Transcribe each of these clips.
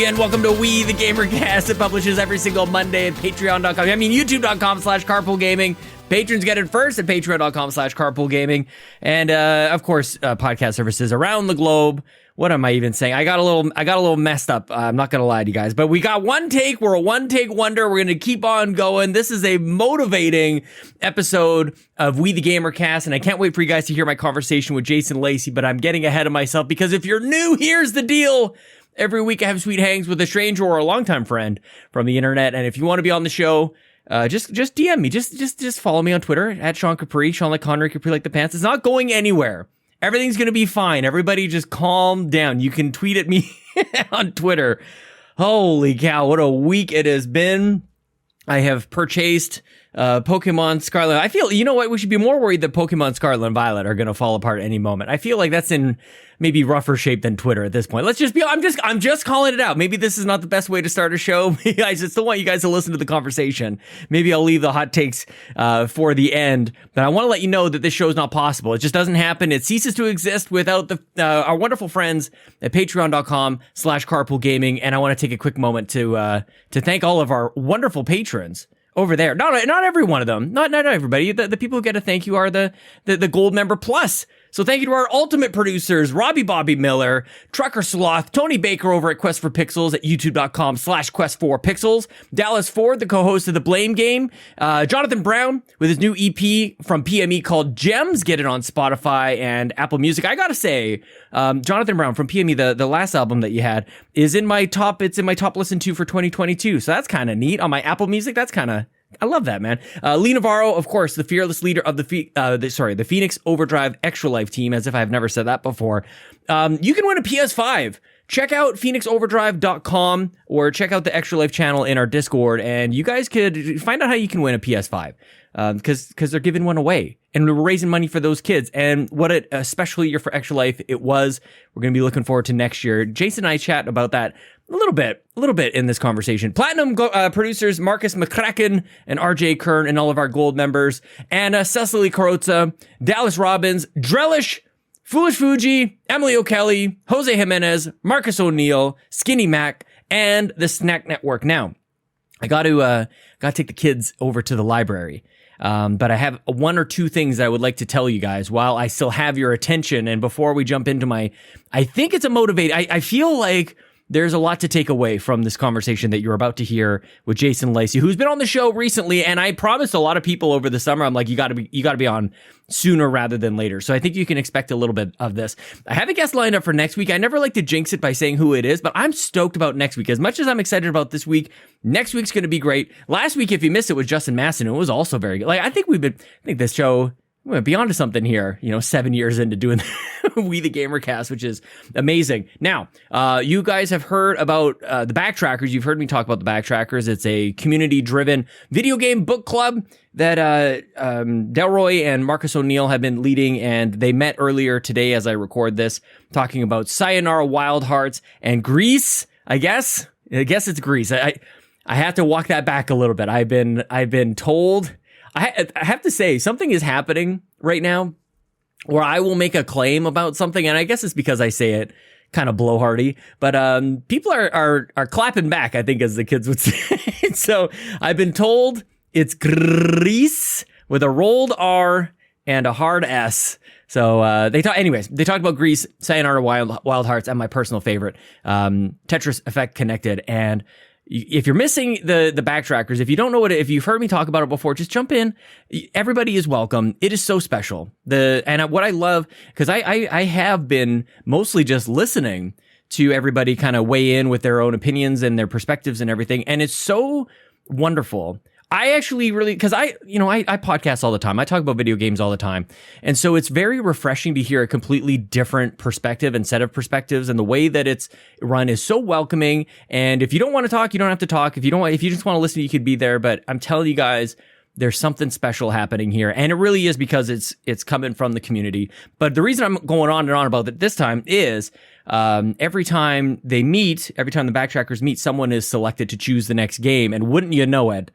everybody, and welcome to We the GamerCast. It publishes every single Monday at youtube.com/carpoolgaming. Patrons get it first at patreon.com/carpoolgaming. And, of course, podcast services around the globe. What am I even saying? I got a little messed up. I'm not going to lie to you guys, but we got one take. We're a one take wonder. We're going to keep on going. This is a motivating episode of We the GamerCast, and I can't wait for you guys to hear my conversation with Jason Lacy, but I'm getting ahead of myself because if you're new, here's the deal. Every week I have sweet hangs with a stranger or a longtime friend from the internet, and if you want to be on the show, just DM me. Just follow me on Twitter at Sean Capri, Sean like Connery, Capri like the pants. It's not going anywhere. Everything's going to be fine. Everybody just calm down. You can tweet at me on Twitter. Holy cow, what a week it has been. I have purchased Pokemon Scarlet. I feel, you know what, we should be more worried that Pokemon Scarlet and Violet are going to fall apart any moment. I feel like that's in maybe rougher shape than Twitter at this point. Let's just be, I'm just calling it out. Maybe this is not the best way to start a show. I just still want you guys to listen to the conversation. Maybe I'll leave the hot takes for the end, but I want to let you know that this show is not possible. It just doesn't happen. It ceases to exist without our wonderful friends at patreon.com/carpoolgaming. And I want to take a quick moment to thank all of our wonderful patrons over there. Not every one of them. Not everybody. The people who get a thank you are the Gold Member Plus. So thank you to our ultimate producers, Robby Bobby Miller, Trucker Sloth, Tony Baker over at Quest for Pixels at youtube.com/Quest4Pixels, Dallas Ford, the co-host of The Blame Game, Johnathan Brown with his new EP from PME called Gems. Get it on Spotify and Apple Music. I gotta say, Johnathan Brown from PME, the last album that you had, is in my top, it's in my top listen to for 2022. So that's kind of neat. On my Apple Music, that's kind of, I love that, man. Lee Navarro, of course, the fearless leader of the Phoenix Overdrive Extra Life team, as if I've never said that before. You can win a PS5. Check out phoenixoverdrive.com or check out the Extra Life channel in our Discord, and you guys could find out how you can win a PS5 because they're giving one away, and we're raising money for those kids. And what a special year for Extra Life it was. We're going to be looking forward to next year. Jason and I chat about that a little bit in this conversation. Platinum producers Marcus McCracken and RJ Kern and all of our gold members, and Cecily Carrozza, Dallas Robbins, Drellish, Foolish Fuji, Emily O'Kelly, Jose Jimenez, Marcus O'Neill, Skinny Mac, and the Snack Network. Now, I got to take the kids over to the library. But I have one or two things I would like to tell you guys while I still have your attention. And before we jump into I think it's a motivating, I feel like there's a lot to take away from this conversation that you're about to hear with Jason Lacy, who's been on the show recently. And I promised a lot of people over the summer, I'm like, you gotta be on sooner rather than later. So I think you can expect a little bit of this. I have a guest lined up for next week. I never like to jinx it by saying who it is, but I'm stoked about next week. As much as I'm excited about this week, next week's going to be great. Last week, if you missed it, was Justin Masson. It was also very good. Like, I think this show, we're beyond to something here, 7 years into doing We the GamerCast, which is amazing. Now, you guys have heard about the Backtrackers. You've heard me talk about the Backtrackers. It's a community-driven video game book club that Delroy and Marcus O'Neill have been leading, and they met earlier today as I record this, talking about Sayonara Wild Hearts and Greece, I guess it's Greece. I have to walk that back a little bit. I've been told... I have to say, something is happening right now where I will make a claim about something, and I guess it's because I say it kind of blowhardy, but people are clapping back, I think, as the kids would say. So I've been told it's Greece with a rolled R and a hard S. So they talked about Greece, Sayonara Wild Hearts, and my personal favorite, Tetris Effect Connected. And if you're missing the Backtrackers, if you don't know if you've heard me talk about it before, just jump in. Everybody is welcome. It is so special. What I love, because I have been mostly just listening to everybody kind of weigh in with their own opinions and their perspectives and everything. And it's so wonderful. I actually really, because I podcast all the time. I talk about video games all the time. And so it's very refreshing to hear a completely different perspective and set of perspectives. And the way that it's run is so welcoming. And if you don't want to talk, you don't have to talk. If you just want to listen, you could be there. But I'm telling you guys, there's something special happening here. And it really is because it's coming from the community. But the reason I'm going on and on about it this time is every time the Backtrackers meet, someone is selected to choose the next game. And wouldn't you know it,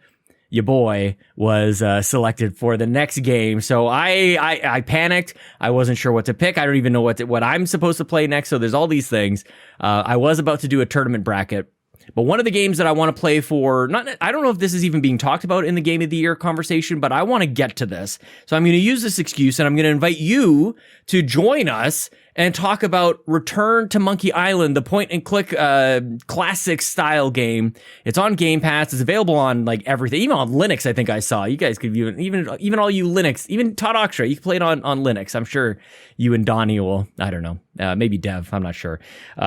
your boy was selected for the next game. So I panicked. I wasn't sure what to pick. I don't even know what I'm supposed to play next. So there's all these things. I was about to do a tournament bracket But one of the games that I want to play I don't know if this is even being talked about in the Game of the Year conversation, but I want to get to this. So I'm going to use this excuse and I'm going to invite you to join us and talk about Return to Monkey Island, the point and click classic style game. It's on Game Pass. It's available on like everything, even on Linux. I think I saw you guys could even all you Linux, even Todd Oxtra, you can play it on Linux. I'm sure you and Donnie will. I don't know, maybe Dev. I'm not sure.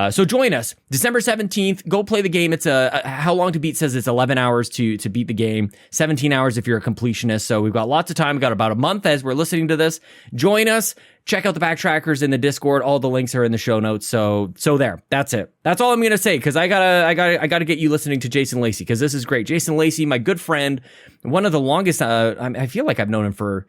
So join us December 17th. Go play the game. It's how long to beat says it's 11 hours to beat the game. 17 hours if you're a completionist. So we've got lots of time. We've got about a month as we're listening to this. Join us. Check out the backtrackers in the Discord. All the links are in the show notes. So there. That's it. That's all I'm gonna say because I gotta get you listening to Jason Lacy because this is great. Jason Lacy, my good friend, one of the longest. I feel like I've known him for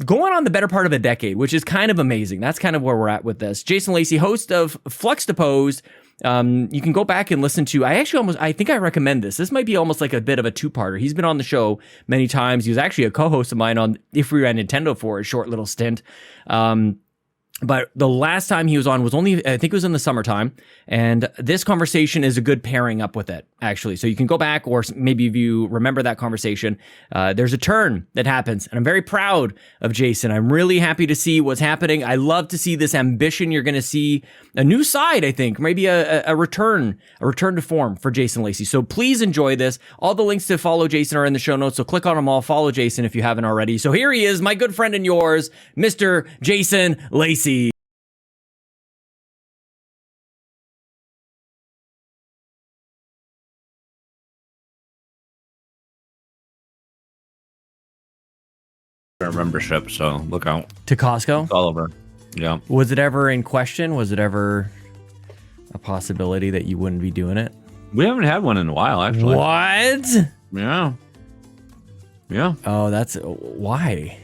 going on the better part of a decade, which is kind of amazing. That's kind of where we're at with this. Jason Lacy, host of Flux Deposed. You can go back and listen to, I think I recommend this. This might be almost like a bit of a two-parter. He's been on the show many times. He was actually a co-host of mine on If We Were at Nintendo for a short little stint. But the last time he was on was only, I think it was in the summertime. And this conversation is a good pairing up with it, actually. So you can go back, or maybe if you remember that conversation, there's a turn that happens. And I'm very proud of Jason. I'm really happy to see what's happening. I love to see this ambition. You're going to see a new side, I think, maybe a return to form for Jason Lacy. So please enjoy this. All the links to follow Jason are in the show notes. So click on them all. Follow Jason if you haven't already. So here he is, my good friend and yours, Mr. Jason Lacy. Our membership, so look out. To Costco? It's all over. Yeah. Was it ever in question? Was it ever a possibility that you wouldn't be doing it? We haven't had one in a while, actually. What? Yeah. Yeah. Oh, that's why.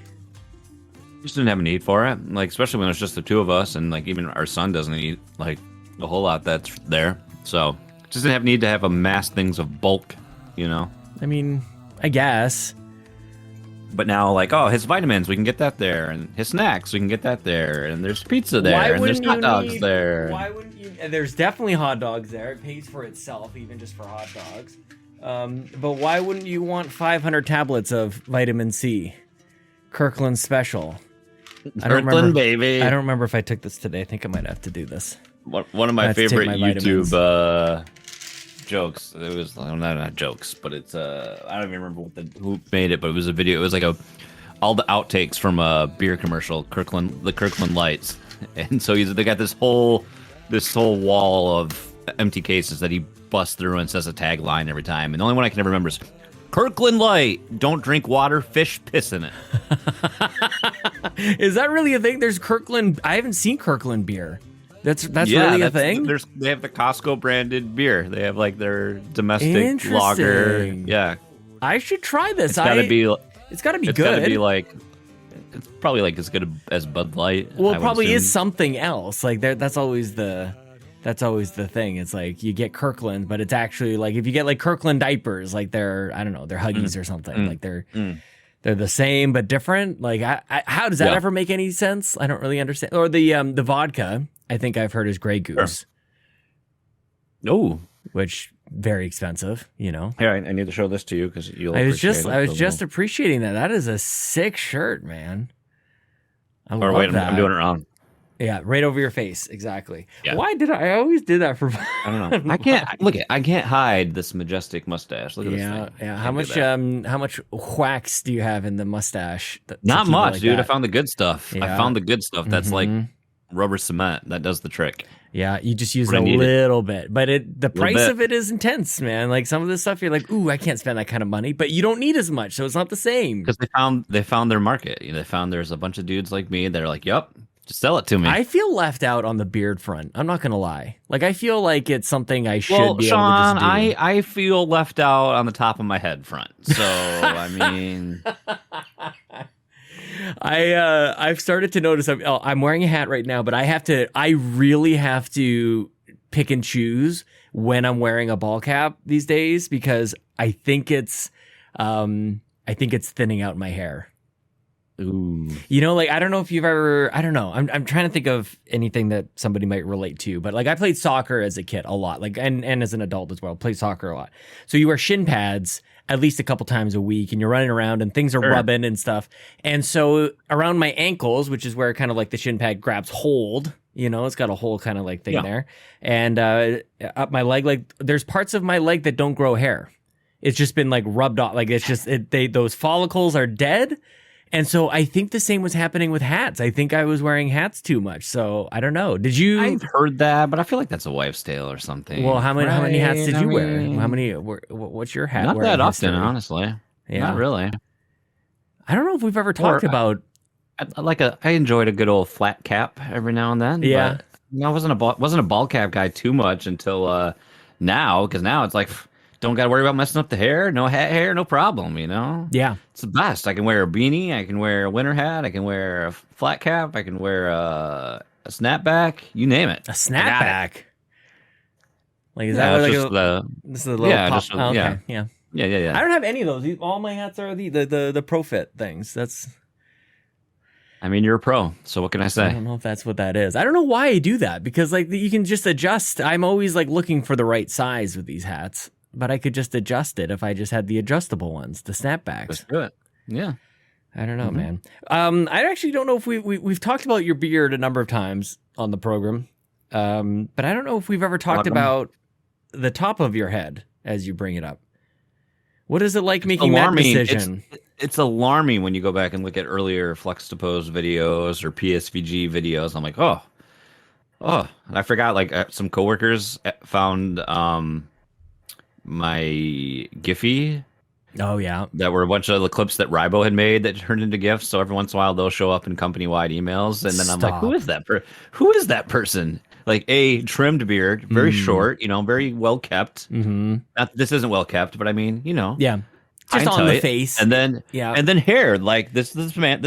Just didn't have a need for it. Like, especially when it's just the two of us, and like even our son doesn't eat like a whole lot that's there. So just didn't have need to have amassed things of bulk, you know. I mean, I guess. But now, like, oh, his vitamins, we can get that there, and his snacks, we can get that there, and there's pizza there, and there's hot dogs there. Why wouldn't you? There's definitely hot dogs there. It pays for itself, even just for hot dogs. But why wouldn't you want 500 tablets of vitamin C? Kirkland Special. Kirkland, baby. I don't remember if I took this today. I think I might have to do this. One of my favorite YouTube jokes. It was not jokes, but it's I don't even remember who made it, but it was a video. It was like all the outtakes from a beer commercial, the Kirkland Lights, and so they got this whole wall of empty cases that he busts through and says a tagline every time, and the only one I can ever remember is Kirkland Light. Don't drink water, fish piss in it. Is that really a thing? There's Kirkland. I haven't seen Kirkland beer. That's really a thing? They have the Costco branded beer. They have like their domestic lager. Yeah. I should try this. It's gotta be good. It's gotta be like, it's probably like as good as Bud Light. Well, it probably is something else. Like that's always the thing. It's like you get Kirkland, but it's actually like if you get like Kirkland diapers, like they're Huggies or something. Like they're the same but different. Like how does that ever make any sense? I don't really understand. Or the vodka, I think I've heard is Grey Goose. Sure. Oh, which very expensive, you know. Here, I need to show this to you because you'll. I was just appreciating that. That is a sick shirt, man. I love that. I'm doing it wrong. Yeah, right over your face, exactly. Yeah. Why did I always did that for? I don't know. I can't hide this majestic mustache. Look at this thing. Yeah. How much wax do you have in the mustache? Not much, like dude. That? I found the good stuff. Yeah. I found the good stuff. That's like rubber cement. That does the trick. Yeah, you just use a little bit, but the price of it is intense, man. Like some of this stuff, you're like, ooh, I can't spend that kind of money, but you don't need as much, so it's not the same. Because they found their market. You know, they found there's a bunch of dudes like me that are like, yep. Just sell it to me. I feel left out on the beard front. I'm not gonna lie. Like I feel like it's something I should be Sean, able to just do. I feel left out on the top of my head front. So I mean, I've started to notice. I'm wearing a hat right now, but I really have to pick and choose when I'm wearing a ball cap these days because I think it's thinning out my hair. Ooh. You know, like, I don't know if you've ever, I don't know. I'm trying to think of anything that somebody might relate to, but like I played soccer as a kid a lot, like, and as an adult as well, played soccer a lot. So you wear shin pads at least a couple times a week and you're running around and things are rubbing and stuff. And so around my ankles, which is where kind of like the shin pad grabs hold, you know, it's got a whole kind of like thing there. And up my leg, like there's parts of my leg that don't grow hair. It's just been like rubbed off. Like it's just, those follicles are dead. And so I think the same was happening with hats. I think I was wearing hats too much. So I don't know. Did you? I've heard that, but I feel like that's a wife's tale or something. Well, how many hats did you wear? How many? What's your hat? Not that often, honestly. Yeah. Not really. I don't know if we've ever talked about. I enjoyed a good old flat cap every now and then. Yeah. But I wasn't a ball cap guy too much until now, because now it's like. Don't got to worry about messing up the hair. No hat hair, no problem, you know? Yeah. It's the best. I can wear a beanie. I can wear a winter hat. I can wear a flat cap. I can wear a snapback. You name it. A snapback? Like, is that like this is a little pop? Just, okay. Yeah. I don't have any of those. All my hats are the Pro Fit things. I mean, you're a pro, so what can I say? I don't know if that's what that is. I don't know why I do that, because like you can just adjust. I'm always like looking for the right size with these hats. But I could just adjust it if I just had the adjustable ones, the snapbacks. Let's do it. Yeah. I don't know, man. I actually don't know if we've talked about your beard a number of times on the program, but I don't know if we've ever talked about the top of your head as you bring it up. What is it like making that decision? It's alarming when you go back and look at earlier Flex to Pose videos or PSVG videos. I'm like, oh. And I forgot, like, some coworkers found... my Giphy. Oh yeah. That were a bunch of the clips that Rybo had made that turned into GIFs. So every once in a while they'll show up in company-wide emails. And then I'm like, who is that person? Like a trimmed beard, very short, you know, very well kept. Mm-hmm. This isn't well kept, but I mean, you know. Yeah. Just on the face. And then hair. Like this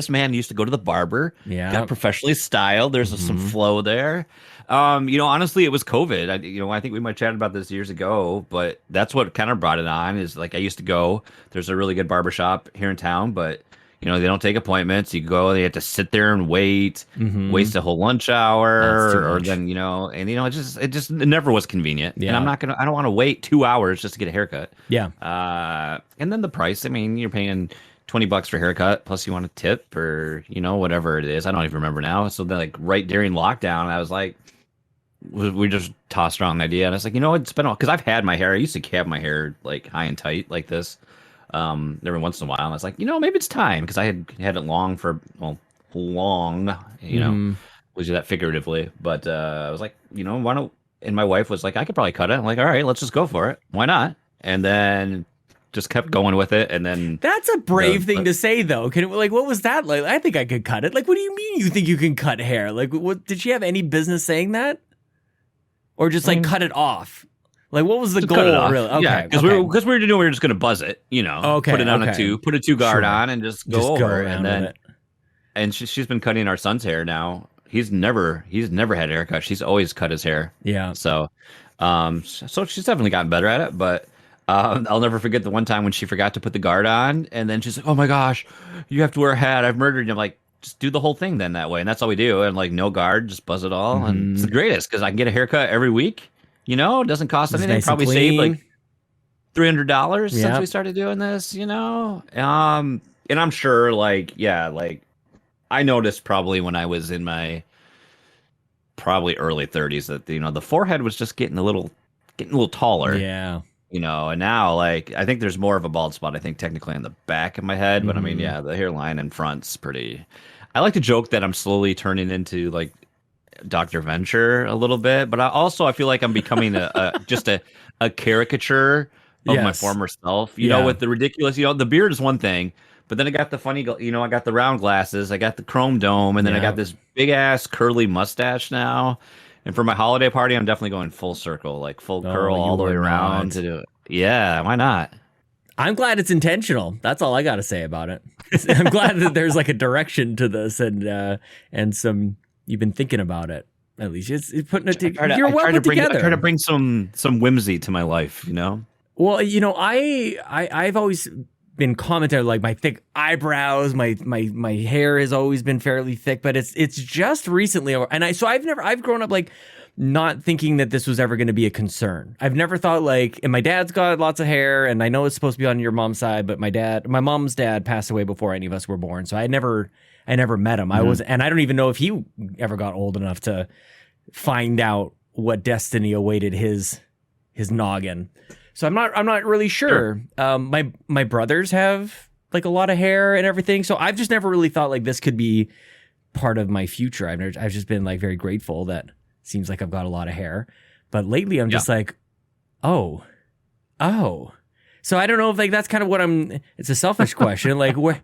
man used to go to the barber. Yeah. Got professionally styled. There's some flow there. You know, honestly, it was COVID. I think we might chat about this years ago, but that's what kind of brought it on. Is like I used to go. There's a really good barbershop here in town, but you know they don't take appointments. You go, they have to sit there and wait, waste a whole lunch hour, or then it never was convenient. Yeah. And I don't want to wait 2 hours just to get a haircut. Yeah. And then the price. I mean, you're paying $20 for a haircut, plus you want a tip or whatever it is. I don't even remember now. So then, like right during lockdown, I was like. We just tossed around an idea, and I was like, it's been all because I've had my hair. I used to have my hair like high and tight like this, every once in a while. And I was like, maybe it's time because I had it long, was that figuratively, but I was like, why don't? And my wife was like, I could probably cut it. I'm like, all right, let's just go for it. Why not? And then just kept going with it, and then that's a brave thing to say, though. What was that like? I think I could cut it. Like, what do you mean you think you can cut hair? Like, what did she have any business saying that? Or just like cut it off. Like, what was the goal? Really? Okay, yeah, because we were just gonna buzz it. Okay, put it on put a 2 guard on, and just go over. And then, and she's been cutting our son's hair now. He's never had a haircut. She's always cut his hair. Yeah. So she's definitely gotten better at it. But I'll never forget the one time when she forgot to put the guard on, and then she's like, "Oh my gosh, you have to wear a hat. I've murdered you." I'm like. Just do the whole thing then that way. And that's all we do. And like no guard, just buzz it all. And it's the greatest because I can get a haircut every week. It doesn't cost anything. Nice probably saved like $300 since we started doing this, And I'm sure like I noticed probably when I was in my probably early 30s that, the forehead was just getting a little taller. Yeah. And now, like, I think there's more of a bald spot, I think, technically on the back of my head. But, I mean, yeah, the hairline in front's pretty... I like to joke that I'm slowly turning into, like, Dr. Venture a little bit. But I feel like I'm becoming just a caricature of my former self. You know, with the ridiculous... the beard is one thing. But then I got the funny... I got the round glasses. I got the chrome dome. And then I got this big-ass curly mustache now. And for my holiday party, I'm definitely going full circle, like full curl all the way around to do it. Yeah, why not? I'm glad it's intentional. That's all I got to say about it. I'm glad that there's like a direction to this and some you've been thinking about it. At least it's putting it together. You're well put together. I try to bring some whimsy to my life, Well, I've always been commented like my thick eyebrows, my hair has always been fairly thick, but it's just recently, and I've grown up like not thinking that this was ever going to be a concern. I've never thought like, and my dad's got lots of hair, and I know it's supposed to be on your mom's side, but my mom's dad passed away before any of us were born, so I never met him. And I don't even know if he ever got old enough to find out what destiny awaited his noggin. So I'm not really sure. My brothers have like a lot of hair and everything, so I've just never really thought like this could be part of my future. I've just been like very grateful that it seems like I've got a lot of hair, but lately I'm just like, oh. So I don't know if like that's kind of what it's a selfish question, like where.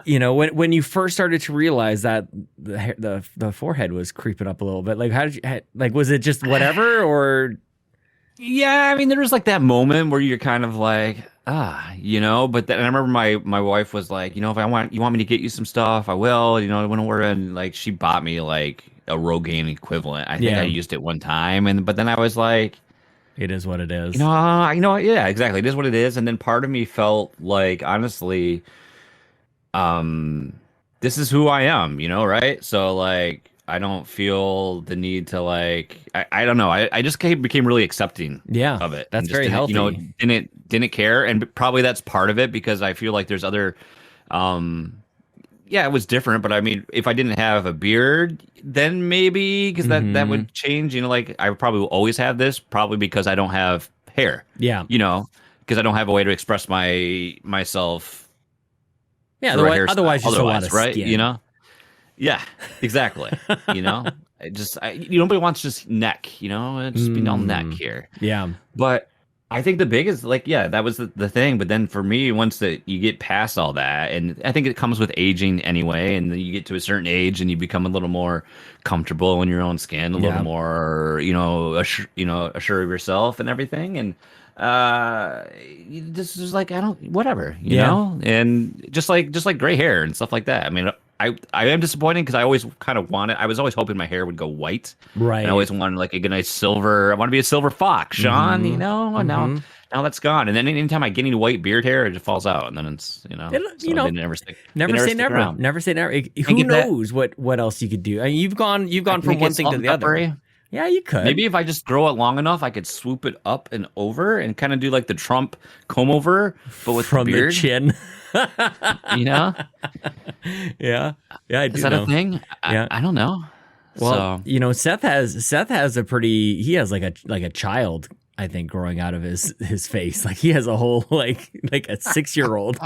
You know, when you first started to realize that the forehead was creeping up a little bit, like how did you like? Was it just whatever, or? Yeah, I mean, there was like that moment where you're kind of like, you know. But then I remember my wife was like, you know, if you want me to get you some stuff, I will. You know, when we're in, like, she bought me like a Rogaine equivalent. I think I used it one time, but then I was like, it is what it is. Yeah, exactly. It is what it is. And then part of me felt like, honestly, this is who I am, you know, right? So like, I don't feel the need to like, I don't know. I just became really accepting of it. That's very healthy. You know, didn't care. And probably that's part of it because I feel like there's other, it was different, but I mean, if I didn't have a beard, then maybe because that would change, you know, like I probably will always have this probably because I don't have hair. Yeah. You know, because I don't have a way to express myself. Yeah, otherwise just a lot of right? skin. You know? Yeah, exactly. You know? Nobody wants just neck, you know? Just be all neck here. Yeah. But I think the biggest, like, that was the thing. But then for me, once you get past all that, and I think it comes with aging anyway, and then you get to a certain age and you become a little more comfortable in your own skin, a little more, assured of yourself and everything. And this is like, whatever, you know, and just like gray hair and stuff like that. I mean, I am disappointed because I always kind of I was always hoping my hair would go white. Right. I always wanted like a nice silver. I want to be a silver fox, Sean, you know, and now that's gone. And then anytime I get any white beard hair, it just falls out. And then it's, never say never. Never say never. Who knows what else you could do? I mean, you've gone from one thing to the other. Yeah, you could. Maybe if I just grow it long enough, I could swoop it up and over and kind of do like the Trump comb over, but with from the beard. The chin. You know? Yeah. Yeah, I do. Is that a thing? I don't know. Well, Seth has a pretty, he has like a child, I think, growing out of his face. Like he has a whole like a 6-year-old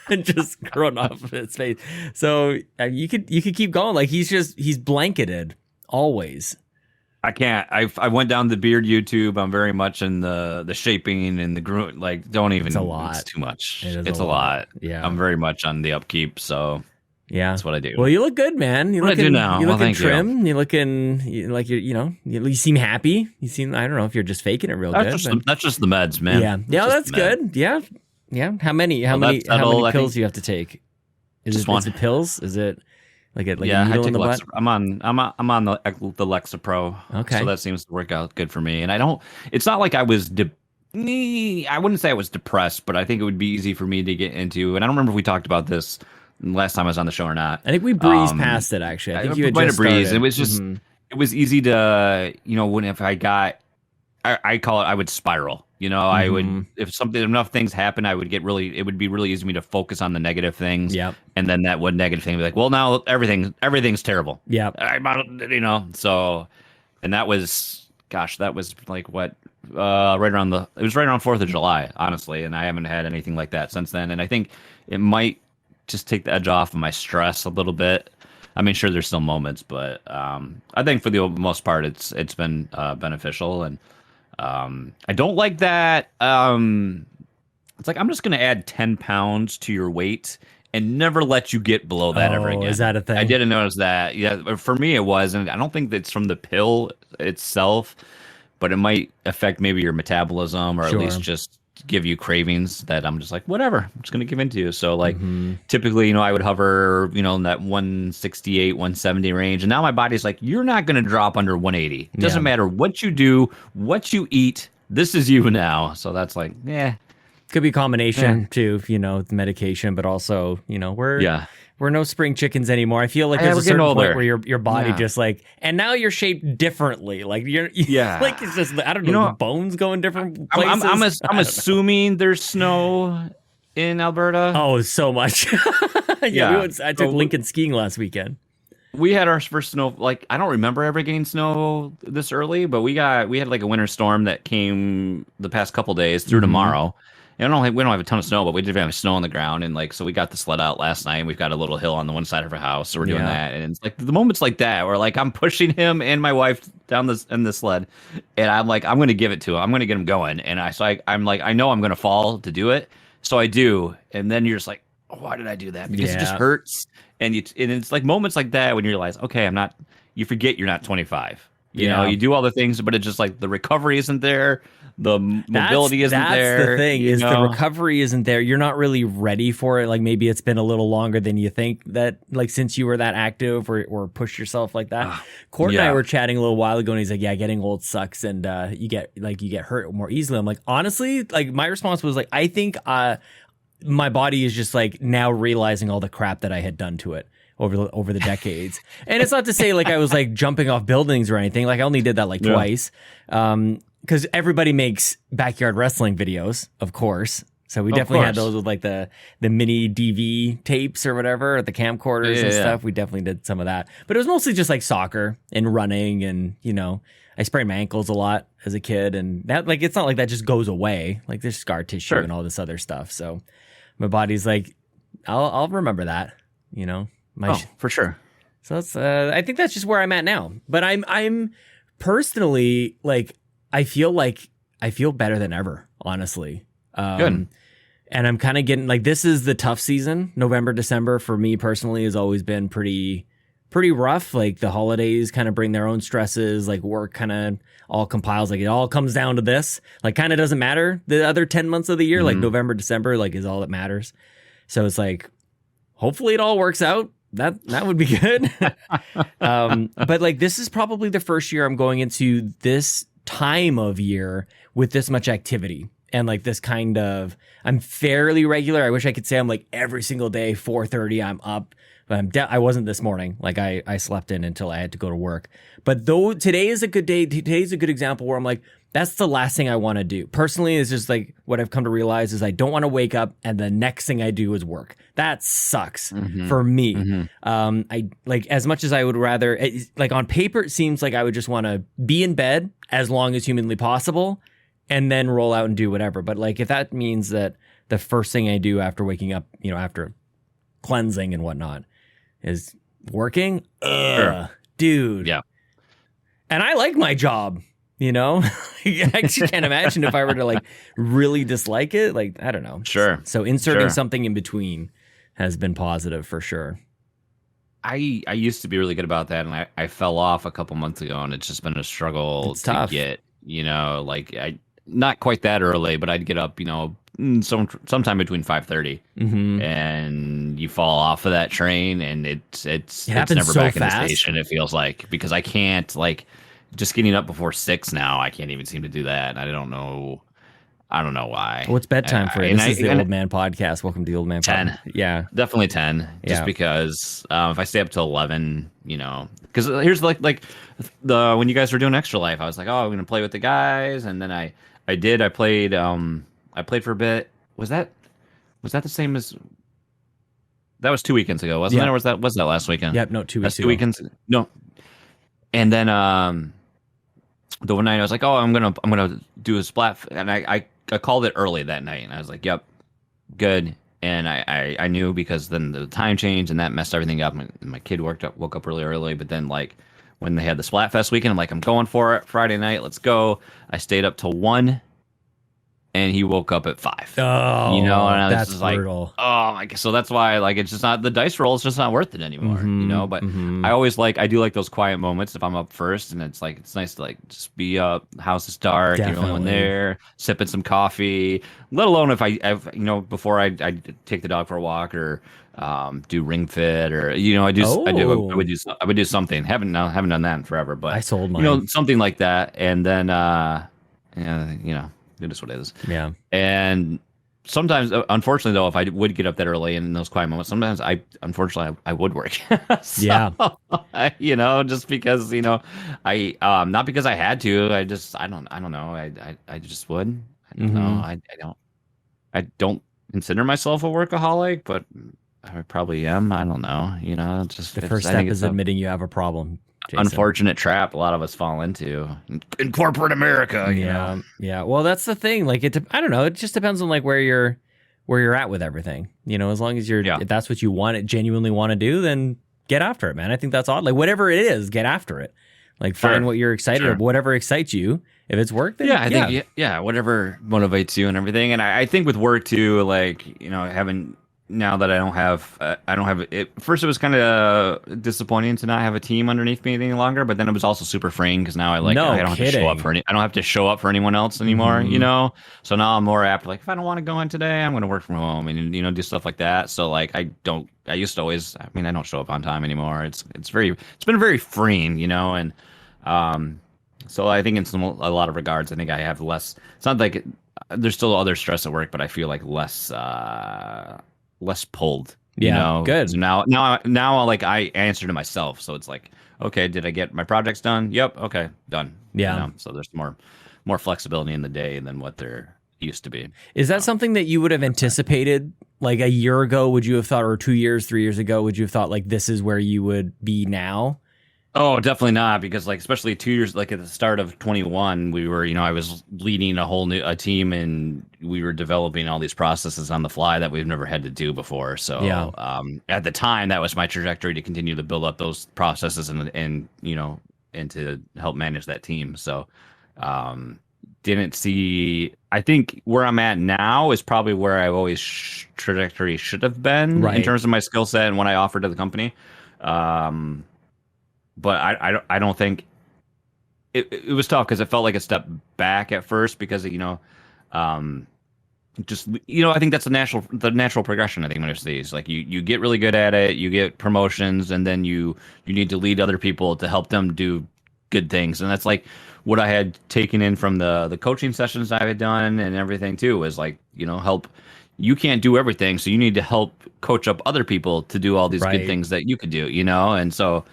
and just grown off of his face. So you could keep going. Like he's blanketed always. I can't. I went down the beard YouTube. I'm very much in the shaping and the groom. Like, don't even. It's a lot. It's too much. It's a lot. Yeah. I'm very much on the upkeep. So yeah, that's what I do. Well, you look good, man. I do now. You looking trim. You. You're looking like you seem happy. You seem. I don't know if you're just faking it real good. That's just the meds, man. Yeah. Yeah. That's good. Yeah. Yeah. How many pills do you have to take? Is it pills? Is it? Like a needle in the butt? I'm on the Lexapro. Okay. So that seems to work out good for me. And it's not like I was, I wouldn't say I was depressed, but I think it would be easy for me to get into, and I don't remember if we talked about this last time I was on the show or not. I think we breezed past it, actually. I think you had just started. It was just, it was easy to, if I got, I call it, I would spiral. I would, if enough things happen, it would be really easy for me to focus on the negative things. Yeah. And then that one negative thing would be like, well, now everything's terrible. Yeah. So, and that was like what, right around 4th of July, honestly. And I haven't had anything like that since then. And I think it might just take the edge off of my stress a little bit. I mean, sure, there's still moments, but, I think for the most part, it's been, beneficial. And, I don't like that. It's like, I'm just going to add 10 pounds to your weight and never let you get below that ever again. Is that a thing? I didn't notice that. Yeah, for me it was, and I don't think that's from the pill itself, but it might affect maybe your metabolism or at least just give you cravings that I'm just like, whatever, I'm just going to give into you. So like typically, I would hover, in that 168, 170 range. And now my body's like, you're not going to drop under 180. It doesn't matter what you do, what you eat. This is you now. So that's like, Could be a combination too, the medication, but also, we're no spring chickens anymore. I feel like there's a certain point where your body just like, and now you're shaped differently. Like like it's just, I don't know, the bones go in different places. I'm assuming there's snow in Alberta. Oh, so much. I took Lincoln skiing last weekend. We had our first snow. Like, I don't remember ever getting snow this early, but we had like a winter storm that came the past couple days through tomorrow. And we don't have a ton of snow, but we did have snow on the ground, and like, so we got the sled out last night. And we've got a little hill on the one side of our house, so we're doing that. And it's like the moments like that where like I'm pushing him and my wife down the sled, and I'm like, I'm going to give it to him. I'm going to get him going. And I'm like, I know I'm going to fall to do it, so I do. And then you're just like, why did I do that? Because it just hurts. And it's like moments like that when you realize, okay, you forget you're not 25. You know, you do all the things, but it's just like the recovery isn't there. The mobility isn't there. That's the thing, is the recovery isn't there. You're not really ready for it. Like maybe it's been a little longer than you think that, like, since you were that active or pushed yourself like that. Court and I were chatting a little while ago, and he's like, yeah, getting old sucks, and you get hurt more easily. I'm like, honestly, like my response was like, I think my body is just like now realizing all the crap that I had done to it over the decades. And it's not to say like I was like jumping off buildings or anything. Like I only did that like twice. Because everybody makes backyard wrestling videos, of course. So we definitely had those with like the mini DV tapes or whatever, or the camcorders and stuff. We definitely did some of that. But it was mostly just like soccer and running, and I sprained my ankles a lot as a kid, and that, like, it's not like that just goes away. Like there's scar tissue and all this other stuff. So my body's like, I'll remember that, for sure. So that's I think that's just where I'm at now. But I'm personally like, I feel better than ever, honestly. Good. And I'm kind of getting like, this is the tough season. November, December for me personally has always been pretty rough. Like the holidays kind of bring their own stresses. Like work kind of all compiles. Like it all comes down to this. Like kind of doesn't matter the other 10 months of the year. Like November, December, like is all that matters. So it's like, hopefully it all works out. That would be good. But like this is probably the first year I'm going into this time of year with this much activity. And like this kind of, I'm fairly regular. I wish I could say I'm like every single day, 4:30, I'm up. But I wasn't this morning. Like I slept in until I had to go to work. But though today is a good day, today's a good example where I'm like, that's the last thing I want to do. Personally, it's just like what I've come to realize is I don't want to wake up and the next thing I do is work. That sucks for me. I like, as much as I would rather, like on paper, it seems like I would just want to be in bed as long as humanly possible and then roll out and do whatever. But like, if that means that the first thing I do after waking up, after cleansing and whatnot, is working, dude. Yeah. And I like my job, I actually can't imagine if I were to like really dislike it. Like, I don't know. Sure. So inserting something in between has been positive for sure. I used to be really good about that, and I fell off a couple months ago, and it's just been a struggle to get, like I not quite that early, but I'd get up, sometime between 5:30, and you fall off of that train, and it's never so back fast. in the station. It feels like, because I can't, like, just getting up before 6 now. I can't even seem to do that. I don't know why. What's bedtime for you? This is the Old Man Podcast. Welcome to the Old Man 10. Podcast. Yeah, definitely 10. Just because if I stay up till 11, because here's like the when you guys were doing Extra Life, I was like, oh, I'm gonna play with the guys, and then I played for a bit. Was that the same as? That was 2 weekends ago, wasn't it? Or was that last weekend? Yep, no, 2 weeks ago. 2 weekends. No. And then the one night I was like, oh, I'm gonna do a splat, and I called it early that night, and I was like, yep, good. And I knew, because then the time changed and that messed everything up. My kid woke up really early, but then like when they had the Splatfest weekend, I'm like, I'm going for it. Friday night, let's go. I stayed up till 1. And he woke up at 5. Oh, and I was that's just like, brutal. oh my God. So that's why, like, it's just not, the dice roll is just not worth it anymore, But I do like those quiet moments if I'm up first, and it's like, it's nice to like just be up, house is dark, you're the only one there, sipping some coffee, let alone if I've before I take the dog for a walk or do ring fit, or I would do something. Haven't done that in forever, but I sold mine. Something like that, and then it is what it is. Yeah. And sometimes, unfortunately, though, if I would get up that early in those quiet moments, sometimes unfortunately, I would work. So, Yeah. Just because, I, not because I had to, I don't know. I just would. I don't know. I don't consider myself a workaholic, but I probably am. I don't know. Just the first step is admitting you have a problem. Jason. Unfortunate trap a lot of us fall into in corporate America. Yeah. Well, that's the thing. Like, I don't know. It just depends on like where you're at with everything. As long as if that's what you genuinely want to do, then get after it, man. I think that's odd. Like, whatever it is, get after it. Like, find what you're excited about, whatever excites you. If it's work, then I think whatever motivates you and everything. And I think with work too, like, having. Now that I don't have it. First, it was kind of disappointing to not have a team underneath me any longer. But then it was also super freeing because now I don't have to show up I don't have to show up for anyone else anymore. So now I'm more apt. Like if I don't want to go in today, I'm going to work from home and do stuff like that. So like I used to always. I mean, I don't show up on time anymore. It's been very freeing, and so I think in a lot of regards, I think I have less. It's not like there's still other stress at work, but I feel like less pulled, good. So now like I answer to myself. So it's like, okay, did I get my projects done? Yep. Okay. Done. Yeah. So there's more flexibility in the day than what there used to be. Is that something that you would have anticipated like a year ago? Would you have thought, or 2 years, 3 years ago, would you have thought like this is where you would be now? Oh, definitely not, because like especially 2 years, like at the start of 21, we were, I was leading a team, and we were developing all these processes on the fly that we've never had to do before. So at the time, that was my trajectory to continue to build up those processes and to help manage that team. So didn't see. I think where I'm at now is probably where I've always trajectory should have been in terms of my skill set and what I offered to the company. But I don't think it was tough because it felt like a step back at first because I think that's the natural progression. I think when it's these, like you get really good at it, you get promotions, and then you need to lead other people to help them do good things, and that's like what I had taken in from the coaching sessions I had done and everything too, was like help. You can't do everything, so you need to help coach up other people to do all these good things that you could do, and so.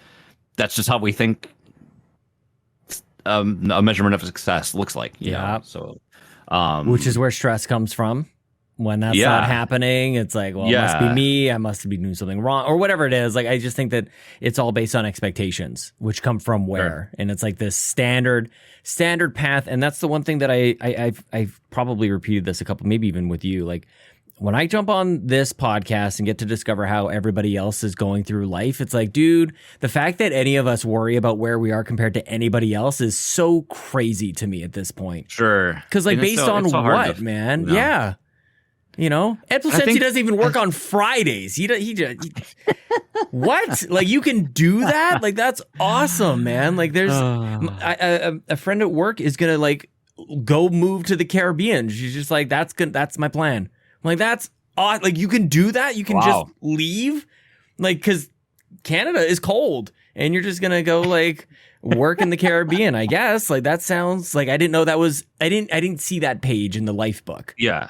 That's just how we think a measurement of success looks like. So, which is where stress comes from. When that's not happening, it's like, well, it must be me. I must be doing something wrong or whatever it is. Like, I just think that it's all based on expectations, which come from where. Sure. And it's like this standard path. And that's the one thing that I've probably repeated this a couple, maybe even with you, like, when I jump on this podcast and get to discover how everybody else is going through life, it's like, dude, the fact that any of us worry about where we are compared to anybody else is so crazy to me at this point. Sure. Because like based on what, man? No. Yeah. Ed Placencia doesn't even work on Fridays. He what? Like you can do that? Like that's awesome, man. Like there's a friend at work is gonna like go move to the Caribbean. She's just like, that's good. That's my plan. I'm like, that's odd. Like, you can do that? You can just leave? Like, because Canada is cold, and you're just going to go, like, work in the Caribbean, I guess. Like, that sounds like I didn't know that was... I didn't see that page in the life book. Yeah.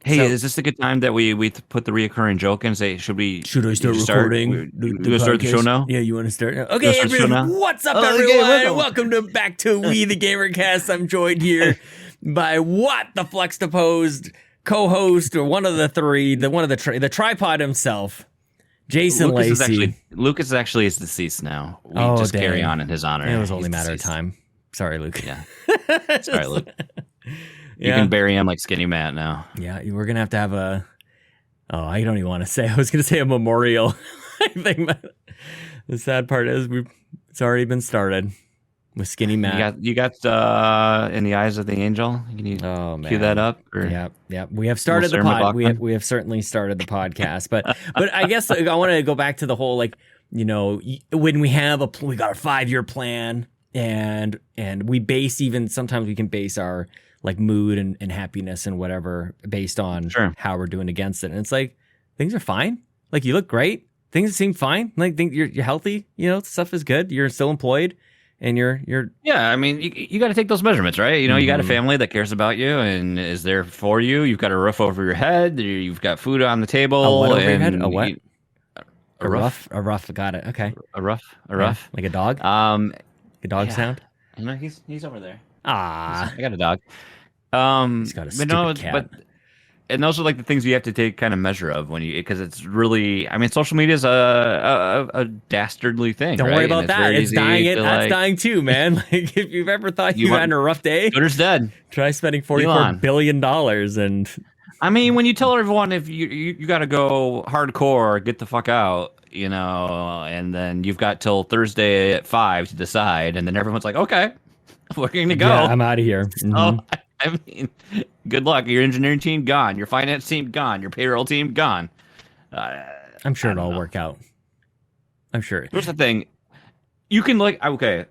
Hey, is this a good time that we put the reoccurring joke in and say, should I start recording? Do we start the show now? Yeah, you want to start? Okay, everyone. What's up, everyone? Welcome back to We the GamerCast. I'm joined here by the Flexed-Opposed co-host, or one of the three, the tripod himself, Jason Lacy. Lucas actually is deceased now. We just carry on in his honor. It was only a matter of time. Sorry, Luke. Yeah. Sorry, Luke. You can bury him like Skinny Matt now. Yeah, we're gonna have to have I don't even want to say. I was gonna say a memorial. I think, but the sad part is it's already been started. With Skinny Matt. You got In the Eyes of the Angel? Can you cue that up? Or? Yeah. We have started the pod. We have certainly started the podcast. But I guess I want to go back to the whole, like, when we have we got our 5-year plan, and we base, even sometimes we can base our like mood and happiness and whatever based on how we're doing against it. And it's like, things are fine. Like, you look great. Things seem fine. Like, think you're healthy. Stuff is good. You're still employed. and you're yeah. I mean, you got to take those measurements, right? You know, you got a family that cares about you and is there for you. You've got a roof over your head. You've got food on the table. A what over and your head? A what? A roof. A rough. Got it. Okay. A rough. Yeah. Like a dog. A dog sound. No, he's over there. Ah, I got a dog. He's got a stupid cat. And those are like the things you have to take kind of measure of because it's really, I mean, social media is a dastardly thing. Don't worry about that. It's dying. That's dying too, man. Like if you've ever thought you had a rough day, Twitter's dead. Try spending $44 billion and. I mean, when you tell everyone if you got to go hardcore, get the fuck out, you know, and then you've got till Thursday at 5 to decide, and then everyone's like, okay, we're going to go. Yeah, I'm out of here. Oh, I mean, good luck. Your engineering team gone. Your finance team gone. Your payroll team gone. I'm sure it'll all work out. I'm sure. Here's the thing. You can look. Okay,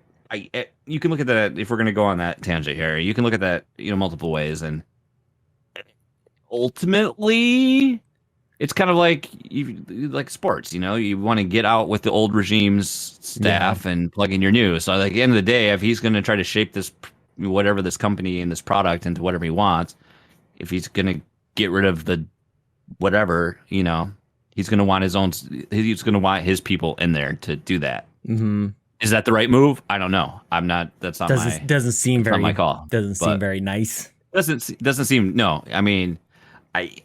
you can look at that. If we're going to go on that tangent here, you can look at that, you know, multiple ways, and ultimately, it's kind of like sports. You know, you want to get out with the old regime's staff and plug in your new. So, like, at the end of the day, if he's going to try to shape this, whatever this company and this product into whatever he wants, if he's going to get rid of the whatever, you know, he's going to want he's going to want his people in there to do that. Mm-hmm. Is that the right move? I don't know. I'm not. That's not doesn't seem very. Not my call. Doesn't seem very nice. Doesn't seem. No, I mean, I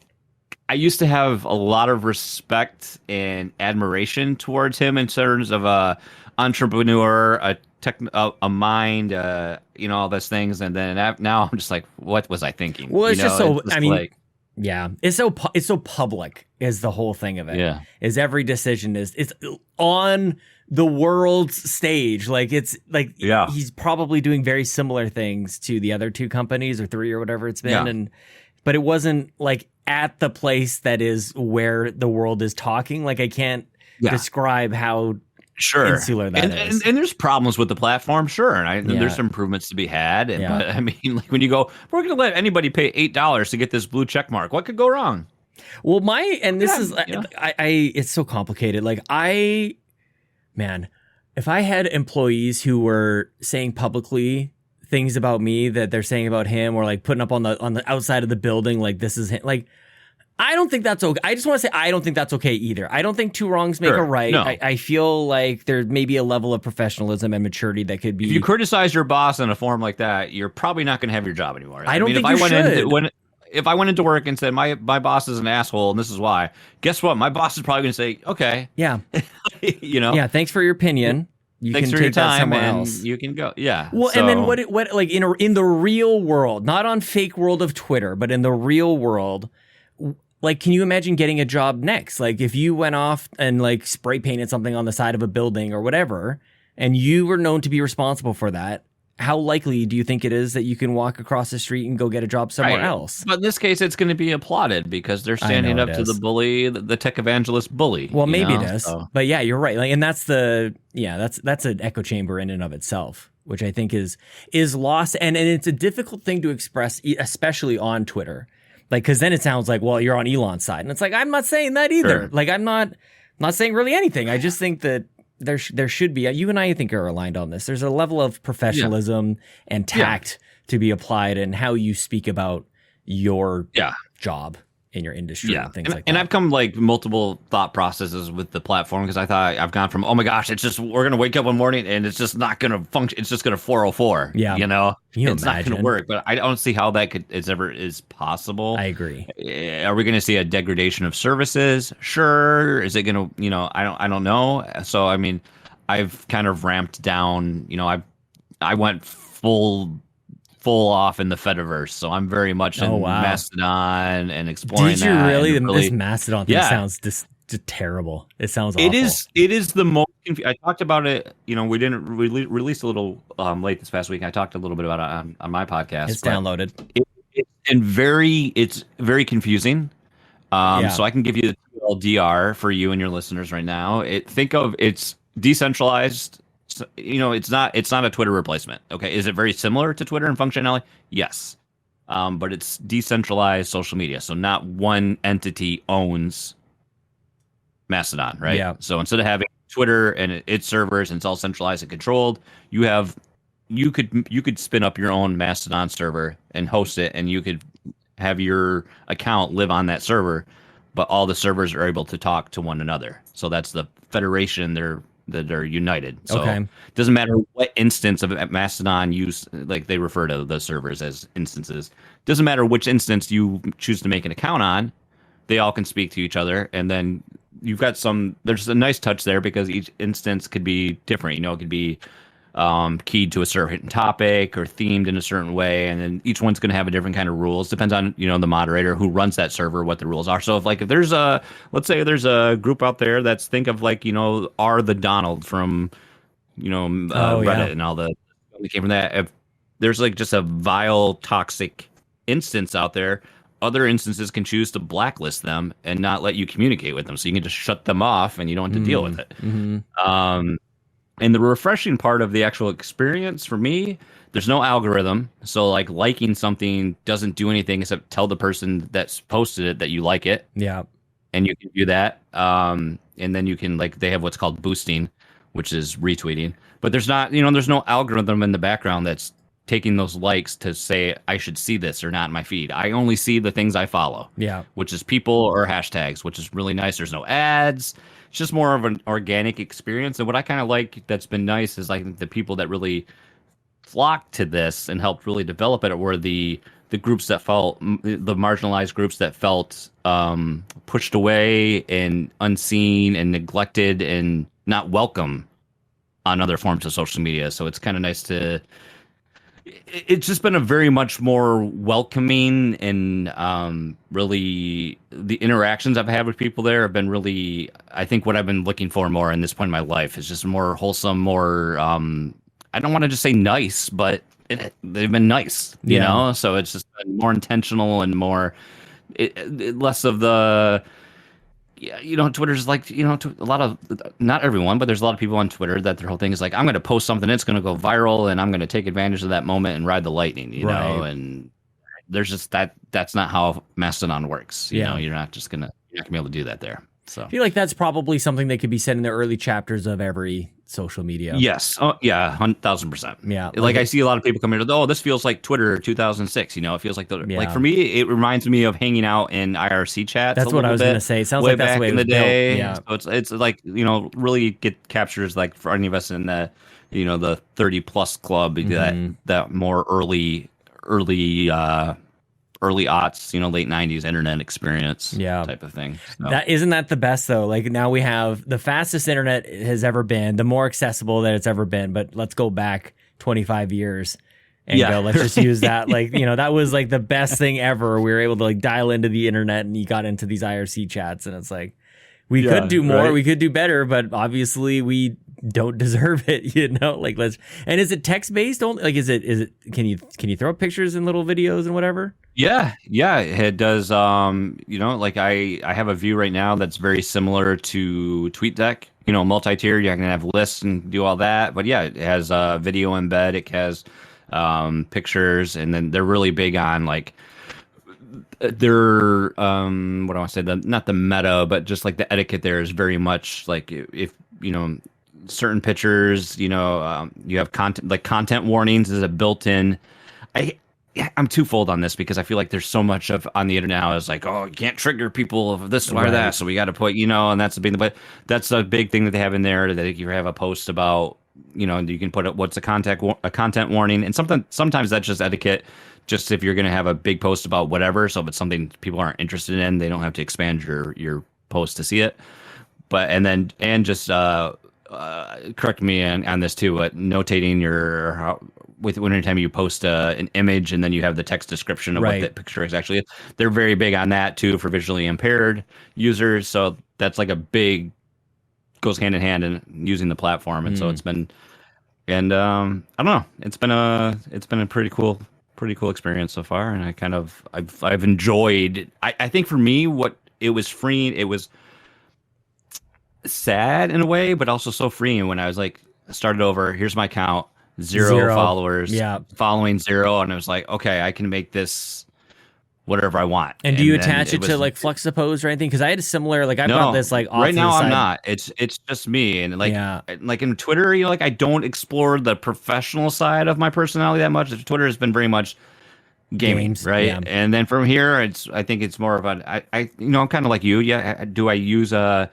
used to have a lot of respect and admiration towards him in terms of a entrepreneur, a mind, you know, all those things. And then now I'm just like, what was I thinking? Well, it's just so. I mean, like, yeah, it's so public is the whole thing of it. Yeah, is every decision it's on the world's stage. Like it's like he's probably doing very similar things to the other two companies or three or whatever it's been, but it wasn't like at the place that is where the world is talking. Like I can't describe how insular that is. And there's problems with the platform, sure. And there's some improvements to be had. But I mean, like when you go, we're going to let anybody pay $8 to get this blue check mark. What could go wrong? Well, it's so complicated. Like if I had employees who were saying publicly things about me that they're saying about him, or like putting up on the outside of the building, like this is him, like I don't think that's okay. I just want to say I don't think that's okay either. I don't think two wrongs make a right. No. I feel like there may be a level of professionalism and maturity that could be. If you criticize your boss in a form like that, you're probably not going to have your job anymore. I don't think you should. If I went into work and said my boss is an asshole and this is why, guess what? My boss is probably going to say, okay, yeah, you know, yeah, thanks for your opinion. Thanks for your time, and you can go. Yeah. Well, and then what like in the real world, not on fake world of Twitter, but in the real world, like, can you imagine getting a job next? Like, if you went off and like spray painted something on the side of a building or whatever, and you were known to be responsible for that, how likely do you think it is that you can walk across the street and go get a job somewhere else? But in this case, it's going to be applauded because they're standing up to the bully, the tech evangelist bully. Well, maybe it is. So. But yeah, you're right. Like, and that's an echo chamber in and of itself, which I think is lost. And it's a difficult thing to express, especially on Twitter. Like, because then it sounds like, well, you're on Elon's side. And it's like, I'm not saying that either. Sure. Like, I'm not saying really anything. I just think that there should be, you and I think are aligned on this. There's a level of professionalism and tact to be applied in how you speak about your job in your industry and things like that. And I've come like multiple thought processes with the platform because I thought I've gone from, oh my gosh, it's just, we're going to wake up one morning and it's just not going to function. It's just going to 404. Yeah. You know, it's not going to work, but I don't see how that is possible. I agree. Are we going to see a degradation of services? Sure. Is it going to, you know, I don't know. So, I mean, I've kind of ramped down, you know, I went full off in the Fediverse, so I'm very much in Mastodon and exploring. Did you really? This Mastodon thing sounds just terrible. It sounds awful. It is the most. I talked about it. You know, we didn't release a little late this past week. I talked a little bit about it on my podcast. It's downloaded. It's very confusing. So I can give you the TLDR for you and your listeners right now. It's decentralized. You know, it's not a Twitter replacement. Okay, is it very similar to Twitter in functionality? Yes, but it's decentralized social media, so not one entity owns Mastodon, right? Yeah. So instead of having Twitter and its servers, and it's all centralized and controlled. You could spin up your own Mastodon server and host it, and you could have your account live on that server, but all the servers are able to talk to one another. So that's the federation. They're united. So it doesn't matter what instance of Mastodon use, like they refer to the servers as instances. Doesn't matter which instance you choose to make an account on, they all can speak to each other. And then you've got there's a nice touch there because each instance could be different. It could be keyed to a certain topic or themed in a certain way, and then each one's going to have a different kind of rules. Depends on the moderator who runs that server, what the rules are. So if there's let's say there's a group out there that's think of R the Donald from Reddit and all that came from that. If there's just a vile toxic instance out there, other instances can choose to blacklist them and not let you communicate with them, so you can just shut them off and you don't have to deal with it. And the refreshing part of the actual experience for me, there's no algorithm. So liking something doesn't do anything except tell the person that's posted it that you like it. Yeah. And you can do that. And then you can they have what's called boosting, which is retweeting. But there's not, there's no algorithm in the background that's taking those likes to say I should see this or not in my feed. I only see the things I follow. Yeah. Which is people or hashtags, which is really nice. There's no ads. It's just more of an organic experience. And what I kind of like that's been nice is the people that really flocked to this and helped really develop it were the groups that felt, the marginalized groups that felt pushed away and unseen and neglected and not welcome on other forms of social media. So it's kind of nice to... It's just been a very much more welcoming, and really the interactions I've had with people there have been really, I think what I've been looking for more in this point in my life is just more wholesome, more, I don't want to just say nice, but they've been nice, you know? So it's just been more intentional and more, less of the... Yeah, Twitter's a lot of, not everyone, but there's a lot of people on Twitter that their whole thing is I'm going to post something, it's going to go viral, and I'm going to take advantage of that moment and ride the lightning, you know? And there's just that's not how Mastodon works. You know, you're not going to be able to do that there. So I feel like that's probably something that could be said in the early chapters of every social media. Yes. Oh, yeah. 1,000%. Yeah. I see a lot of people come here. Oh, this feels like Twitter 2006. It feels like for me, it reminds me of hanging out in IRC chats. That's what I was going to say. It sounds like that's the way it was built. Yeah. So it's really captures for any of us in the the 30+ club, that more early aughts, late 90s internet experience type of thing. So. Isn't that the best though? Now we have the fastest internet has ever been, the more accessible that it's ever been, but let's go back 25 years and go, let's just use that. That was the best thing ever. We were able to dial into the internet and you got into these IRC chats, and it's we could do more, we could do better, but obviously we don't deserve it, and is it text based only? Is it can you throw up pictures and little videos and whatever? Yeah, it does. I have a view right now that's very similar to TweetDeck. Multi-tier. You can have lists and do all that. But yeah, it has video embed. It has pictures, and then they're really big on they're what do I want to say? Not the meta, but just the etiquette. There is very much if certain pictures. You have content warnings is a built-in. I'm twofold on this because I feel like there's so much on the internet now is oh, you can't trigger people of this or that, so we got to put, and that's the big, but that's a big thing that they have in there, that if you have a post about, you can put what's a content warning, and sometimes that's just etiquette, just if you're going to have a big post about whatever, so if it's something people aren't interested in, they don't have to expand your post to see it, but just correct me on this too, but notating anytime you post an image and then you have the text description of what that picture is actually, they're very big on that too for visually impaired users. So that's goes hand in hand in using the platform. And so it's been, and I don't know, it's been a pretty cool experience so far. And I've enjoyed, I think for me, what it was freeing, it was sad in a way, but also so freeing when I was started over, here's my account, zero followers, following 0, and I was okay, I can make this whatever I want. And do you attach it to like Fluxapose or anything? Because I had a similar, like I've got this like off right now to the I'm side. not. It's just me, and like in Twitter, you know, like I don't explore the professional side of my personality that much. Twitter has been very much gaming, Games, right? yeah. And then from here, I think it's more of I you know, I'm kind of like you. Yeah, do I use I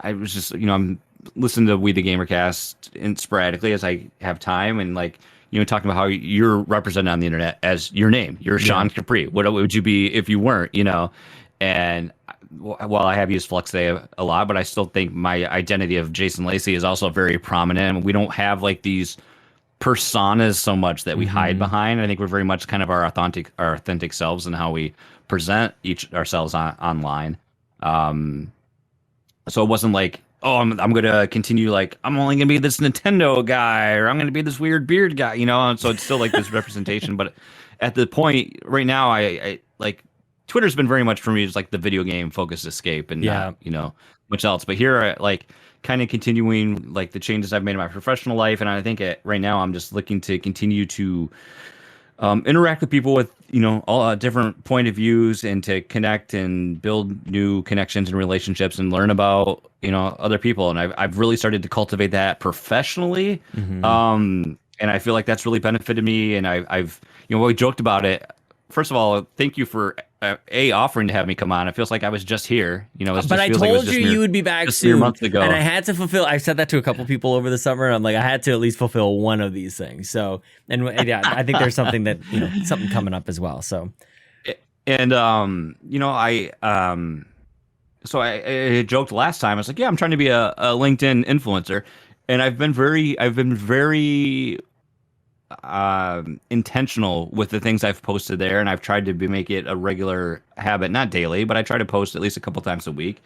was just, you know, I'm listening to We the GamerCast in sporadically as I have time, and like, you know, talking about how you're represented on the internet as your name. You're Sean Capri. What would you be if you weren't, you know? And while I have used Fluxday a lot, but I still think my identity of Jason Lacy is also very prominent. We don't have like these personas so much that we hide behind. I think we're very much kind of our authentic selves and how we present ourselves online. So it wasn't like, oh, I'm going to continue, like, I'm only going to be this Nintendo guy, or I'm going to be this weird beard guy, you know? And so it's still like this representation. But at the point right now, I like, Twitter's been very much for me just like the video game focused escape and not, you know, much else. But here, like, kind of continuing like the changes I've made in my professional life. And I think right now I'm just looking to continue to interact with people with, you know, all different point of views, and to connect and build new connections and relationships and learn about, you know, other people. And I've really started to cultivate that professionally. And I feel like that's really benefited me. And I've, you know, we joked about it. First of all, thank you for offering to have me come on. It feels like I was just here, you know. But I told you would be back soon, months ago, and I had to fulfill. I said that to a couple people over the summer. I'm like, I had to at least fulfill one of these things. So, and yeah, I think there's something that, you know, something coming up as well. So, and you know, so I joked last time. I was like, yeah, I'm trying to be a LinkedIn influencer, and I've been very intentional with the things I've posted there, and I've tried to make it a regular habit, not daily, but I try to post at least a couple times a week.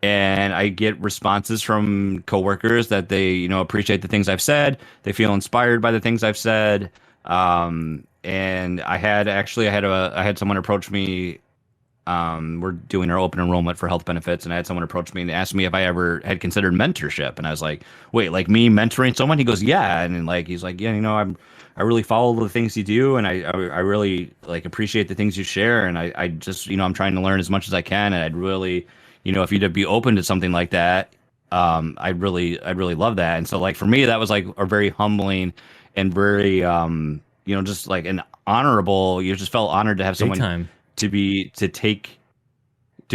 And I get responses from coworkers that they, you know, appreciate the things I've said. They feel inspired by the things I've said. And I had someone approach me. We're doing our open enrollment for health benefits, and I had someone approach me and ask me if I ever had considered mentorship. And I was like, wait, like me mentoring someone? He goes, yeah. And like, he's like, yeah, you know, I really follow the things you do, and I really like appreciate the things you share. And I just, you know, I'm trying to learn as much as I can. And I'd really, you know, if you'd be open to something like that, I'd really love that. And so like, for me, that was like a very humbling and very, you know, just like an honorable, you just felt honored to have someone to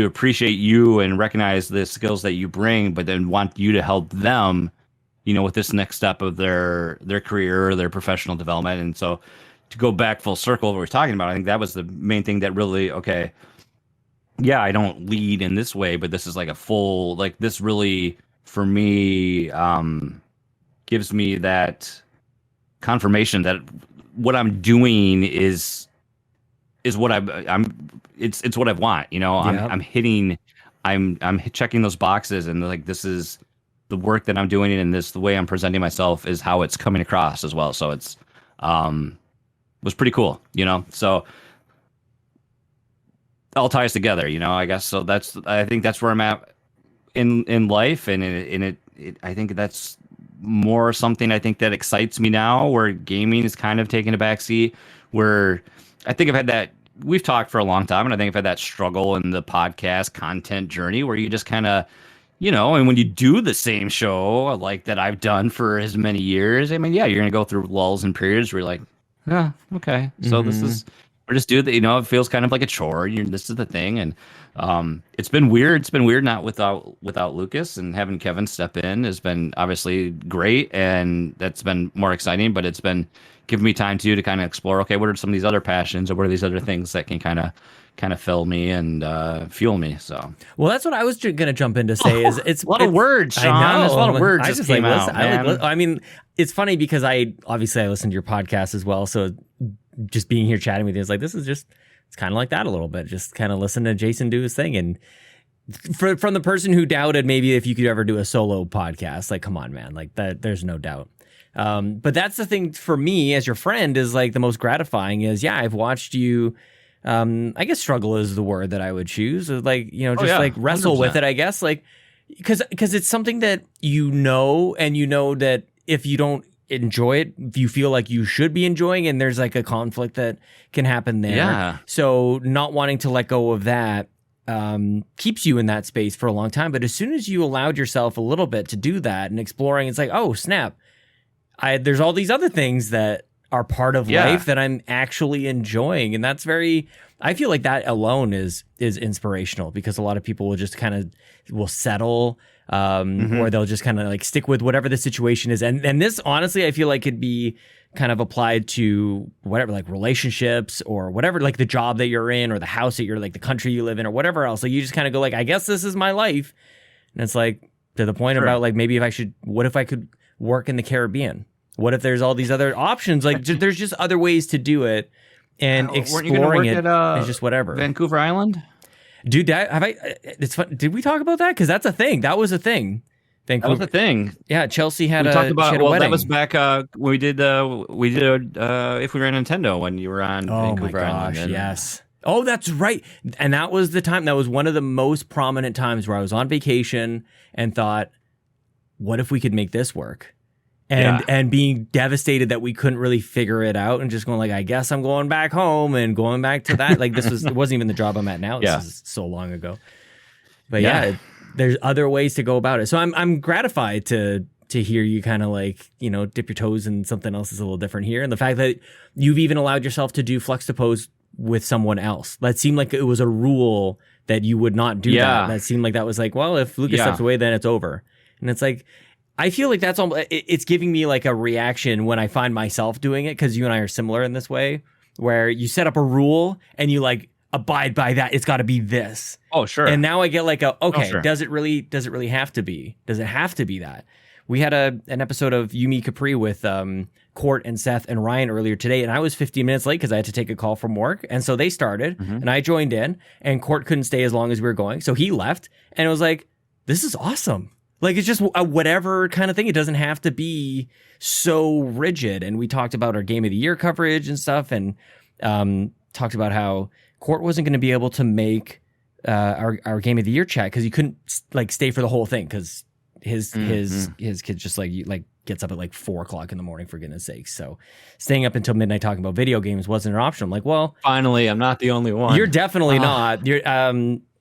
appreciate you and recognize the skills that you bring, but then want you to help them, you know, with this next step of their career or their professional development. And so to go back full circle what we're talking about, I think that was the main thing that really, okay, yeah, I don't lead in this way, but this is like a full, like this really, for me, gives me that confirmation that what I'm doing is what it's what I want, you know. I'm checking those boxes, and like, this is the work that I'm doing, and the way I'm presenting myself is how it's coming across as well. So it's was pretty cool, you know. So all ties together, you know, I guess. So I think that's where I'm at in life, and I think that's more something I think that excites me now, where gaming is kind of taking a backseat, where I think I've had that, we've talked for a long time, and I think I've had that struggle in the podcast content journey where you just kind of, you know, and when you do the same show like that I've done for as many years, I mean, yeah, you're going to go through lulls and periods where you're like, yeah, okay, so we're just doing that, you know, it feels kind of like a chore. This is the thing. And it's been weird. It's been weird not without Lucas, and having Kevin step in has been obviously great, and that's been more exciting, but it's been giving me time to kind of explore, okay, what are some of these other passions, or what are these other things that can kind of fill me and fuel me. So, well, that's what I was going to jump in to say. Is it's a lot of words, Sean. I know. There's a lot of words just came out, man. I mean, it's funny because I listen to your podcast as well, so just being here chatting with you is like, this is just, it's kind of like that a little bit, just kind of listen to Jason do his thing. And from the person who doubted maybe if you could ever do a solo podcast, like, come on, man, like that, there's no doubt. But that's the thing for me as your friend, is like the most gratifying is, yeah, I've watched you, I guess struggle is the word that I would choose, like, you know, just like wrestle 100%. With it, I guess, like, because it's something that, you know, and you know that if you don't enjoy it, you feel like you should be enjoying, and there's like a conflict that can happen there. Yeah. So not wanting to let go of that keeps you in that space for a long time. But as soon as you allowed yourself a little bit to do that and exploring, it's like, oh snap, there's all these other things that are part of life that I'm actually enjoying. And that's I feel like that alone is inspirational, because a lot of people will just kind of will settle, or they'll just kind of like stick with whatever the situation is. And this, honestly, I feel like could be kind of applied to whatever, like relationships or whatever, like the job that you're in or the house that you're, like the country you live in or whatever else. Like you just kind of go like, I guess this is my life. And it's like to the point about like, maybe what if I could work in the Caribbean? What if there's all these other options? Like there's just other ways to do it, and exploring it is just whatever. Vancouver Island? Dude, it's fun. Did we talk about that? Because that's a thing. That was a thing. Vancouver. That was a thing. Yeah, Chelsea had talked about. Well, that was back when we did if we were in Nintendo when you were on Vancouver Island. And yes. Oh, that's right. And that was the time. That was one of the most prominent times where I was on vacation and thought, what if we could make this work? And being devastated that we couldn't really figure it out, and just going like, I guess I'm going back home and going back to that. Like it wasn't even the job I'm at now. This is so long ago. But there's other ways to go about it. So I'm gratified to hear you kind of like, dip your toes in something else is a little different here. And the fact that you've even allowed yourself to do flex to pose with someone else. That seemed like it was a rule that you would not do that. That seemed like that was like, well, if Lucas steps away, then it's over. And it's like, I feel like that's almost, it's giving me like a reaction when I find myself doing it, because you and I are similar in this way, where you set up a rule and you like abide by that. It's got to be this. Oh, sure. And now I get like does it really have to be? Does it have to be that? We had an episode of Yumi Capri with Court and Seth and Ryan earlier today, and I was 15 minutes late because I had to take a call from work. And so they started, and I joined in, and Court couldn't stay as long as we were going, so he left, and it was like, this is awesome. Like, it's just a whatever kind of thing. It doesn't have to be so rigid. And we talked about our Game of the Year coverage and stuff, and talked about how Court wasn't going to be able to make our Game of the Year chat because he couldn't like stay for the whole thing, because his kid just like gets up at like 4:00 in the morning, for goodness sakes. So staying up until midnight talking about video games wasn't an option. I'm like, well, finally, I'm not the only one. You're definitely not. You're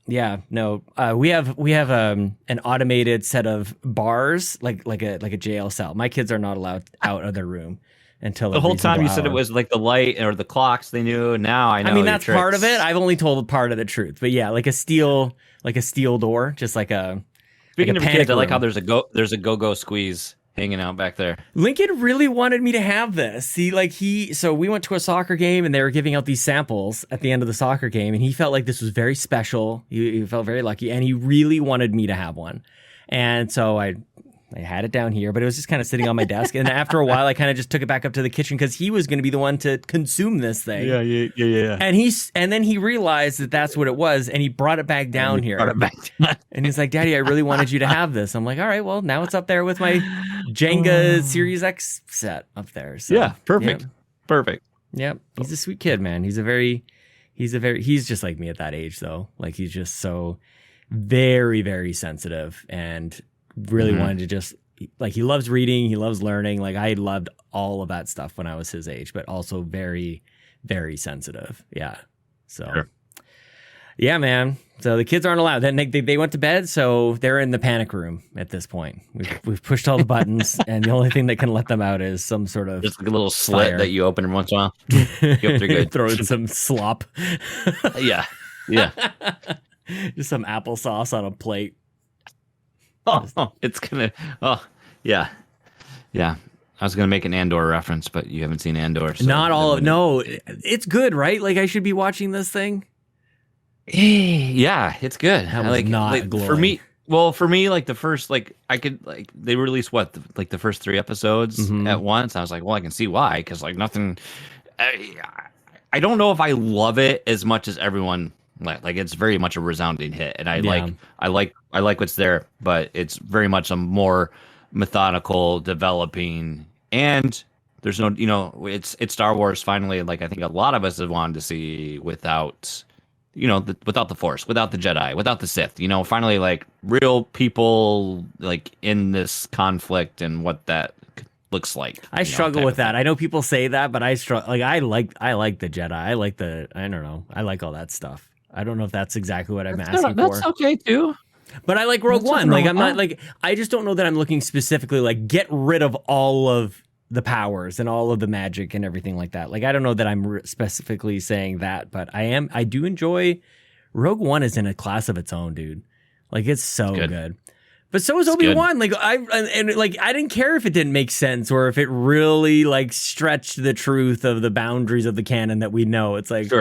yeah, no. We have an automated set of bars, like a jail cell. My kids are not allowed out of their room until the whole time you said it was like the light or the clocks they knew. Now I know. I mean, that's part of it. I've only told part of the truth, but yeah, like a steel door, just like a. Speaking like of kids, I like how there's a go squeeze hanging out back there. Lincoln really wanted me to have this. So we went to a soccer game and they were giving out these samples at the end of the soccer game, and he felt like this was very special. He felt very lucky, and he really wanted me to have one. And so I had it down here, but it was just kind of sitting on my desk. And after a while, I kind of just took it back up to the kitchen because he was going to be the one to consume this thing. Yeah. And then he realized that that's what it was, and he brought it back down here. And he's like, Daddy, I really wanted you to have this. I'm like, all right, well, now it's up there with my Jenga Series X set up there. So, yeah, perfect. Yeah. Perfect. Yeah, he's a sweet kid, man. He's just like me at that age, though. Like, he's just so very, very sensitive, and really wanted to just, like, he loves reading, he loves learning. Like, I loved all of that stuff when I was his age, but also very, very sensitive. Yeah. So, sure. Yeah, man. So the kids aren't allowed. Then they went to bed, so they're in the panic room at this point. We've pushed all the buttons, and the only thing that can let them out is some sort of just like a little slit that you open once in a while. You hope they're good. Throw in some slop. Yeah. Just some applesauce on a plate. It's gonna. Oh, yeah. I was gonna make an Andor reference, but you haven't seen Andor. So not all of. No, it's good, right? Like, I should be watching this thing. Yeah, it's good. That was not for me. Well, for me, like the first, they released the first 3 episodes at once. I was like, well, I can see why, because like nothing. I don't know if I love it as much as everyone. Like it's very much a resounding hit, and I like what's there, but it's very much a more methodical developing, and there's no, it's Star Wars finally. Like, I think a lot of us have wanted to see without, without the Force, without the Jedi, without the Sith. Finally, like, real people like in this conflict and what that looks like. I struggle with that. I know people say that, but I struggle. Like I like the Jedi. I like I don't know. I like all that stuff. I don't know if that's exactly what I'm asking for. That's okay too. But I like Rogue One. Like I'm not like I just don't know that I'm looking specifically like get rid of all of the powers and all of the magic and everything like that. Like I don't know that I'm specifically saying that, but I do enjoy Rogue One is in a class of its own, dude. Like it's so good. But so is Obi-Wan. Like I didn't care if it didn't make sense or if it really like stretched the truth of the boundaries of the canon that we know. It's like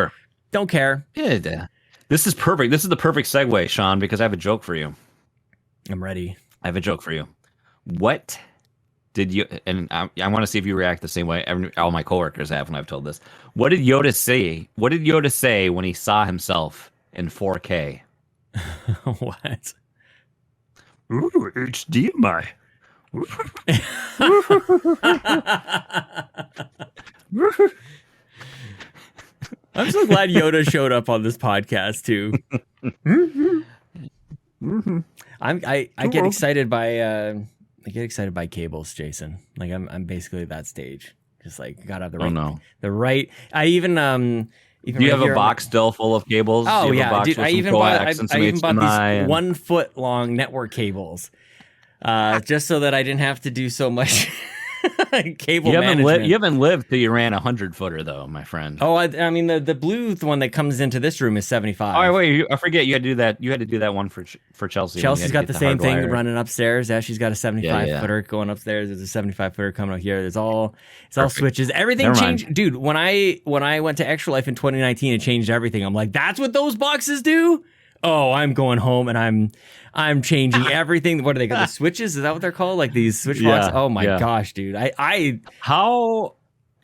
don't care. Yeah. This is perfect. This is the perfect segue, Sean, because I have a joke for you. I'm ready. I have a joke for you. What did you, and I want to see if you react the same way all my coworkers have when I've told this. What did Yoda say? What did Yoda say when he saw himself in 4K? What? Ooh, HDMI. I'm so glad Yoda showed up on this podcast too. I get excited by cables, Jason. Like I'm basically at that stage. Just like gotta have the right. I even do you have a box still full of cables? Oh yeah, dude, I even bought these 1 foot long network cables, just so that I didn't have to do so much cable management. You haven't lived till you ran a 100-footer though, my friend. Oh, I mean the blue one that comes into this room is 75. Oh wait, I forget you had to do that. You had to do that one for Chelsea. Chelsea's got the same thing running upstairs. Yeah, she's got a 75-footer going upstairs. There's a 75-footer coming out here. It's all switches. Everything changed, dude. When I went to Extra Life in 2019, it changed everything. I'm like, that's what those boxes do. Oh, I'm going home and I'm changing everything. What do they got? The switches? Is that what they're called? Like these switch boxes? Oh my gosh, dude. How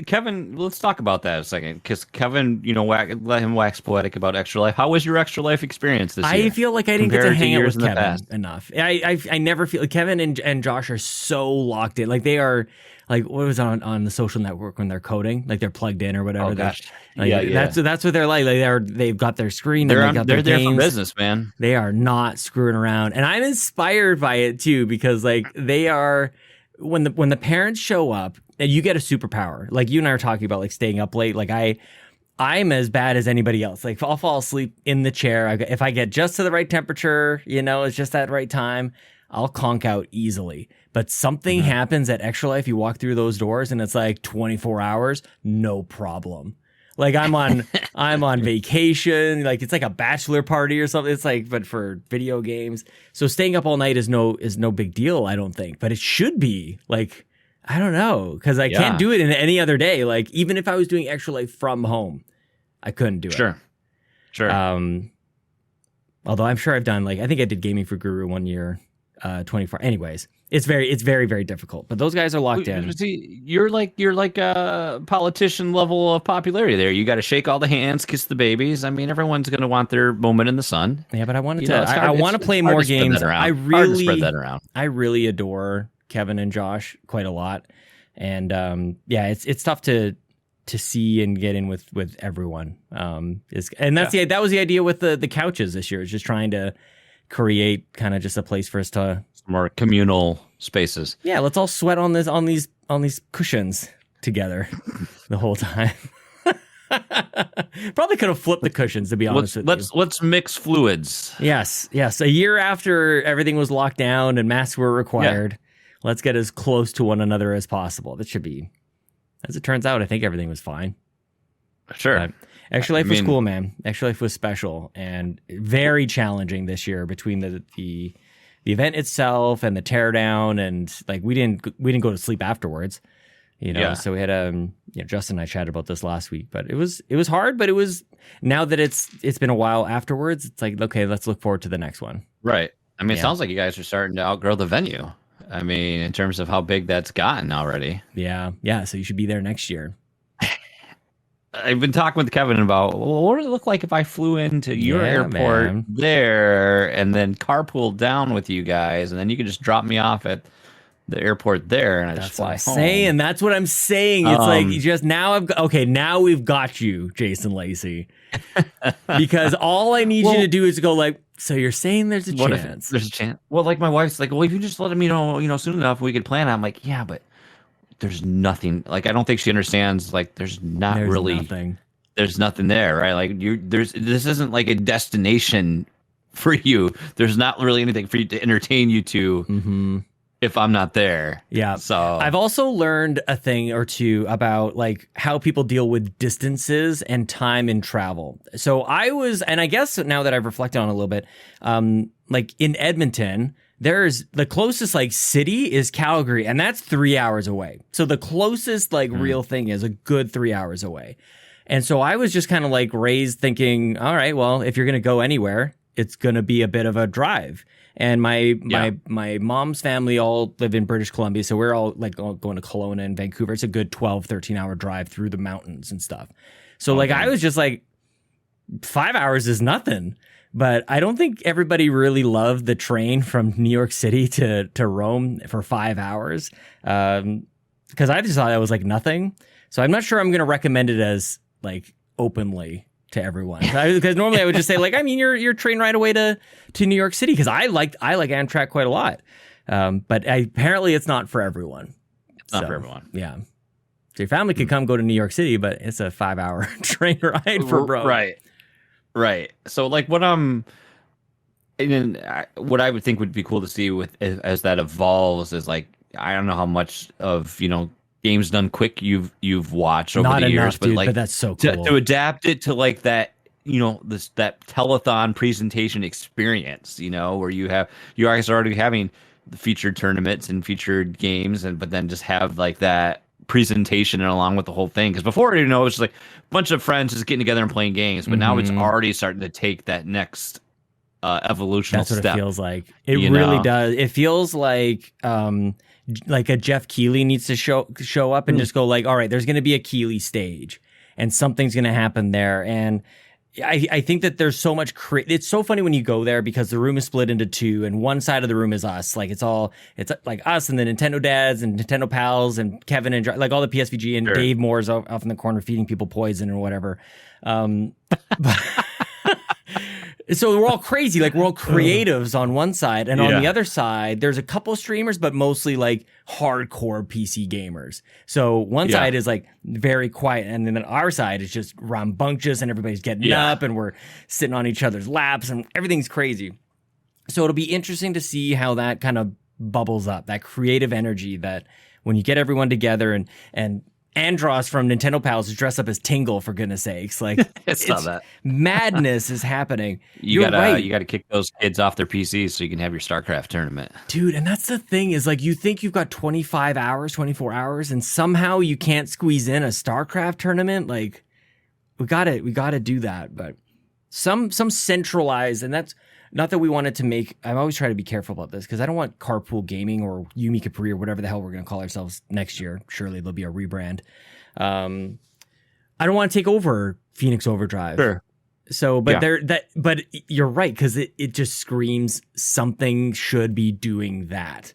Kevin, let's talk about that a second. Because Kevin, let him wax poetic about Extra Life. How was your Extra Life experience this year? I feel like I didn't get to hang out with Kevin enough. I never feel like Kevin and Josh are so locked in. Like they are. Like what was on the social network when they're coding, like they're plugged in or whatever. Oh gosh, that's what they're like. Like they've got their screen. They're their there games. for business, man. They are not screwing around, and I'm inspired by it too because like they are when the parents show up and you get a superpower. Like you and I are talking about like staying up late. Like I'm as bad as anybody else. Like I'll fall asleep in the chair if I get just to the right temperature. It's just that right time. I'll conk out easily. But something happens at Extra Life. You walk through those doors and it's like 24 hours, no problem. Like I'm on vacation. Like it's like a bachelor party or something. It's like, but for video games. So staying up all night is no big deal, I don't think. But it should be. Like, I don't know. Because I can't do it in any other day. Like even if I was doing Extra Life from home, I couldn't do it. Sure. Although I'm sure I've done I think I did Gaming for Guru 1 year. 24. Anyways, it's very, very difficult. But those guys are locked in. See, you're like a politician level of popularity there. You got to shake all the hands, kiss the babies. I mean, everyone's going to want their moment in the sun. Yeah, but I wanted to. I want to play more games. I really spread that around. I really adore Kevin and Josh quite a lot, and it's tough to see and get in with everyone. That was the idea with the couches this year. Is just trying to create kind of just a place for us to more communal spaces. Yeah, let's all sweat on these cushions together the whole time. Probably could have flipped the cushions, to be honest with you. Let's mix fluids. Yes. A year after everything was locked down and masks were required, let's get as close to one another as possible. That should be, as it turns out, I think everything was fine. Sure. But Extra Life was cool, man. Extra Life was special and very challenging this year between the event itself and the teardown, and like we didn't go to sleep afterwards, So we had Justin and I chatted about this last week, but it was hard, but it was, now that it's been a while afterwards, it's like, okay, let's look forward to the next one. Right. I mean, it sounds like you guys are starting to outgrow the venue. I mean, in terms of how big that's gotten already. Yeah. So you should be there next year. I've been talking with Kevin about, well, what would it look like if I flew into your airport there and then carpool down with you guys, and then you could just drop me off at the airport there, and I just fly home. That's what I'm saying. It's like just now now we've got you, Jason Lacy, because all I need you to do is to go like, so you're saying there's a chance? There's a chance. Well, like my wife's like, well, if you just let me know, soon enough, we could plan. I'm like, yeah, but there's nothing. Like, I don't think she understands. Like, there's nothing. There's nothing there, right? Like, this isn't like a destination for you. There's not really anything for you to entertain you to. If I'm not there. Yeah. So I've also learned a thing or two about like how people deal with distances and time in travel. So and I guess now that I've reflected on it a little bit, like in Edmonton, there's the closest like city is Calgary, and that's 3 hours away. So the closest like real thing is a good 3 hours away. And so I was just kind of like raised thinking, all right, well, if you're going to go anywhere, it's going to be a bit of a drive. And my mom's family all live in British Columbia. So we're all like going to Kelowna and Vancouver. It's a good 12, 13 hour drive through the mountains and stuff. So like, I was just like, 5 hours is nothing. But I don't think everybody really loved the train from New York City to Rome for 5 hours. Because I just thought that was like nothing. So I'm not sure I'm going to recommend it as like openly to everyone, because normally I would just say like, I mean, your train ride away to New York City, because I like Amtrak quite a lot, but apparently it's not for everyone. It's not for everyone. Yeah, so your family could come go to New York City, but it's a 5 hour train ride for bro. Right. So like what I would think would be cool to see as that evolves is like, I don't know how much of games done quick you've watched over Not the years, enough, but dude, like but that's so cool to adapt it to like that, that telethon presentation experience, where you guys are already having the featured tournaments and featured games, but then just have like that presentation and along with the whole thing. Because before, it was just like a bunch of friends just getting together and playing games, but now it's already starting to take that next evolutional step. That's what it feels like. It really does. It feels like a Jeff Keighley needs to show up and just go like, all right, there's going to be a Keighley stage and something's going to happen there. And I think that there's so much it's so funny when you go there, because the room is split into two and one side of the room is us. Like it's like us and the Nintendo dads and Nintendo pals and Kevin and like all the PSVG and Dave Moore's off in the corner feeding people poison or whatever. So we're all crazy, like we're all creatives on one side, and on the other side, there's a couple streamers, but mostly like hardcore PC gamers. So one side is like very quiet, and then our side is just rambunctious, and everybody's getting up, and we're sitting on each other's laps, and everything's crazy. So it'll be interesting to see how that kind of bubbles up, that creative energy that when you get everyone together and Andros from Nintendo Pals is dressed up as Tingle, for goodness sakes. Like it's not that madness is happening. You gotta kick those kids off their PCs so you can have your StarCraft tournament. Dude, and that's the thing is like you think you've got 25 hours, 24 hours, and somehow you can't squeeze in a StarCraft tournament. Like we gotta do that. But some centralized, and that's not that we wanted to make. I'm always trying to be careful about this because I don't want Carpool Gaming or Yumi Capri or whatever the hell we're going to call ourselves next year. Surely there'll be a rebrand. I don't want to take over Phoenix Overdrive. Sure. So, but but you're right, because it just screams something should be doing that.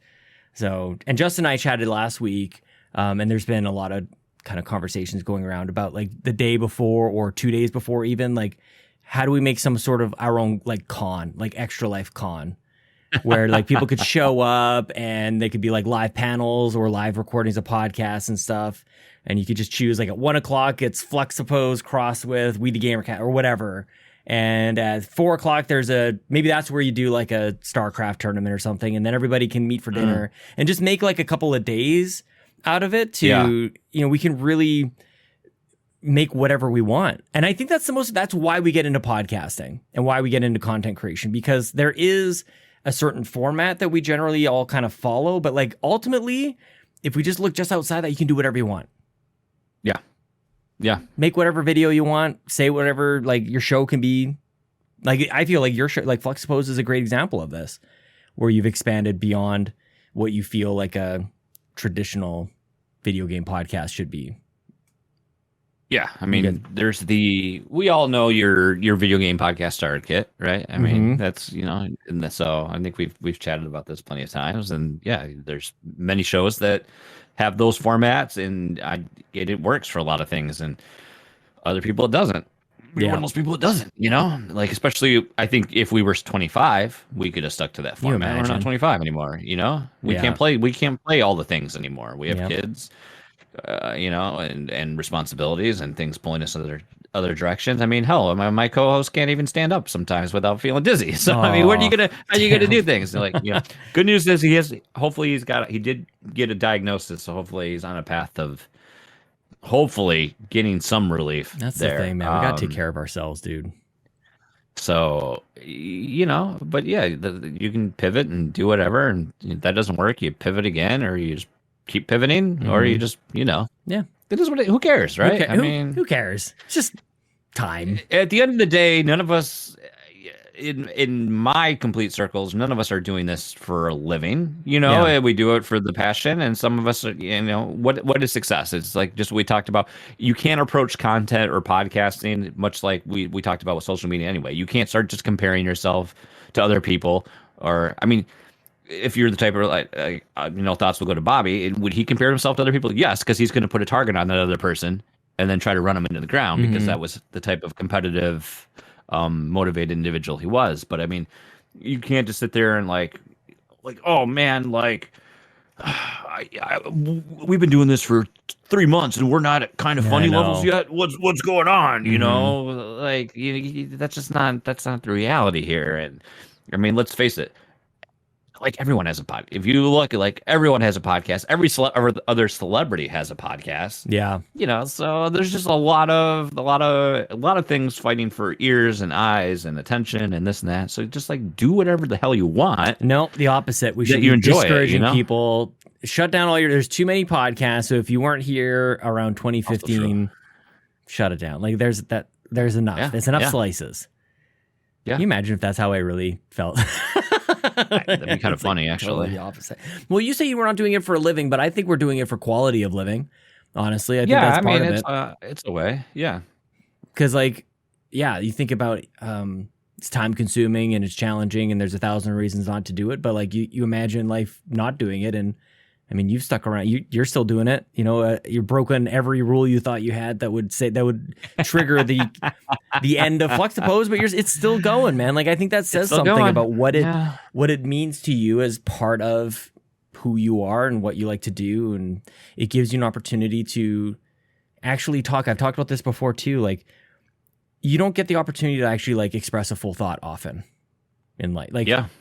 So, and Justin and I chatted last week, and there's been a lot of kind of conversations going around about like the day before or 2 days before, even like, how do we make some sort of our own like con, like Extra Life Con, where like people could show up and they could be like live panels or live recordings of podcasts and stuff. And you could just choose like at 1 o'clock, it's Fluxoppose crossed with We the GamerCast or whatever. And at 4 o'clock, maybe that's where you do like a StarCraft tournament or something. And then everybody can meet for dinner and just make like a couple of days out of it we can really make whatever we want. And I think that's why we get into podcasting and why we get into content creation, because there is a certain format that we generally all kind of follow. But like ultimately, if we just look just outside that, you can do whatever you want. Yeah. Yeah. Make whatever video you want, say whatever, like your show can be. Like I feel like your show, like Fluxoppose is a great example of this, where you've expanded beyond what you feel like a traditional video game podcast should be. Yeah, I mean, we all know your video game podcast starter kit, right? I mean, that's so I think we've chatted about this plenty of times, and yeah, there's many shows that have those formats, and it works for a lot of things, and other people it doesn't. be one of those people that doesn't, like, especially I think if we were 25, we could have stuck to that format. We're not 25 anymore. We can't play all the things anymore. We have kids, and responsibilities and things pulling us other directions. I mean, hell, my co-host can't even stand up sometimes without feeling dizzy. So I mean, how are you gonna do things? Like, good news is he did get a diagnosis, so hopefully he's on a path of hopefully getting some relief. That's there. The thing, man. We gotta take care of ourselves, dude. So, but yeah, you can pivot and do whatever, and if that doesn't work, you pivot again, or you just keep pivoting, or you just, yeah. It is who cares, right? Who cares? It's just time. At the end of the day, none of us, in my complete circles, none of us are doing this for a living. We do it for the passion, and some of us, what is success? It's like just what we talked about. You can't approach content or podcasting much like we talked about with social media anyway. You can't start just comparing yourself to other people, or I mean, if you're the type of thoughts will go to Bobby. Would he compare himself to other people? Yes, because he's going to put a target on that other person and then try to run him into the ground, because that was the type of competitive, motivated individual he was. But I mean, you can't just sit there and like, oh man, like we've been doing this for 3 months and we're not at kind of funny levels yet. What's going on? That's not the reality here. And I mean, let's face it. Like, everyone has a podcast. If you look, like, everyone has a podcast. Every other celebrity has a podcast. Yeah. So there's just a lot of things fighting for ears and eyes and attention and this and that. So just like do whatever the hell you want. No, the opposite. We should be discouraging people. Shut down there's too many podcasts. So if you weren't here around 2015, shut it down. Like there's enough. Yeah, there's enough slices. Yeah. Can you imagine if that's how I really felt? That'd be kind of funny, actually. Totally the opposite. Well, you say you were not doing it for a living, but I think we're doing it for quality of living. Honestly, I think that's part of it. It's a way, yeah. Because, you think about it's time consuming and it's challenging, and there's 1,000 reasons not to do it. But like you imagine life not doing it, and I mean, you've stuck around. You're still doing it. You've broken every rule you thought you had that would trigger the end of Fluxapose, but it's still going, man. Like I think that says something about what it means to you as part of who you are and what you like to do, and it gives you an opportunity to actually talk. I've talked about this before too. Like you don't get the opportunity to actually like express a full thought often. In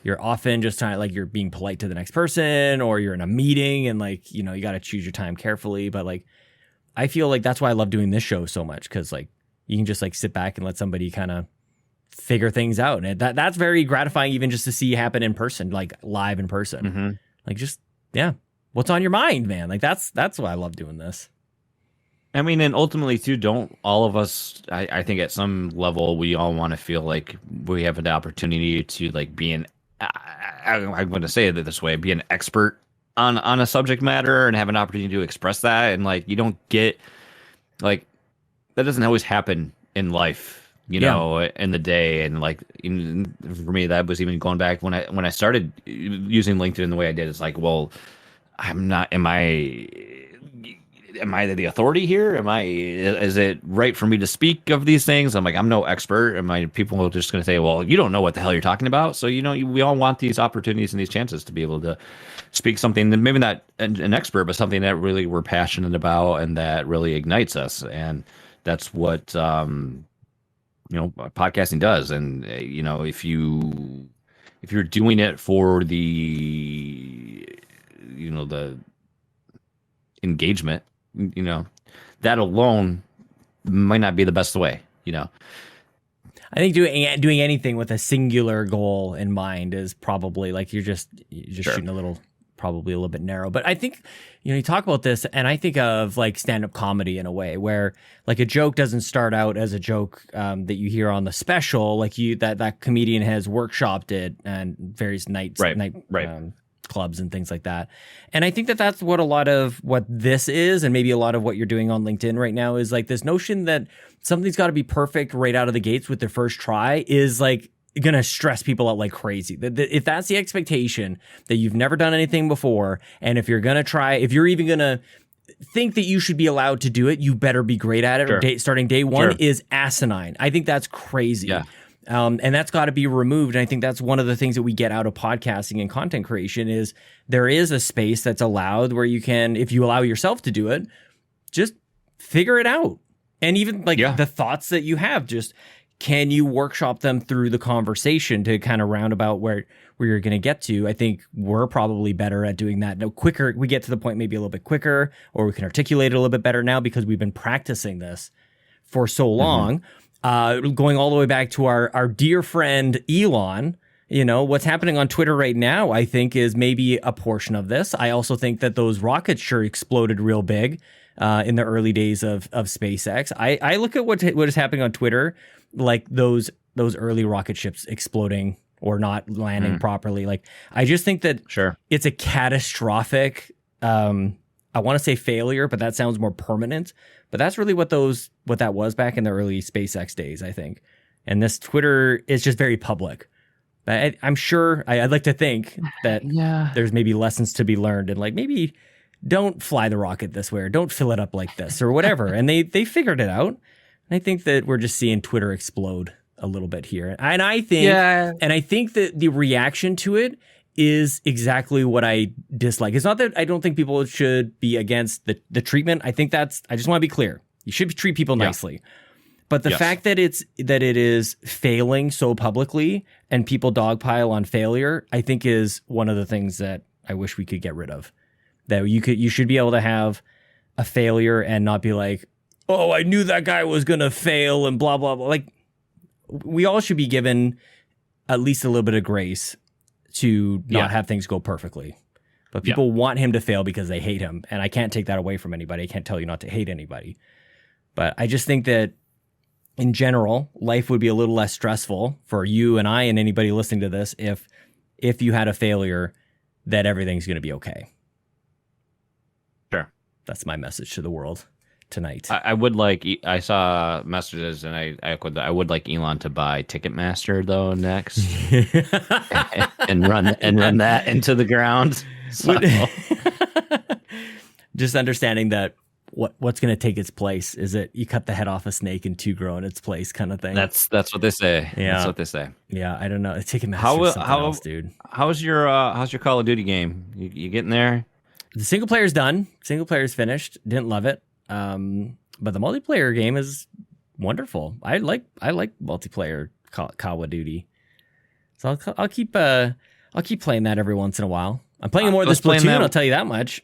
you're often just trying, like, you're being polite to the next person, or you're in a meeting and you got to choose your time carefully. But like, I feel like that's why I love doing this show so much, because like you can just like sit back and let somebody kind of figure things out, and that's very gratifying, even just to see happen in person, like live in person. Mm-hmm. Like just what's on your mind, man? Like that's why I love doing this. I mean, and ultimately, too, don't all of us, I think at some level, we all want to feel like we have an opportunity to, like, I'm going to say it this way, be an expert on a subject matter and have an opportunity to express that. And, like, you don't get, like, that doesn't always happen in life, in the day. And, like, for me, that was even going back when I started using LinkedIn the way I did. It's like, well, am I the authority here? Is it right for me to speak of these things? I'm like, I'm no expert. People are just going to say, well, you don't know what the hell you're talking about. So, we all want these opportunities and these chances to be able to speak something that maybe not an expert, but something that really we're passionate about and that really ignites us. And that's what, podcasting does. And, if you're doing it for the engagement, that alone might not be the best way, I think doing anything with a singular goal in mind is probably like you're just shooting probably a little bit narrow. But I think, you talk about this and I think of like stand-up comedy in a way where like a joke doesn't start out as a joke that you hear on the special, like that comedian has workshopped it and various night clubs and things like that. And I think that's what a lot of what this is, and maybe a lot of what you're doing on LinkedIn right now, is like this notion that something's got to be perfect right out of the gates with their first try is like going to stress people out like crazy. If that's the expectation, that you've never done anything before, and if you're going to try, if you're even going to think that you should be allowed to do it, you better be great at it. Sure. Starting day one Sure. is asinine. I think that's crazy. Yeah. And that's got to be removed. And I think that's one of the things that we get out of podcasting and content creation is there is a space that's allowed where you can, if you allow yourself to do it, just figure it out. And even like the thoughts that you have, just can you workshop them through the conversation to kind of round about where you're going to get to? I think we're probably better at doing that. No quicker, we get to the point maybe a little bit quicker, or we can articulate it a little bit better now because we've been practicing this for so long. Going all the way back to our dear friend Elon, you know, what's happening on Twitter right now, I think is maybe a portion of this. I also think that those rockets sure exploded real big in the early days of SpaceX. I look at what is happening on Twitter, like those early rocket ships exploding or not landing properly. Like, I just think that it's a catastrophic, I want to say failure, but that sounds more permanent. But that's really what that was back in the early SpaceX days, I think. And this Twitter is just very public. I'm sure, I'd like to think that there's maybe lessons to be learned, and like maybe don't fly the rocket this way, or don't fill it up like this, or whatever. And they figured it out. And I think that we're just seeing Twitter explode a little bit here. And I think that the reaction to it is exactly what I dislike. It's not that I don't think people should be against the treatment. I think I just want to be clear. You should treat people nicely. But the fact that it is failing so publicly and people dogpile on failure, I think is one of the things that I wish we could get rid of. That you should be able to have a failure and not be like, oh, I knew that guy was going to fail and blah, blah, blah. Like, we all should be given at least a little bit of grace to not have things go perfectly. But people want him to fail because they hate him. And I can't take that away from anybody. I can't tell you not to hate anybody. But I just think that in general, life would be a little less stressful for you and I and anybody listening to this if you had a failure, that everything's going to be okay. Sure. That's my message to the world tonight. I saw messages, and I would like Elon to buy Ticketmaster though next, and run that into the ground. So. Just understanding that what's going to take its place is it you cut the head off a snake and two grow in its place kind of thing. That's what they say. Yeah, that's what they say. Yeah, I don't know. Ticketmaster is something else, dude. How's your Call of Duty game? You getting there? The single player's done. Single player's finished. Didn't love it. But the multiplayer game is wonderful. I like multiplayer Call of Duty. So I'll keep playing that every once in a while. I'm playing more than Splatoon, I'll tell you that much.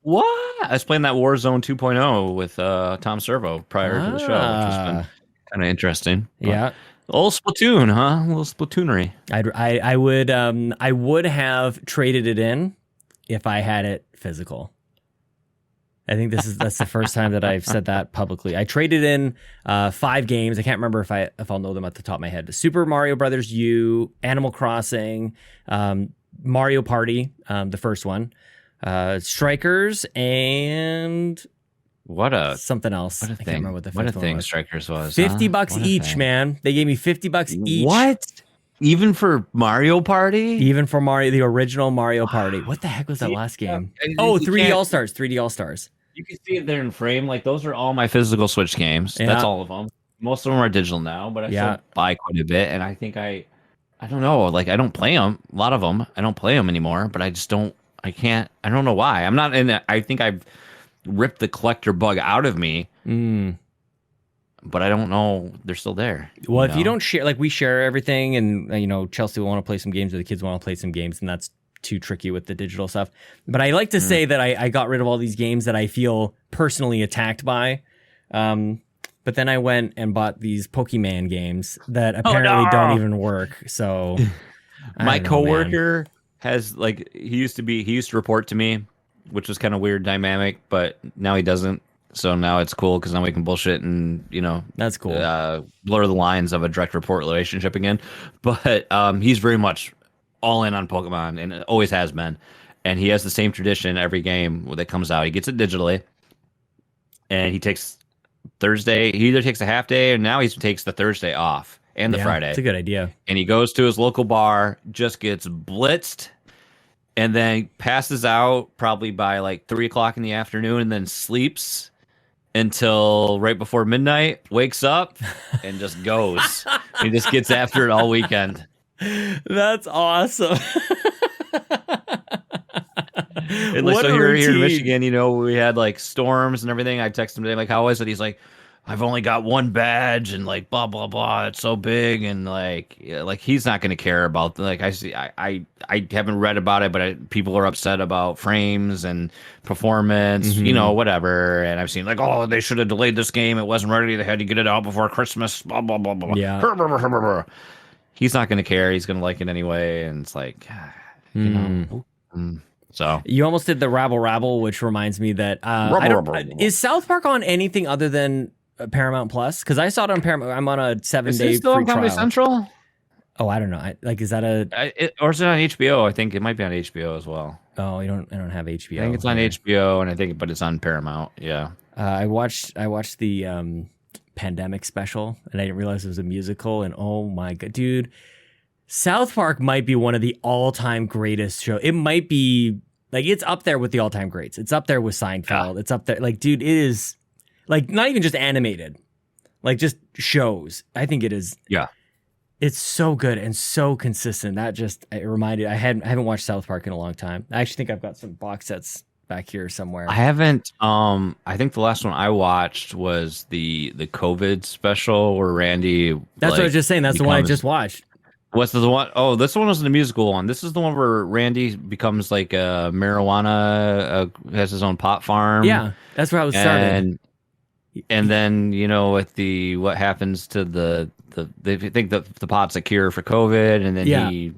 What? I was playing that Warzone 2.0 with Tom Servo prior to the show, which has been kind of interesting. But yeah. A little Splatoon, huh? A little Splatoonery. I would have traded it in if I had it physical. I think that's the first time that I've said that publicly. I traded in 5 games. I can't remember if I'll know them at the top of my head. Super Mario Brothers U, Animal Crossing, Mario Party, the first one, Strikers, and something else. I can't remember what the fifth one was. Strikers was. $50 each, man. They gave me $50 each. What? Even for Mario Party? Even for the original Mario Party. What the heck was that last game? Oh, 3D All-Stars. 3D All-Stars. You can see it there in frame. Like, those are all my physical Switch games. Yeah. That's all of them. Most of them are digital now, but I still buy quite a bit. And I think I don't know. Like, I don't play them. A lot of them. I don't play them anymore, but I just don't. I don't know why. I'm not in it. I think I've ripped the collector bug out of me. But I don't know. They're still there. Well, if you don't share, like we share everything, and Chelsea will want to play some games, or the kids want to play some games, and that's too tricky with the digital stuff. But I like to say that I got rid of all these games that I feel personally attacked by. But then I went and bought these Pokemon games that apparently don't even work. So my coworker has he used to report to me, which was kind of weird dynamic, but now he doesn't. So now it's cool because now we can bullshit and, that's cool. Blur the lines of a direct report relationship again. But he's very much all in on Pokemon and it always has been. And he has the same tradition every game that comes out. He gets it digitally and he takes Thursday. He either takes a half day or now he takes the Thursday off and the Friday. That's a good idea. And he goes to his local bar, just gets blitzed and then passes out probably by like 3:00 in the afternoon, and then sleeps until right before midnight, wakes up, and just goes. He just gets after it all weekend. That's awesome. And like, so here in Michigan, we had like storms and everything. I texted him today, like, how is it? He's like, I've only got one badge and like blah blah blah. It's so big, and like he's not going to care about I haven't read about it, but people are upset about frames and performance, whatever. And I've seen like, oh, they should have delayed this game. It wasn't ready. They had to get it out before Christmas. Blah blah blah blah. Yeah. He's not going to care. He's going to like it anyway. And it's like, So you almost did the rabble, which reminds me that is South Park on anything other than Paramount Plus? Because I saw it on Paramount. I'm on a 7-day still free on Comedy trial. Central? Oh, I don't know. Is that or is it on HBO? I think it might be on HBO as well. Oh, I don't have HBO. I think it's on HBO, and but it's on Paramount. Yeah. I watched the pandemic special, and I didn't realize it was a musical. And oh my god, dude. South Park might be one of the all-time greatest shows. It might be, like, it's up there with the all-time greats. It's up there with Seinfeld. It's up there. Like, dude, it is, like, not even just animated. Like, just shows. I think it is. Yeah. It's so good and so consistent. It reminded, I haven't watched South Park in a long time. I actually think I've got some box sets back here somewhere. I haven't, I think the last one I watched was the COVID special where Randy. That's what I was just saying. That's the one I just watched. What's the one? Oh, this one wasn't a musical one. This is the one where Randy becomes like a marijuana, has his own pot farm. Yeah, that's where I was starting. And then, with what happens to they think that the pot's a cure for COVID, and then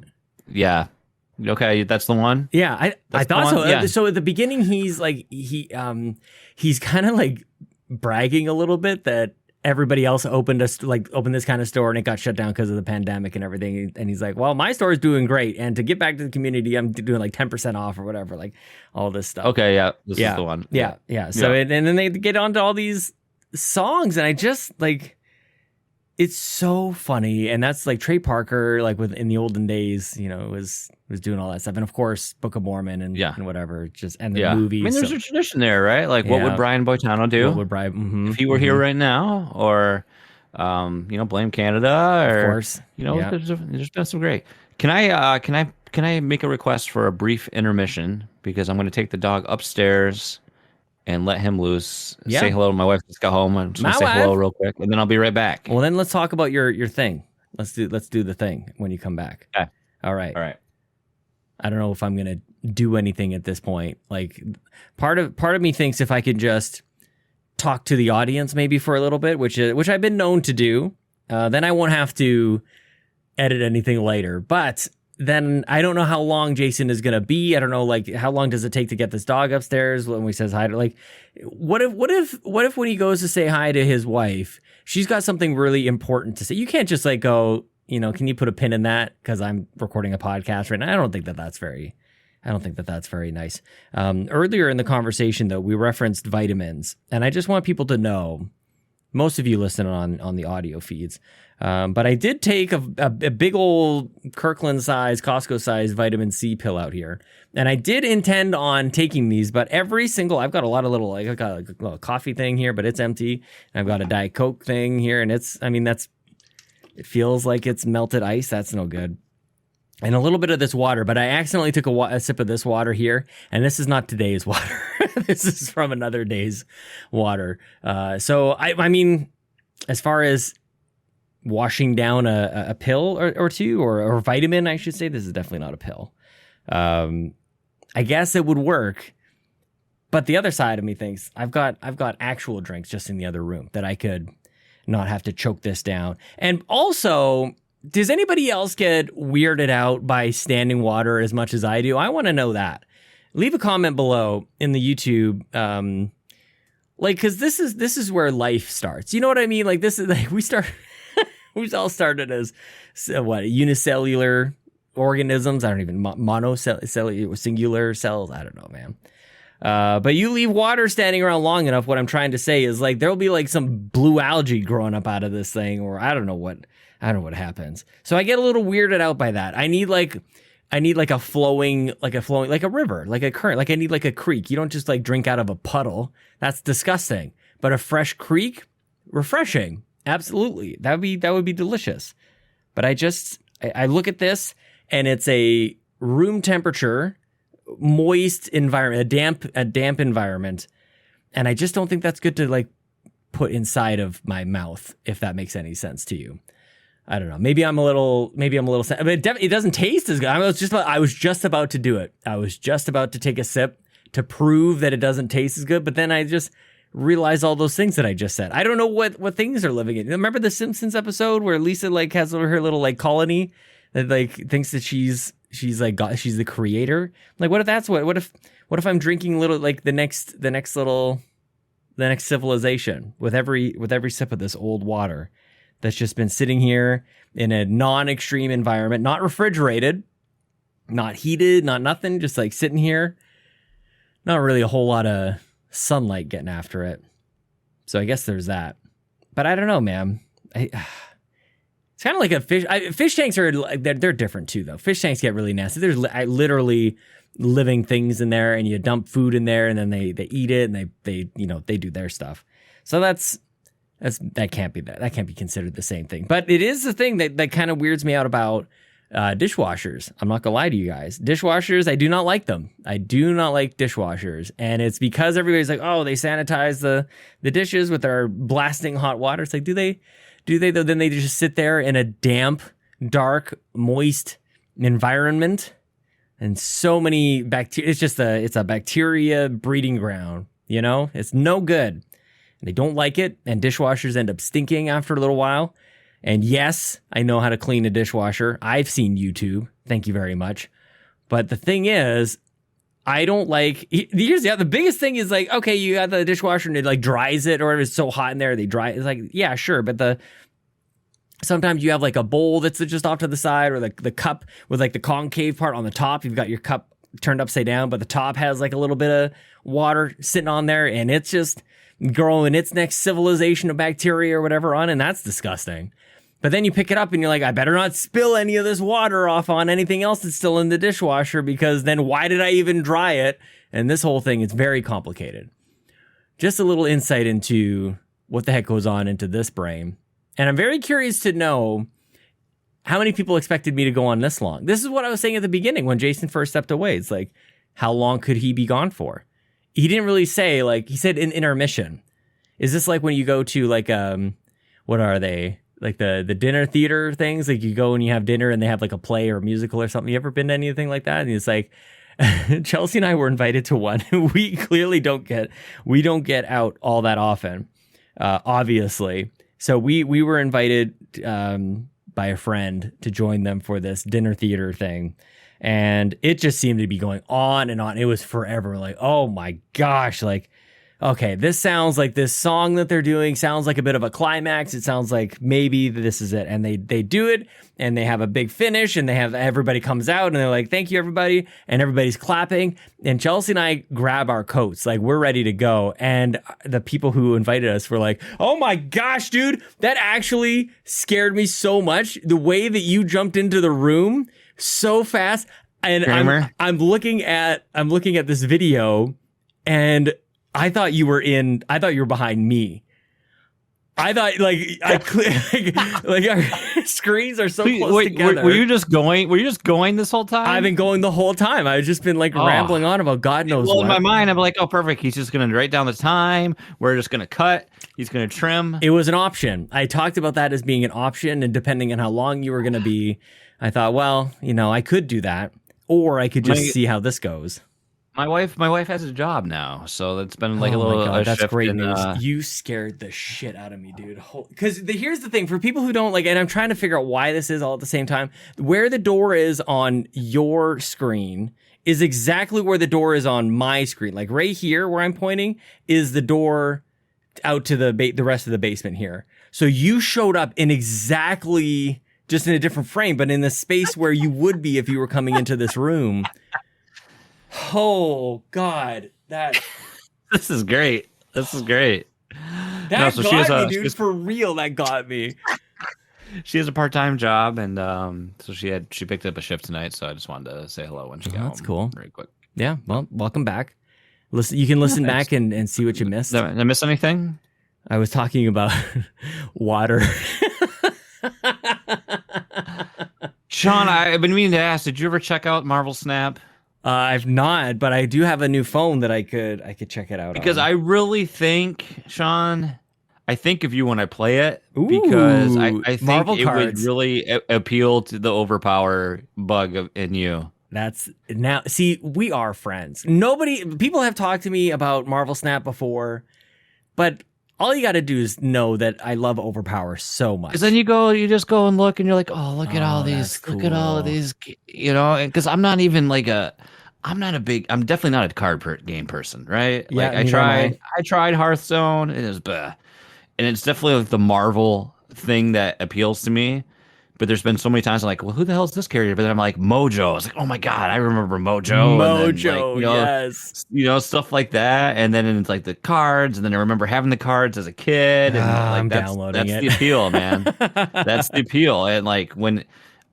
okay, that's the one. Yeah, I thought so. Yeah. So at the beginning, he's like he's kind of like bragging a little bit that everybody else opened this kind of store and it got shut down because of the pandemic and everything. And he's like, well, my store is doing great. And to get back to the community, I'm doing like 10% off or whatever, like all this stuff. Okay. Yeah. This is the one. Yeah. So, and then they get onto all these songs, and I just like, it's so funny. And that's like Trey Parker, like in the olden days, was doing all that stuff. And of course, Book of Mormon and whatever, and the movie. I mean, there's a tradition there, right? Like, what would Brian Boitano do? What would Brian, if he were here right now? Or, blame Canada? Or, of course. There's been some great. Can I make a request for a brief intermission? Because I'm going to take the dog upstairs and let him loose. Yeah. Say hello to my wife. Just got home. I'm just going to say hello real quick, and then I'll be right back. Well, then let's talk about your thing. Let's do the thing when you come back. Okay. All right. I don't know if I'm going to do anything at this point. Like, part of me thinks if I could just talk to the audience maybe for a little bit, which I've been known to do, then I won't have to edit anything later. But then I don't know how long Jason is going to be. I don't know, like, how long does it take to get this dog upstairs when he says hi to, like, what if when he goes to say hi to his wife, she's got something really important to say? You can't just like go, can you put a pin in that? Cause I'm recording a podcast right now. I don't think that that's very nice. Earlier in the conversation though, we referenced vitamins, and I just want people to know, most of you listen on the audio feeds. But I did take a big old Kirkland size, Costco size vitamin C pill out here. And I did intend on taking these, but I've got a lot of little, I've got a little coffee thing here, but it's empty. And I've got a Diet Coke thing here, and it feels like it's melted ice. That's no good. And a little bit of this water, but I accidentally took a sip of this water here, and this is not today's water. This is from another day's water. So I mean, as far as washing down a pill or two, or vitamin, I should say, this is definitely not a pill. I guess it would work, but the other side of me thinks I've got actual drinks just in the other room that I could not have to choke this down. And also, does anybody else get weirded out by standing water as much as I do? I want to know that. Leave a comment below in the YouTube, because this is where life starts. You know what I mean? Like, this is like we all started as unicellular organisms. I don't even monocellular, singular cells. I don't know, man. But you leave water standing around long enough. What I'm trying to say is, like, there'll be like some blue algae growing up out of this thing, or I don't know what happens. So I get a little weirded out by that. I need like I need like a flowing, like a river, like a current. Like I need like a creek. You don't just like drink out of a puddle. That's disgusting. But a fresh creek, refreshing. Absolutely. That would be delicious. But I look at this and it's a room temperature, moist environment, a damp environment. And I just don't think that's good to like put inside of my mouth, if that makes any sense to you. I don't know. Maybe I'm a little, but it doesn't taste as good. I was just about to do it. I was just about to take a sip to prove that it doesn't taste as good. But then I just realized all those things that I just said. I don't know what things are living in. Remember the Simpsons episode where Lisa like has her little like colony that like thinks that she's the creator? Like what if I'm drinking little like the next civilization with every sip of this old water that's just been sitting here in a non-extreme environment, not refrigerated, not heated, not nothing, just like sitting here. Not really a whole lot of sunlight getting after it. So I guess there's that. But I don't know, man. It's kind of like a fish. Fish tanks are they're different too, though. Fish tanks get really nasty. There's literally living things in there, and you dump food in there, and then they eat it, and they do their stuff. So that can't be considered the same thing. But it is the thing that kind of weirds me out about dishwashers. I'm not gonna lie to you guys. Dishwashers, I do not like them. I do not like dishwashers. And it's because everybody's like, oh, they sanitize the dishes with their blasting hot water. It's like, do they though? Then they just sit there in a damp, dark, moist environment. And so many bacteria. It's a bacteria breeding ground. You know, it's no good. They don't like it, and dishwashers end up stinking after a little while. And yes, I know how to clean a dishwasher. I've seen YouTube. Thank you very much. But the thing is, I don't like. The biggest thing is like, okay, you got the dishwasher and it like dries it, or if it's so hot in there, they dry it. It's like, yeah, sure, but sometimes you have like a bowl that's just off to the side, or like the cup with like the concave part on the top. You've got your cup turned upside down, but the top has like a little bit of water sitting on there, and it's just growing its next civilization of bacteria or whatever on, and that's disgusting. But then you pick it up and you're like, I better not spill any of this water off on anything else that's still in the dishwasher, because then why did I even dry it? And this whole thing is very complicated. Just a little insight into what the heck goes on into this brain. And I'm very curious to know how many people expected me to go on this long. This is what I was saying at the beginning when Jason first stepped away. It's like, how long could he be gone for? He didn't really say, like, he said in intermission. Is this like when you go to like, what are they? Like the dinner theater things? Like you go and you have dinner and they have like a play or a musical or something. You ever been to anything like that? And it's like, Chelsea and I were invited to one. We clearly don't get out all that often, obviously. So we were invited by a friend to join them for this dinner theater thing. And it just seemed to be going on and on. It was forever. Like, oh my gosh. Like, okay, this sounds like this song that they're doing sounds like a bit of a climax. It sounds like maybe this is it. And they do it, and they have a big finish, and they have everybody comes out and they're like, thank you, everybody. And everybody's clapping. And Chelsea and I grab our coats, like we're ready to go. And the people who invited us were like, oh my gosh, dude, that actually scared me so much. The way that you jumped into the room so fast. And I'm looking at this video, and I thought you were behind me. I thought like our screens are so close together. Were you just going this whole time? I've been going the whole time. I've just been like rambling on about God knows what. In my mind, I'm like, oh, perfect. He's just going to write down the time. We're just going to cut. He's going to trim. It was an option. I talked about that as being an option, and depending on how long you were going to be, I thought, well, I could do that, or I could just see how this goes. My wife has a job now, so that's been like that's great news. You scared the shit out of me, dude. Because here's the thing, for people who don't like, and I'm trying to figure out why this is all at the same time. Where the door is on your screen is exactly where the door is on my screen. Like right here, where I'm pointing, is the door out to the rest of the basement here. So you showed up in exactly just in a different frame, but in the space where you would be if you were coming into this room. Oh God, this is great. That got me, dude. For real, that got me. she has a part-time job, and so she picked up a shift tonight. So I just wanted to say hello when she got home. That's cool. Very quick. Yeah. Well, welcome back. Listen, you can listen back and see what you missed. Did I miss anything? I was talking about water. Sean, I've been meaning to ask, did you ever check out Marvel Snap? I've not, but I do have a new phone that I could check it out because on. I really think, Sean, I think of you when I play it. Ooh, because I think Marvel it cards would really appeal to the overpower bug in you. That's now. See, we are friends. People have talked to me about Marvel Snap before, but all you got to do is know that I love Overpower so much. Because then you just go and look, and you're like, oh, look at all these, cool. Look at all of these, Because I'm not even like I'm definitely not a card game person, right? Yeah, like I tried Hearthstone, and it was bleh. And it's definitely like the Marvel thing that appeals to me. But there's been so many times I'm like, well, who the hell is this character? But then I'm like, Mojo. I was like, oh my God, I remember Mojo. Mojo, yes. Stuff like that. And then it's like the cards. And then I remember having the cards as a kid. And I'm downloading it. That's the appeal, man. That's the appeal. And like when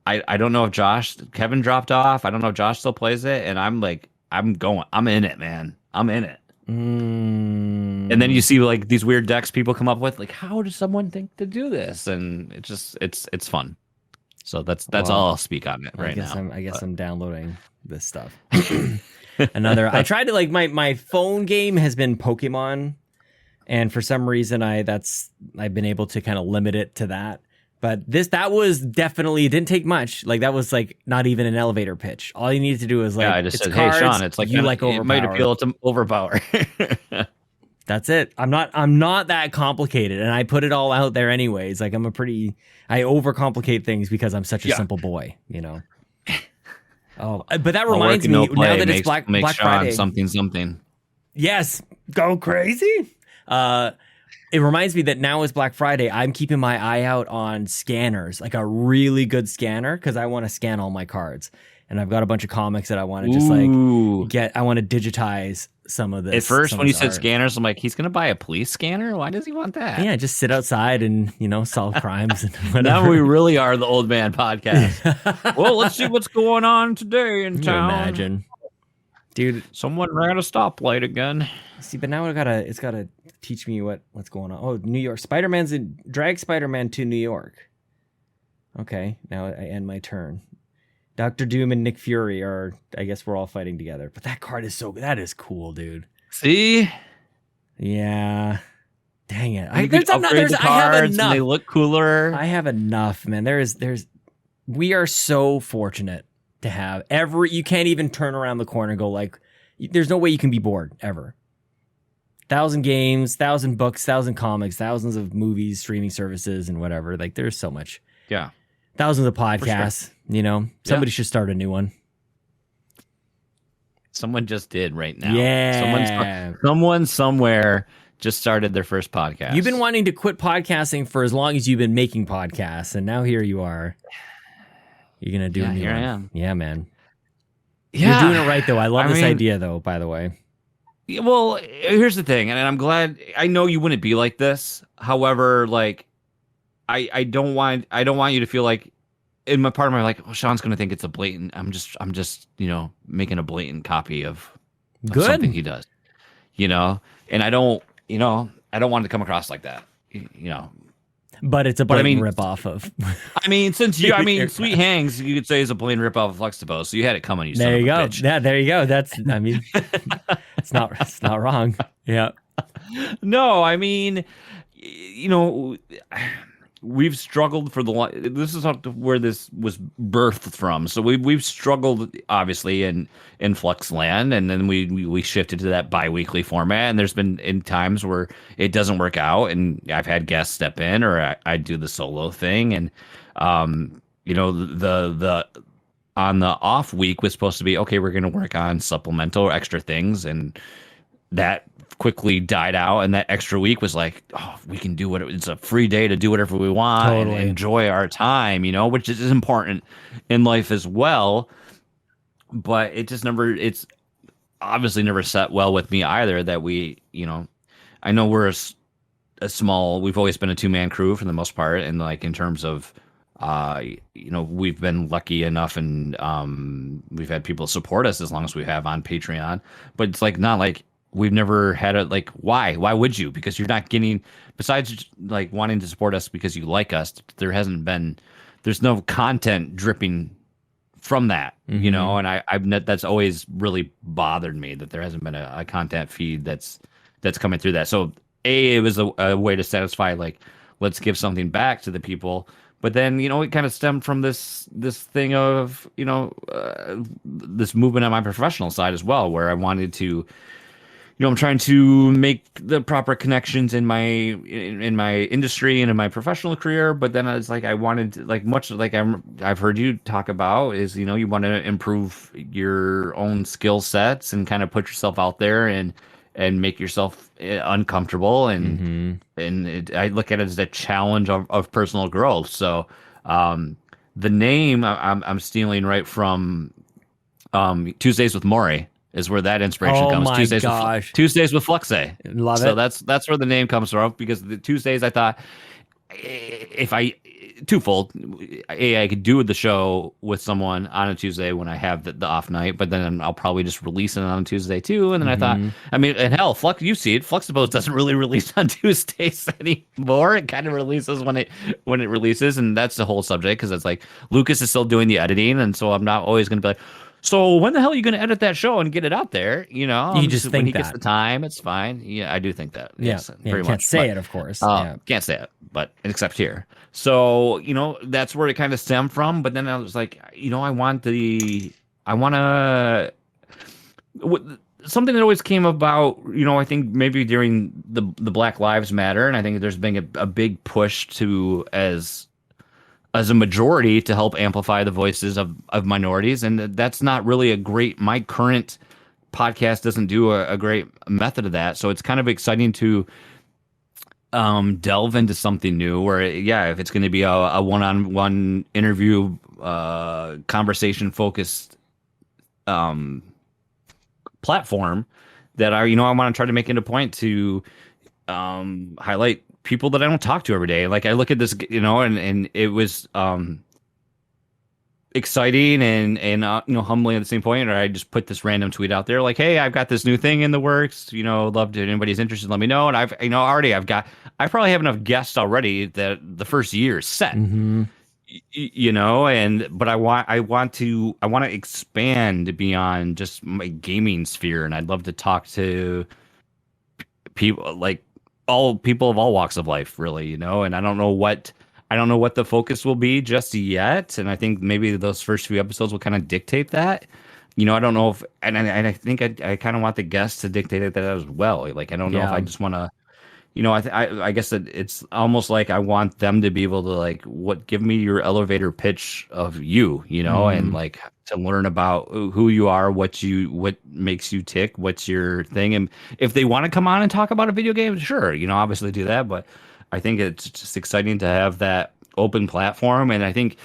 I don't know if Kevin dropped off. I don't know if Josh still plays it. And I'm like, I'm in it, man. I'm in it. And then you see like these weird decks people come up with. Like, how does someone think to do this? And it's fun. So that's all I'll speak on it right now. I guess I'm downloading this stuff. I tried to my phone game has been Pokemon, and for some reason I've been able to kind of limit it to that. But that was definitely, it didn't take much. Like that was like not even an elevator pitch. All you needed to do is like, I just said, cards, hey Sean, it's like you like Overpower. It might appeal to Overpower. That's it. I'm not that complicated, and I put it all out there anyways. Like I overcomplicate things because I'm such a simple boy, Oh, but that reminds me now that it's Black Friday. Something. Yes, go crazy. It reminds me that now is Black Friday. I'm keeping my eye out on scanners, like a really good scanner, because I want to scan all my cards. And I've got a bunch of comics that I want to just I want to digitize some of this. At first, when you said scanners, I'm like, he's going to buy a police scanner? Why does he want that? Yeah, just sit outside and, solve crimes and whatever. Now we really are the old man podcast. Well, let's see what's going on today in town. Imagine. Dude. Someone ran a stoplight again. See, but now it's got to teach me what's going on. Oh, New York. Drag Spider-Man to New York. Okay, now I end my turn. Dr. Doom and Nick Fury I guess we're all fighting together. But that card that is cool, dude. See? Yeah. Dang it. I have enough. And they look cooler. I have enough, man. We are so fortunate to have you can't even turn around the corner and go like, there's no way you can be bored ever. 1,000 games, 1,000 books, 1,000 comics, thousands of movies, streaming services, and whatever. Like there's so much. Yeah. Thousands of podcasts, Somebody should start a new one. Someone just did right now. Yeah. Someone somewhere just started their first podcast. You've been wanting to quit podcasting for as long as you've been making podcasts, and now here you are. You're going to do a new one. I am. Yeah, man. Yeah. You're doing it right, though. I love this idea, though, by the way. Well, here's the thing, and I'm glad. I know you wouldn't be like this. However, like, I don't want you to feel like, in my part of my like, oh, Sean's gonna think it's a blatant. I'm just making a blatant copy of something he does, and I don't want it to come across like that, But it's a blatant ripoff of. Sweet Hangs, you could say is a blatant ripoff of Flexible. So you had it coming. You there you go. Bitch. Yeah, there you go. That's. It's not wrong. Yeah. No, we've struggled for this is where this was birthed from. So we've struggled obviously in Fluxland, and then we shifted to that bi-weekly format. And there's been in times where it doesn't work out, and I've had guests step in, or I do the solo thing. And the on the off week was supposed to be okay. We're going to work on supplemental or extra things, and that quickly died out, and that extra week was like, oh, we can do it's a free day to do whatever we want and enjoy our time, which is important in life as well. But it's obviously never set well with me either, that we, I know we're a small, we've always been a 2-man crew for the most part, and like in terms of we've been lucky enough, and we've had people support us as long as we have on Patreon. But it's like not like we've never had it. Like, why would you? Because you're not getting, besides like wanting to support us because you like us, there's no content dripping from that, and that's always really bothered me, that there hasn't been a content feed that's coming through that. So it was a way to satisfy, like, let's give something back to the people. But then, it kind of stemmed from this thing of, this movement on my professional side as well, where I wanted to, I'm trying to make the proper connections in my industry and in my professional career. But then I was like, I wanted to, like, much like I've heard you talk about, is, you want to improve your own skill sets and kind of put yourself out there and make yourself uncomfortable. And I look at it as a challenge of personal growth. So the name I'm stealing right from Tuesdays with Maury is where that inspiration comes. My Tuesdays with Fluxay. Love it. So that's where the name comes from, because the Tuesdays, I thought, if I twofold, I could do the show with someone on a Tuesday when I have the off night, but then I'll probably just release it on Tuesday too. And then I thought, and hell, Flux, you see it, Fluxables doesn't really release on Tuesdays anymore. It kind of releases when it releases, and that's the whole subject, because it's like Lucas is still doing the editing, and so I'm not always going to be like, so when the hell are you going to edit that show and get it out there? You just think when he that. gets the time, it's fine. Yeah, I do think that. Yeah, yes, you pretty can't much. say it, of course. Can't say it, but except here. So, that's where it kind of stemmed from. But then I was like, something that always came about, I think maybe during the Black Lives Matter, and I think there's been a big push to, as a majority, to help amplify the voices of minorities. And that's not really my current podcast doesn't do a great method of that. So it's kind of exciting to delve into something new where, if it's going to be a one-on-one interview, conversation focused platform, that I want to try to make it a point to highlight people that I don't talk to every day. Like, I look at this, and it was exciting and humbling at the same point. Or I just put this random tweet out there like, hey, I've got this new thing in the works, love to, if anybody's interested, let me know. And I've I probably have enough guests already that the first year is set. But I want to expand beyond just my gaming sphere, and I'd love to talk to people, like all people of all walks of life, really, and I don't know what the focus will be just yet, and I think maybe those first few episodes will kind of dictate that. I don't know if, and I think I kind of want the guests to dictate that as well. Like, I don't know if I just want to, I guess that it's almost like I want them to be able to, like, give me your elevator pitch of you, and like to learn about who you are, what makes you tick, what's your thing. And if they want to come on and talk about a video game, sure, obviously do that. But I think it's just exciting to have that open platform. And I think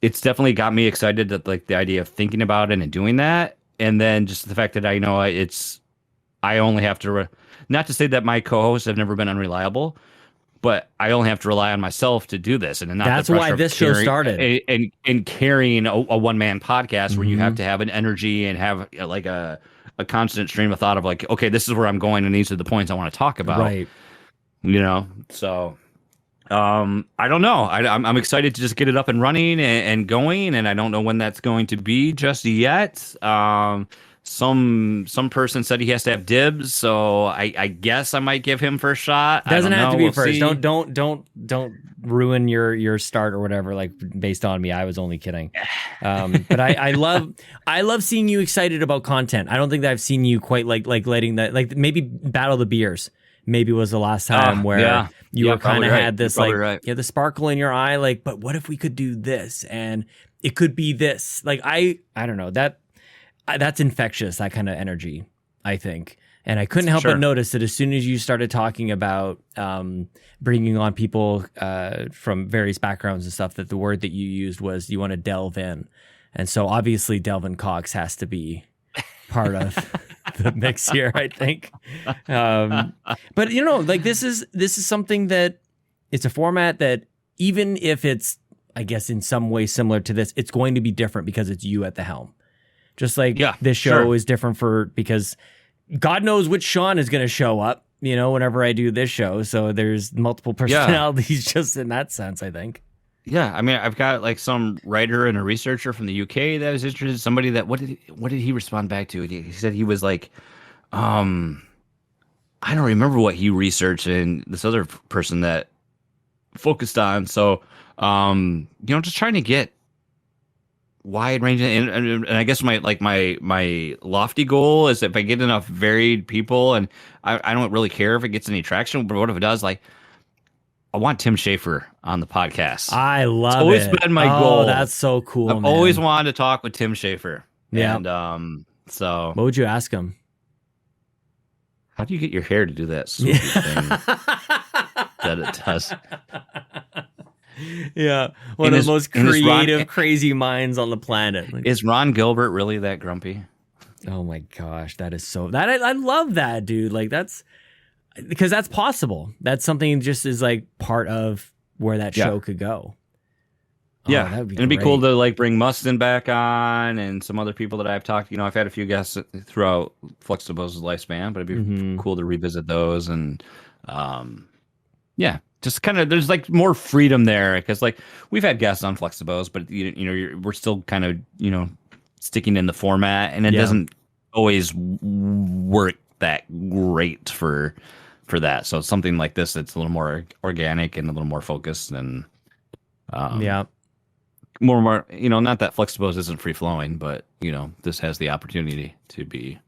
it's definitely got me excited at, like, the idea of thinking about it and doing that. And then just the fact that I only have to, not to say that my co-hosts have never been unreliable, but I only have to rely on myself to do this. And that's why this show started. And carrying a one-man podcast where you have to have an energy and have like a constant stream of thought of, like, okay, this is where I'm going and these are the points I want to talk about. Right. So I don't know. I'm excited to just get it up and running and going, and I don't know when that's going to be just yet. Some person said he has to have dibs, so I guess I might give him first shot. Doesn't have to be first. See. Don't ruin your start or whatever, like, based on me. I was only kidding. But I love seeing you excited about content. I don't think that I've seen you quite like letting that, like, maybe Battle the Beers maybe was the last time where you were kind of had this, like, the sparkle in your eye, like, but what if we could do this and it could be this? Like, I don't know, that's infectious, that kind of energy, I think. And I couldn't help but notice that as soon as you started talking about bringing on people from various backgrounds and stuff, that the word that you used was you want to delve in. And so obviously Delvin Cox has to be part of the mix here, I think. But, like, this is something that, it's a format that, even if it's I guess in some way similar to this, it's going to be different because it's you at the helm. Just like this show is different because God knows which Sean is going to show up, whenever I do this show. So there's multiple personalities just in that sense, I think. Yeah, I mean, I've got like some writer and a researcher from the UK that was interested. Somebody that what did he respond back to? He said he was like, I don't remember what he researched, and this other person that focused on. So, just trying to get wide range, and I guess my lofty goal is if I get enough varied people, and I don't really care if it gets any traction, but what if it does? Like, I want Tim Schafer on the podcast. I love it. It's always been my goal. That's so cool. I've always wanted to talk with Tim Schafer. Yeah. And so, what would you ask him? How do you get your hair to do that swoopy thing that it does? Yeah, one of the most creative, crazy minds on the planet. Is Ron Gilbert really that grumpy? Oh my gosh, that is so. I love that, dude. Like that's because that's possible. That's something just is like part of where that show could go. Yeah, it'd be cool to like bring Mustin back on and some other people that I've talked. I've had a few guests throughout Flexibo's lifespan, but it'd be cool to revisit those and, just kind of there's like more freedom there because like we've had guests on Flexibos, but we're still kind of sticking in the format, and it doesn't always work that great for that. So it's something like this that's a little more organic and a little more focused and more, not that Flexibos isn't free flowing, but this has the opportunity to be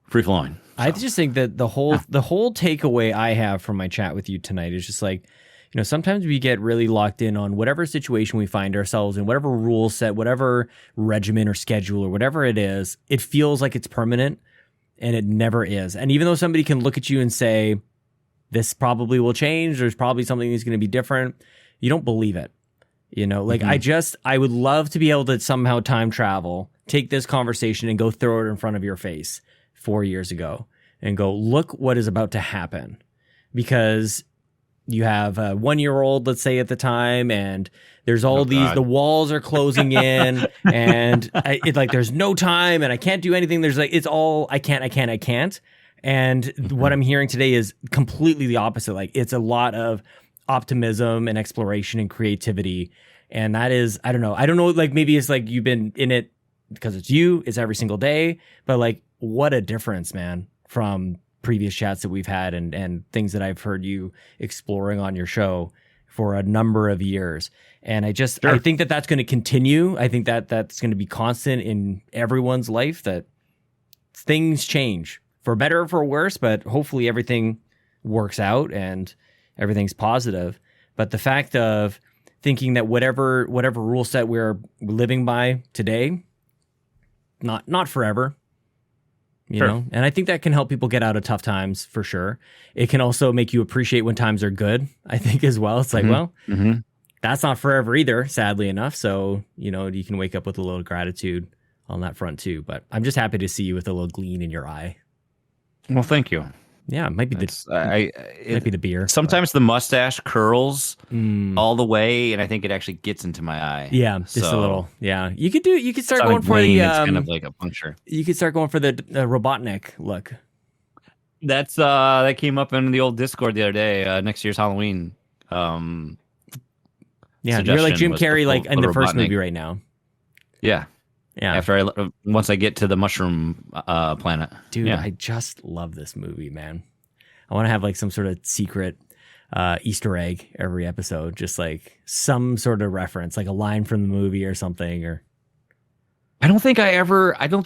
free flowing. So. I just think that the whole takeaway I have from my chat with you tonight is just like, sometimes we get really locked in on whatever situation we find ourselves in, whatever rule set, whatever regimen or schedule or whatever it is, it feels like it's permanent and it never is. And even though somebody can look at you and say, this probably will change, there's probably something that's going to be different, you don't believe it. I would love to be able to somehow time travel, take this conversation and go throw it in front of your face 4 years ago and go, look what is about to happen. Because you have a 1-year-old, let's say at the time, and there's all the walls are closing in and there's no time and I can't do anything. There's like, it's all, I can't. And what I'm hearing today is completely the opposite. Like it's a lot of optimism and exploration and creativity. And that is, I don't know, like maybe it's like you've been in it because it's every single day, but like what a difference, man, from previous chats that we've had and things that I've heard you exploring on your show for a number of years. And I think that that's going to continue. I think that that's going to be constant in everyone's life, that things change for better or for worse, but hopefully everything works out and everything's positive. But the fact of thinking that whatever rule set we're living by today, not forever, you know? And I think that can help people get out of tough times for sure. It can also make you appreciate when times are good, I think, as well. It's like, that's not forever either, sadly enough. So, you can wake up with a little gratitude on that front too. But I'm just happy to see you with a little gleam in your eye. Well, thank you. Yeah, it might be might be the beer. Sometimes the mustache curls all the way, and I think it actually gets into my eye. Yeah, just a little. Yeah, you could start going for the. It's kind of like a puncture. You could start going for the Robotnik look. That's that came up in the old Discord the other day. Next year's Halloween. Yeah, you're like Jim Carrey, like in the first movie right now. Yeah. Yeah. Once I get to the mushroom planet. Dude, I just love this movie, man. I want to have like some sort of secret Easter egg every episode, just like some sort of reference, like a line from the movie or something. Or I don't think I've ever. And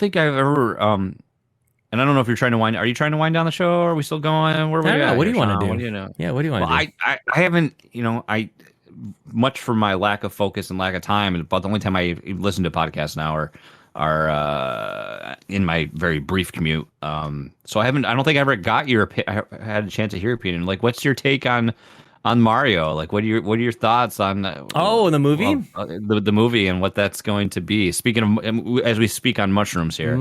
I don't know if you're trying to wind. Are you trying to wind down the show? Or are we still going? Where are we at? What do you want to do? What do you know? Yeah, what do you want to do? I haven't. Much for my lack of focus and lack of time, but the only time I listen to podcasts now are in my very brief commute. So I don't think I ever got I had a chance to hear your opinion. Like, what's your take on on Mario. Like, what are your thoughts on the movie? The movie and what that's going to be. Speaking of, as we speak on mushrooms here,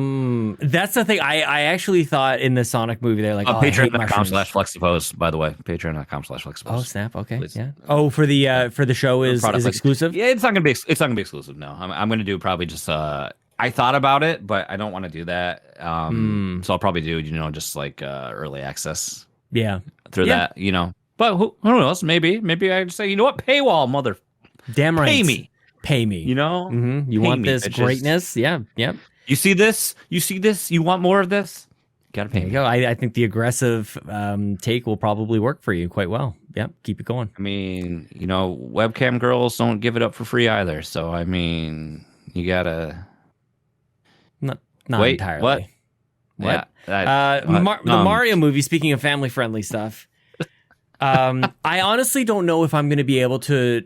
that's the thing. I actually thought in the Sonic movie they're like, Patreon.com/flexipose. By the way, Patreon.com/flexipose. Oh snap! Okay, Please. yeah. Oh, for the show is exclusive. Yeah, it's not gonna be exclusive. No, I'm gonna do probably just. I thought about it, but I don't want to do that. So I'll probably do just like early access. Yeah, through that, But who knows? Maybe I just say, you know what? Paywall, mother. Damn right. Pay me. You want this greatness? Yeah. You see this? You want more of this? Gotta pay me. Go. I think the aggressive take will probably work for you quite well. Yep. Keep it going. I mean, webcam girls don't give it up for free either. So I mean, you gotta. Not wait, entirely. What? Yeah. The Mario movie, speaking of family-friendly stuff, I honestly don't know if I'm going to be able to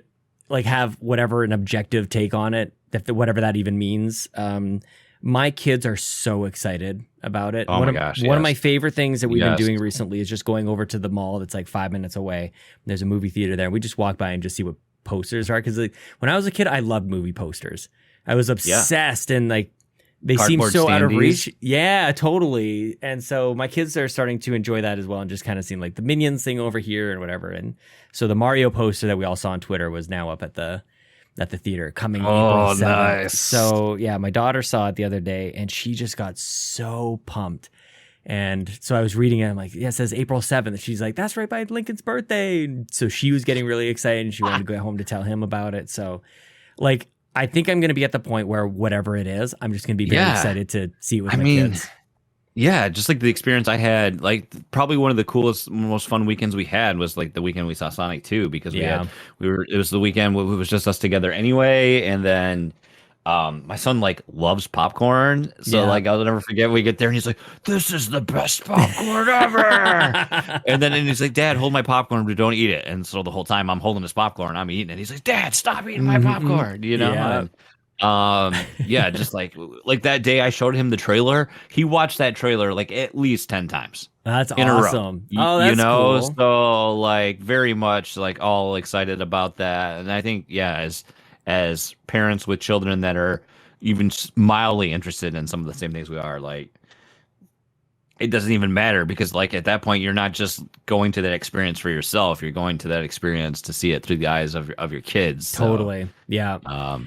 have whatever an objective take on it, whatever that even means. My kids are so excited about it. One of my favorite things that we've been doing recently is just going over to the mall that's like 5 minutes away. There's a movie theater there. We just walk by and just see what posters are. Because when I was a kid, I loved movie posters. I was obsessed and they seem so out of reach. Yeah, totally. And so my kids are starting to enjoy that as well and just kind of seeing the Minions thing over here and whatever. And so the Mario poster that we all saw on Twitter was now up at the theater coming April 7th. Nice. So yeah, my daughter saw it the other day and she just got so pumped. And so I was reading it. I'm like, yeah, it says April 7th. She's like, that's right by Lincoln's birthday. And so she was getting really excited and she wanted to go home to tell him about it. So I think I'm going to be at the point where whatever it is, I'm just going to be very excited to see it with my kids. Yeah, just like the experience I had, probably one of the coolest, most fun weekends we had was the weekend we saw Sonic 2 because it was the weekend it was just us together anyway, and then my son loves popcorn, so I'll never forget we get there and he's like, this is the best popcorn ever. and he's like, Dad, hold my popcorn but don't eat it. And so the whole time I'm holding his popcorn, I'm eating it. He's like, Dad, stop eating my popcorn. Just like that day I showed him the trailer, he watched that trailer at least 10 times. That's in awesome. A row. That's cool. So very much all excited about that. And I think as parents with children that are even mildly interested in some of the same things we are, it doesn't even matter because at that point you're not just going to that experience for yourself, you're going to that experience to see it through the eyes of your kids. Totally. Yeah.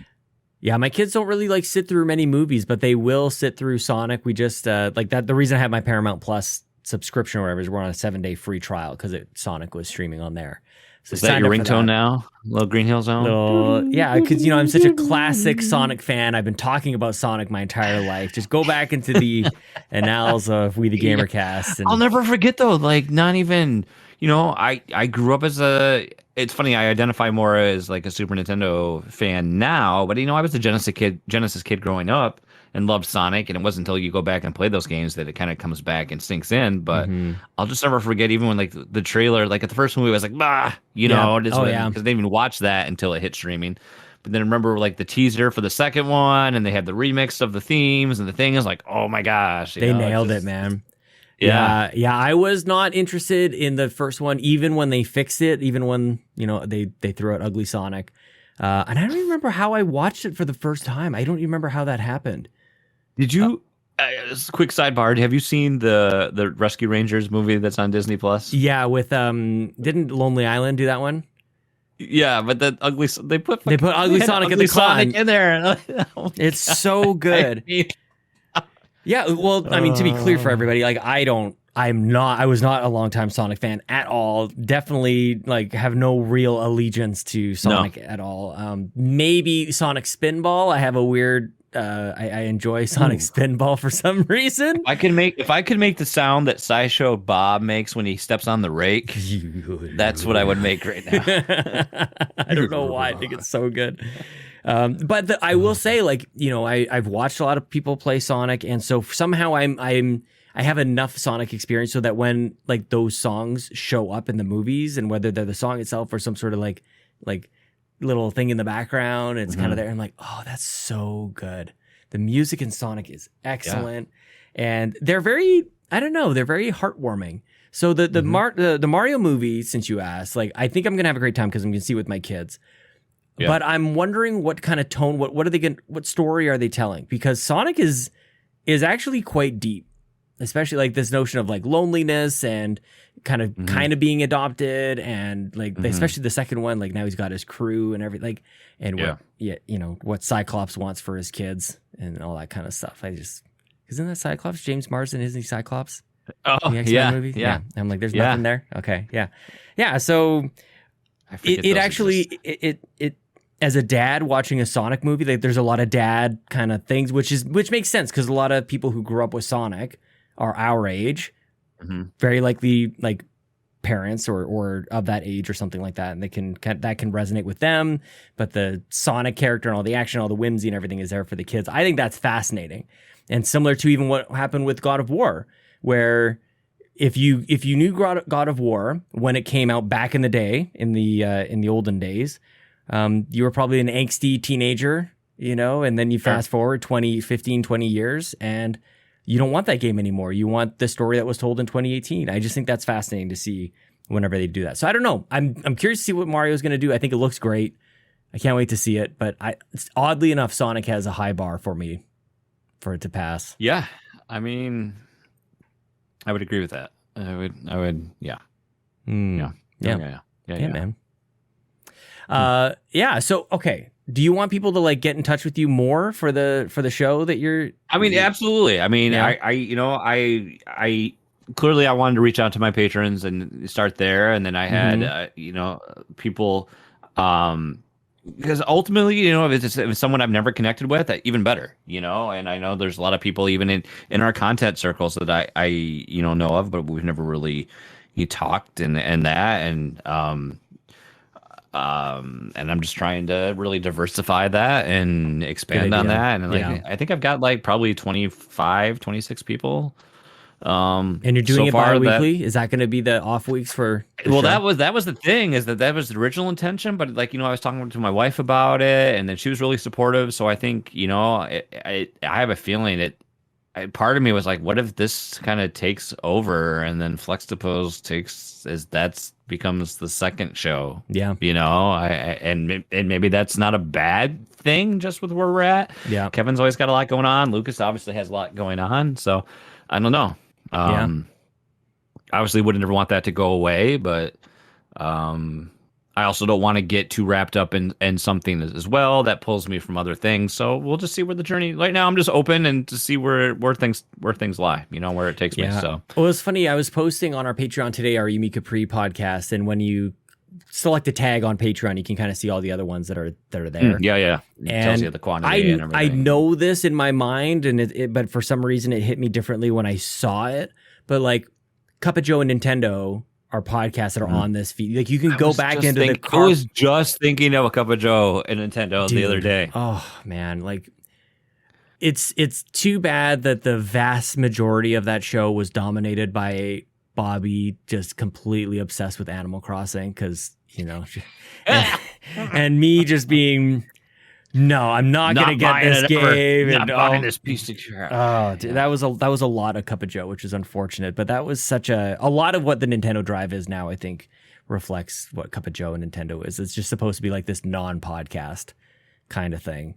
Yeah, my kids don't really sit through many movies, but they will sit through Sonic. We just that. The reason I have my Paramount Plus subscription or whatever is we're on a 7-day free trial because Sonic was streaming on there. So is that your ringtone now? Little Green Hill Zone? Yeah, because I'm such a classic Sonic fan. I've been talking about Sonic my entire life. Just go back into the annals of We the GamerCast. And I'll never forget though. Not even I grew up as it's funny, I identify more as a Super Nintendo fan now, but I was a Genesis kid growing up and loved Sonic, and it wasn't until you go back and play those games that it kind of comes back and sinks in. But I'll just never forget, even when the trailer, at the first movie, I was like, bah, because I didn't even watch that until it hit streaming. But then I remember the teaser for the second one, and they had the remix of the themes, and the thing is oh my gosh, they nailed it, man. Yeah. I was not interested in the first one, even when they fixed it, even when they threw out Ugly Sonic, and I don't even remember how I watched it for the first time. I don't even remember how that happened. Did you? Quick sidebar: have you seen the Rescue Rangers movie that's on Disney Plus? Yeah, with didn't Lonely Island do that one? Yeah, but the ugly they put Ugly Sonic at the Sonic in there. It's so good. Yeah, well, I mean, to be clear for everybody, I was not a longtime Sonic fan at all. Definitely, have no real allegiance to Sonic at all. Maybe Sonic Spinball. I have a weird. I enjoy Sonic Spinball for some reason. If I could make the sound that Sideshow Bob makes when he steps on the rake, that's what I would make right now. I don't know why. I think it's so good. But I will say, I've watched a lot of people play Sonic, and so somehow I have enough Sonic experience so that when those songs show up in the movies, and whether they're the song itself or some sort of like little thing in the background, it's kind of there. I'm like, oh, that's so good. The music in Sonic is excellent, and they're very, they're very heartwarming. So the Mario movie, since you asked, like I think I'm gonna have a great time because I'm gonna see it with my kids. Yeah. But I'm wondering what kind of tone, what are they going, what story are they telling? Because Sonic is actually quite deep, especially like this notion of like loneliness and kind of being adopted, and like especially the second one, like now he's got his crew and everything, like, and what Cyclops wants for his kids and all that kind of stuff. Isn't that Cyclops? James Marsden, isn't he Cyclops? Oh, yeah, movie? Yeah. I'm like, there's nothing there. Okay, yeah. So it actually it as a dad watching a Sonic movie, like there's a lot of dad kind of things, which makes sense because a lot of people who grew up with Sonic are our age, very likely like parents or of that age or something like that, and that can resonate with them. But the Sonic character and all the action, all the whimsy and everything is there for the kids. I think that's fascinating, and similar to even what happened with God of War, where if you knew God of War when it came out back in the day, in the olden days, you were probably an angsty teenager, and then you fast forward 20 years and you don't want that game anymore. You want the story that was told in 2018. I just think that's fascinating to see whenever they do that. So I don't know. I'm curious to see what Mario's going to do. I think it looks great. I can't wait to see it. But oddly enough, Sonic has a high bar for me for it to pass. Yeah. I mean, I would agree with that. I would. Yeah. Yeah, man. So, okay. Do you want people to like get in touch with you more for the show that you're? I mean, absolutely. I mean, yeah. I clearly I wanted to reach out to my patrons and start there, and then I had people, because ultimately, if it's someone I've never connected with, even better, and I know there's a lot of people even in our content circles that I know of, but we've never really talked and I'm just trying to really diversify that and expand on that. And I think I've got like probably 25, 26 people. And you're doing it bi-weekly? Is that going to be the off weeks for the show? that was the thing, is that was the original intention. But like, I was talking to my wife about it, and then she was really supportive. So I think, I have a feeling part of me was like, what if this kind of takes over and then Flextapose becomes the second show? Yeah. And maybe that's not a bad thing just with where we're at. Yeah. Kevin's always got a lot going on. Lucas obviously has a lot going on. So I don't know. Obviously wouldn't ever want that to go away, but I also don't want to get too wrapped up in something as well that pulls me from other things. So we'll just see where the journey. Right now, I'm just open and to see where things lie. Where it takes me. So well, it's funny. I was posting on our Patreon today, our Yumi Capri podcast, and when you select a tag on Patreon, you can kind of see all the other ones that are there. Yeah. It tells you the quantity and everything. I know this in my mind, but for some reason it hit me differently when I saw it. But like Cup of Joe and Nintendo are podcasts that are on this feed. Like you can go back into the car. I was just thinking of a Cup of Joe and Nintendo the other day. Oh man, like it's too bad that the vast majority of that show was dominated by Bobby, just completely obsessed with Animal Crossing, because and me just being, no, I'm not gonna get this game. Not buying this piece of crap. Oh, dude, that was a lot of Cup of Joe, which is unfortunate. But that was such a lot of what the Nintendo Drive is now, I think, reflects what Cup of Joe and Nintendo is. It's just supposed to be like this non-podcast kind of thing.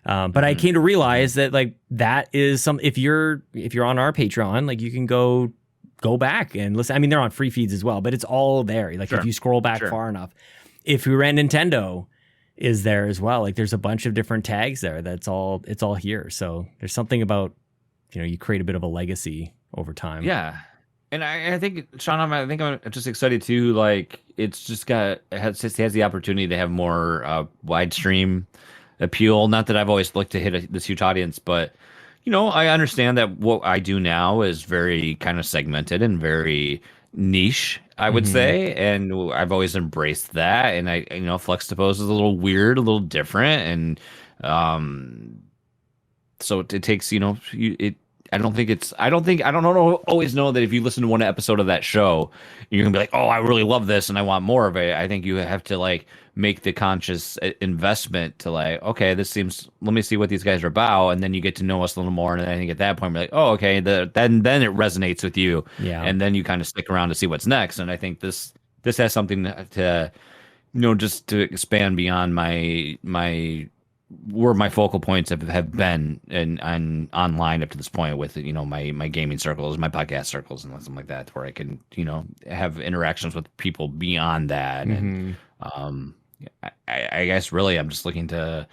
But I came to realize that like that is if you're on our Patreon, like you can go back and listen. I mean, they're on free feeds as well, but it's all there. Like if you scroll back far enough, if we ran Nintendo is there as well. Like there's a bunch of different tags there. It's all here. So there's something about, you create a bit of a legacy over time. Yeah. And I think, Sean, I'm just excited too. Like it's just it has the opportunity to have more wide stream appeal. Not that I've always looked to hit this huge audience, but I understand that what I do now is very kind of segmented and very niche, I would say, and I've always embraced that. And I Flextapose is a little weird, a little different, and so it takes always know that if you listen to one episode of that show, you're gonna be like, oh, I really love this and I want more of it. I think you have to like make the conscious investment to like, okay, let me see what these guys are about, and then you get to know us a little more, and I think at that point, you're like, oh, okay, then it resonates with you, and then you kind of stick around to see what's next. And I think this has something to, just to expand beyond where my focal points have been and online up to this point with my gaming circles, my podcast circles, and something like that, where I can have interactions with people beyond that. And I guess really I'm just looking to,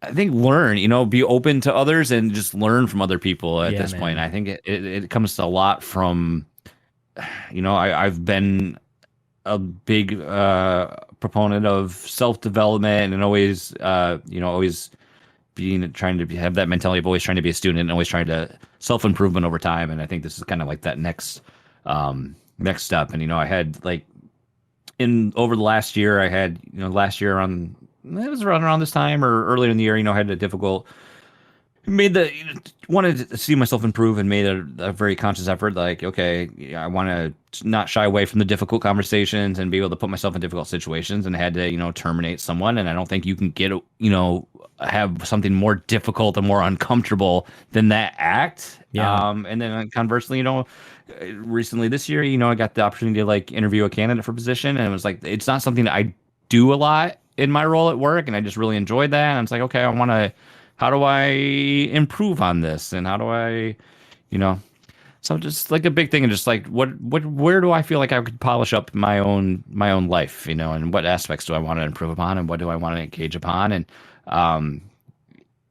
I think, learn, be open to others and just learn from other people at this point. I think it comes a lot from, I've been a big proponent of self-development and always trying to have that mentality of always trying to be a student and always trying to self-improvement over time. And I think this is kind of like that next step. And, I had over the last year, I had, last year it was around this time or earlier in the year, I had a difficult, wanted to see myself improve and made a very conscious effort. Like, okay, I want to not shy away from the difficult conversations and be able to put myself in difficult situations, and had to, terminate someone. And I don't think you can get, have something more difficult and more uncomfortable than that act. Yeah. And then conversely, recently this year, I got the opportunity to like interview a candidate for position, and it was like, it's not something that I do a lot in my role at work, and I just really enjoyed that. And it's like, okay, how do I improve on this? And how do I, so just like a big thing, and just like where do I feel like I could polish up my own life, and what aspects do I want to improve upon, and what do I want to engage upon? And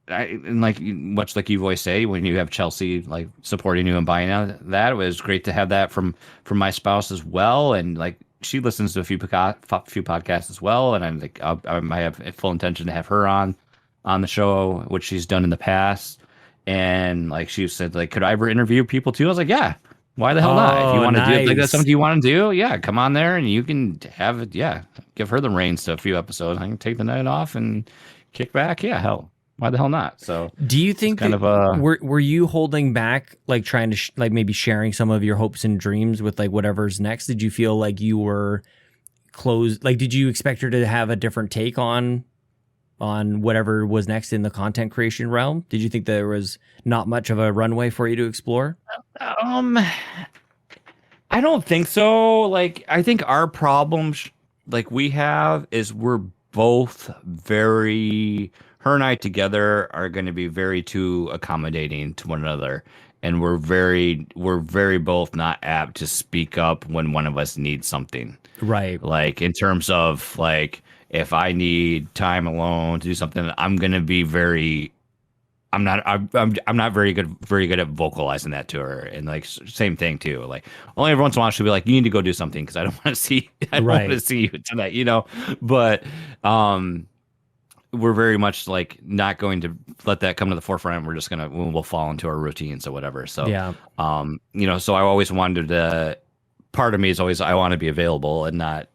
like much like you always say, when you have Chelsea like supporting you and buying out that, it was great to have that from my spouse as well. And like she listens to a few podcasts as well, and I'm like I have full intention to have her on the show, which she's done in the past. And like she said, like, could I ever interview people too? I was like, yeah, why the hell not? If you want to do it, like that's something you want to do, yeah, come on there and you can have it. Yeah, give her the reins to a few episodes. I can take the night off and kick back. Yeah, hell, why the hell not? So do you think kind of were you holding back, like trying to like maybe sharing some of your hopes and dreams with like whatever's next? Did you feel like you were closed? Like, did you expect her to have a different take on whatever was next in the content creation realm? Did you think there was not much of a runway for you to explore? I don't think so. Like, I think our problems like we have is we're both her and I together are going to be very too accommodating to one another. And we're very both not apt to speak up when one of us needs something. Right. Like in terms of like, if I need time alone to do something, I'm going to be I'm not very good at vocalizing that to her. And like same thing too. Like only every once in a while she'll be like, you need to go do something because I don't want to see you tonight, But we're very much like not going to let that come to the forefront. We're just we'll fall into our routines or whatever. So yeah. So I always wanted to, part of me is always I want to be available and not,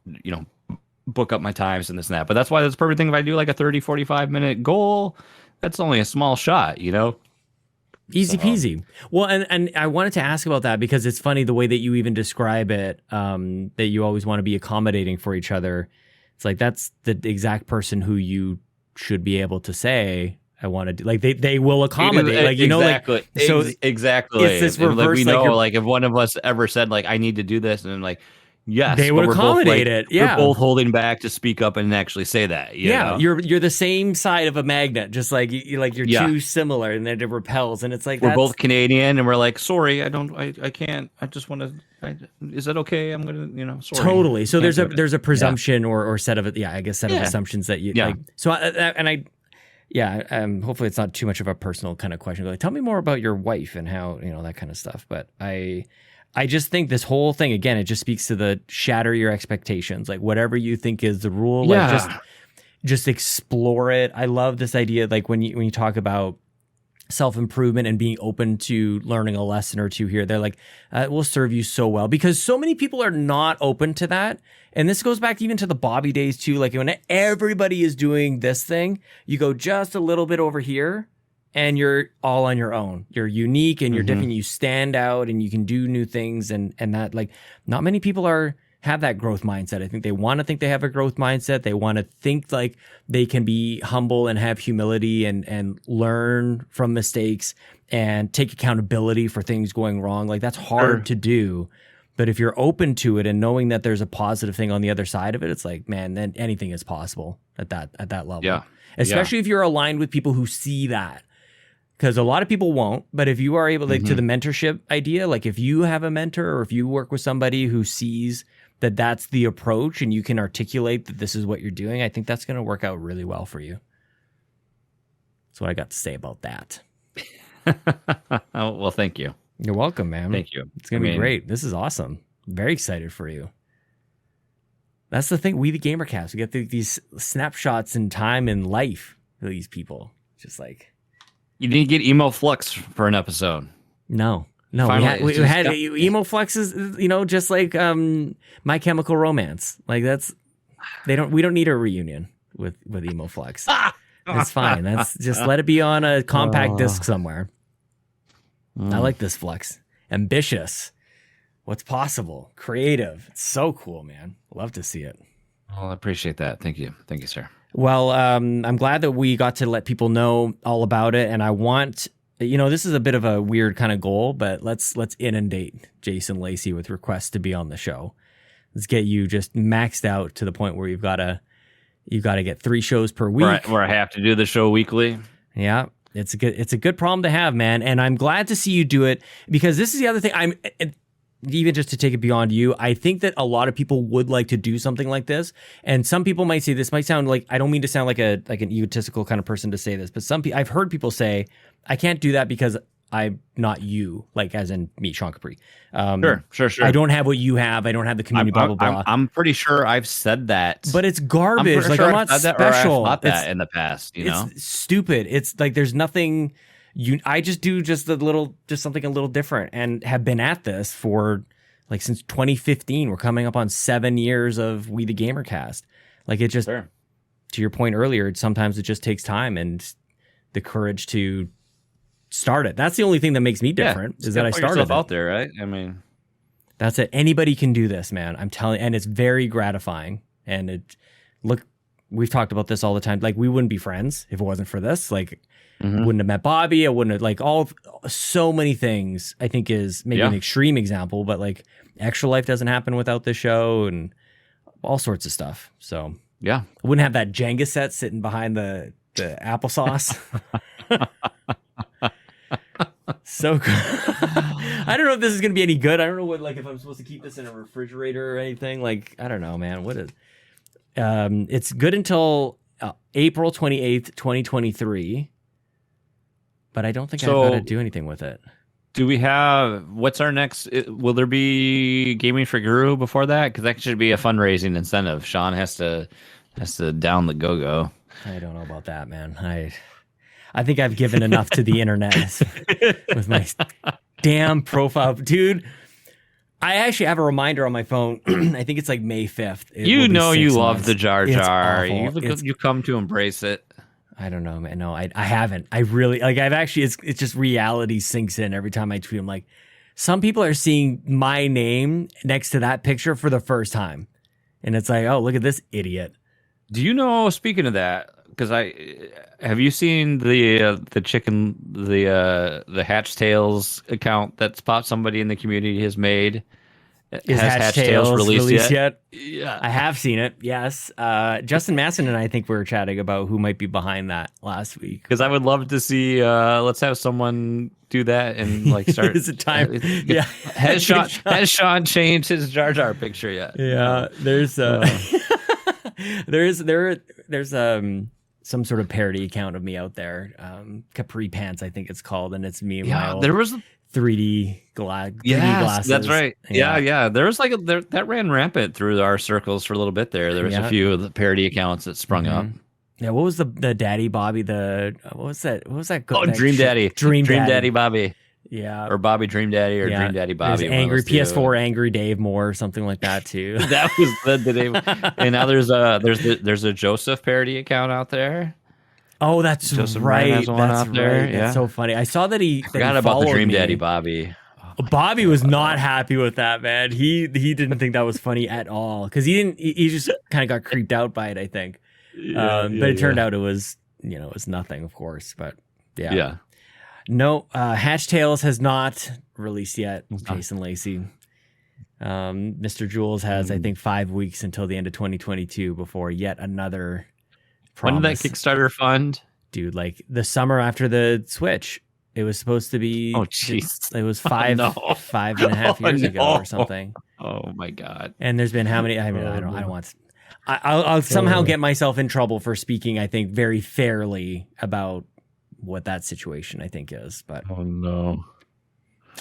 book up my times and this and that. But that's why that's the perfect thing. If I do like a 30-45 minute goal, that's only a small shot, Easy peasy. Well, and I wanted to ask about that because it's funny the way that you even describe it, that you always want to be accommodating for each other. It's like that's the exact person who you should be able to say, I want to do, like they will accommodate, like exactly. Like so exactly. It's this reverse, like if one of us ever said like I need to do this, and then like yes, they would accommodate it. Yeah, we're both holding back to speak up and actually say that. You know? You're the same side of a magnet, just like you're too similar, and then it repels. And it's like we're both Canadian, and we're like, sorry, I can't. I just want to. Is that okay? I'm gonna, sorry. Totally. So there's a presumption or set of assumptions that you like. So hopefully it's not too much of a personal kind of question. Like, tell me more about your wife and how that kind of stuff. But I just think this whole thing, again, it just speaks to the shatter your expectations. Like whatever you think is the rule, like just explore it. I love this idea. Like when you talk about self-improvement and being open to learning a lesson or two here, they're like, it will serve you so well, because so many people are not open to that. And this goes back even to the Bobby days too. Like when everybody is doing this thing, you go just a little bit over here and you're all on your own. You're unique and you're different. You stand out and you can do new things, and that, like, not many people have that growth mindset. I think they want to think they have a growth mindset. They want to think like they can be humble and have humility and learn from mistakes and take accountability for things going wrong. Like, that's hard to do. But if you're open to it and knowing that there's a positive thing on the other side of it, it's like, man, then anything is possible at that level. Yeah. Especially if you're aligned with people who see that. Because a lot of people won't. But if you are able to the mentorship idea, like if you have a mentor or if you work with somebody who sees that that's the approach and you can articulate that this is what you're doing, I think that's going to work out really well for you. That's what I got to say about that. Oh, well, thank you. You're welcome, man. Thank you. It's going to be great. This is awesome. Very excited for you. That's the thing. We, the GamerCast, we get these snapshots in time and life for these people. Just like... You didn't get Emo Flux for an episode. No. We had Emo Fluxes, just like My Chemical Romance. Like, we don't need a reunion with Emo Flux. It's fine. That's just let it be on a compact disc somewhere. I like this Flux. Ambitious. What's possible? Creative. It's so cool, man. Love to see it. Well, I appreciate that. Thank you. Thank you, sir. Well, I'm glad that we got to let people know all about it. And I want, this is a bit of a weird kind of goal, but let's inundate Jason Lacy with requests to be on the show. Let's get you just maxed out to the point where you've got to get 3 shows per week. Where I have to do the show weekly. Yeah. It's a good problem to have, man. And I'm glad to see you do it, because this is the other thing. Even just to take it beyond you, I think that a lot of people would like to do something like this. And some people might say, this might sound like, I don't mean to sound like an egotistical kind of person to say this, but I've heard people say, I can't do that because I'm not you, like as in me, Sean Capri. Sure. I don't have what you have. I don't have the community, blah, blah, blah. I'm pretty sure I've said that. But it's garbage. I'm not special. I've thought that in the past, It's stupid. It's like, there's nothing... I just do just something a little different, and have been at this for like since 2015. We're coming up on 7 years of We the GamerCast. Like, it just, to your point earlier, sometimes it just takes time and the courage to start it. That's the only thing that makes me different, is that I started it out there, right? I mean, that's it. Anybody can do this, man. I'm telling you, and it's very gratifying. And we've talked about this all the time. Like, we wouldn't be friends if it wasn't for this. Like, wouldn't have met Bobby. I wouldn't have, so many things, I think, is maybe an extreme example, but like Extra Life doesn't happen without this show and all sorts of stuff. So yeah, I wouldn't have that Jenga set sitting behind the applesauce. So good. I don't know if this is going to be any good. I don't know if I'm supposed to keep this in a refrigerator or anything. Like, I don't know, man. What is, it's good until April 28th, 2023. But I don't think I've got to do anything with it. Do we have, what's our next, will there be Gaming for Guru before that? Because that should be a fundraising incentive. Sean has to down the go-go. I don't know about that, man. I think I've given enough to the internet with my damn profile. Dude, I actually have a reminder on my phone. I think it's like May 5th. You love the Jar Jar. You come to embrace it. I don't know, man. No, I haven't. I really, like, I've actually, it's just reality sinks in every time I tweet. I'm like, some people are seeing my name next to that picture for the first time. And it's like, oh, look at this idiot. Do you know, speaking of that, because have you seen the chicken, the Hatch Tales account that's somebody in the community has made? Is Hatch Tales released yet? Yeah, I have seen it. Yes, Justin Masson and I think we were chatting about who might be behind that last week. Because I would love to see. Let's have someone do that and like start. Is it time? Yeah. Has Sean changed his Jar Jar picture yet? Yeah. There's there's some sort of parody account of me out there. Capri Pants, I think it's called, and it's me. Yeah, there was 3D glasses. That's right. Yeah. There was that ran rampant through our circles for a little bit there. There was a few of the parody accounts that sprung up. Yeah, what was the Daddy Bobby? What was that? Dream Daddy. Dream Daddy Bobby. Yeah. Or Bobby Dream Daddy or Dream Daddy Bobby. Angry PS4 Angry Dave Moore or something like that too. That was the name. And now there's a Joseph parody account out there. Oh, that's Joseph right. That's right. Yeah. That's so funny. I saw that he forgot about the Dream Daddy Bobby. Bobby was not happy with that, man. He didn't think that was funny at all because he just kind of got creeped out by it, I think. But it turned out it was nothing, of course. But yeah. No, Hatch Tales has not released yet. Jason Lacy. Mr. Jules has, I think, 5 weeks until the end of 2022 before yet another promise. When did that Kickstarter fund? Dude, like the summer after the Switch. It was supposed to be. Oh, jeez. It was 5.5 years ago or something. Oh my God. And there's been how many? I mean, I don't want. I'll somehow get myself in trouble for speaking, I think, very fairly about what that situation I think is. But oh no,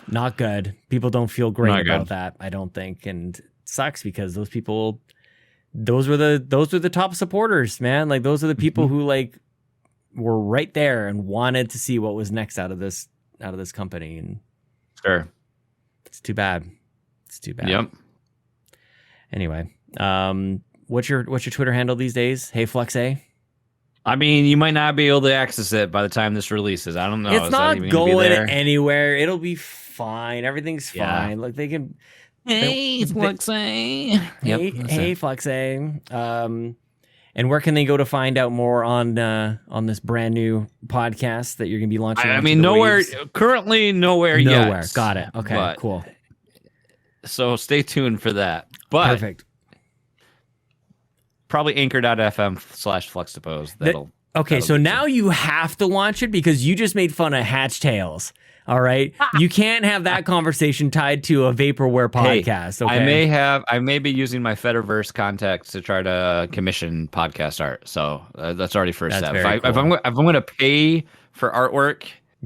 not good. People don't feel great about that, I don't think, and it sucks because those people, those were the top supporters, man. Like those are the people who like were right there and wanted to see what was next out of this company. And sure, it's too bad. It's too bad. Yep. Anyway, what's your Twitter handle these days? Hey Flux A. I mean, you might not be able to access it by the time this releases. I don't know. It's not going anywhere. It'll be fine. Everything's fine. Like they can. Hey, Flux A. Hey Flux A. And where can they go to find out more on this brand new podcast that you're going to be launching? I mean, nowhere. Currently, nowhere yet. Got it. Okay, cool. So stay tuned for that. But perfect. Probably anchor.fm/fluxdepose. Okay, so now you have to launch it because you just made fun of Hatch Tales. All right, you can't have that conversation tied to a vaporware podcast. Hey, I may be using my Fediverse contacts to try to commission podcast art. So that's already first step. If I'm going to pay for artwork,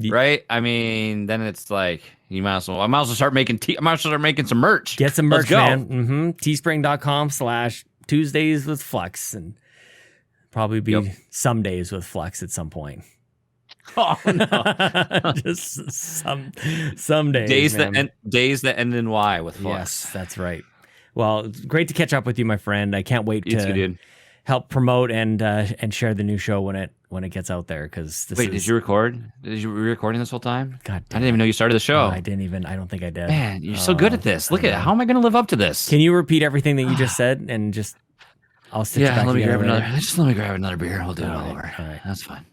right? I mean, then it's like I might as well start making some merch. Get some merch, man. Teespring.com/Tuesdays with Flux, and probably be some days with Flux at some point. Oh no! Just some days. Days that end in Y with Flux. Yes, that's right. Well, it's great to catch up with you, my friend. I can't wait to help promote and share the new show when it gets out there. Because did you record? Were you recording this whole time? God, I didn't even know you started the show. I didn't even. I don't think I did. Man, you're so good at this. Look at how am I going to live up to this? Can you repeat everything that you just said and just? I'll stitch it back together. Let me grab another beer. We'll do it all over. All right, that's fine.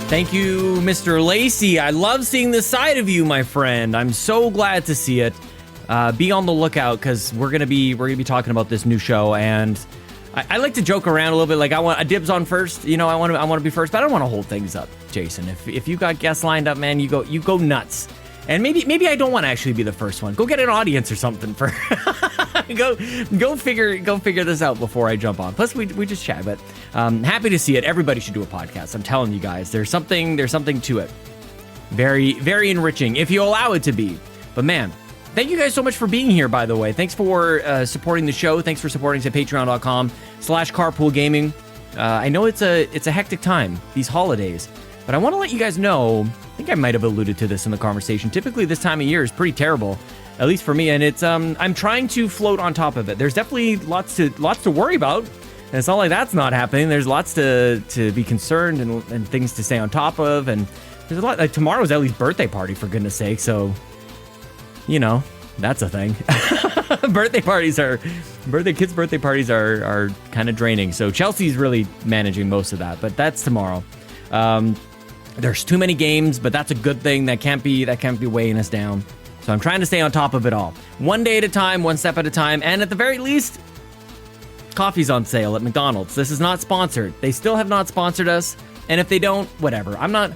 Thank you, Mr. Lacy. I love seeing this side of you, my friend. I'm so glad to see it. Be on the lookout because we're gonna be talking about this new show, and I like to joke around a little bit. Like I want a dibs on first. You know, I want to be first, but I don't want to hold things up, Jason. If you got guests lined up, man, you go nuts. And maybe I don't want to actually be the first one. Go get an audience or something for. go figure this out before I jump on. Plus we just chat, but happy to see it. Everybody should do a podcast. I'm telling you guys, there's something to it. Very, very enriching if you allow it to be. But man, thank you guys so much for being here, by the way. Thanks for supporting the show. Thanks for supporting us at patreon.com/carpoolgaming. I know it's a hectic time, these holidays, but I want to let you guys know, I think I might have alluded to this in the conversation. Typically this time of year is pretty terrible, at least for me, and it's I'm trying to float on top of it. There's definitely lots to worry about, and it's not like that's not happening. There's lots to be concerned and things to stay on top of, and there's a lot. Like tomorrow's Ellie's birthday party, for goodness sake, so you know, that's a thing. Kids' birthday parties are kind of draining. So Chelsea's really managing most of that, but that's tomorrow. There's too many games, but that's a good thing. That can't be weighing us down. So I'm trying to stay on top of it all. One day at a time, one step at a time, and at the very least, coffee's on sale at McDonald's. This is not sponsored. They still have not sponsored us, and if they don't, whatever. I'm not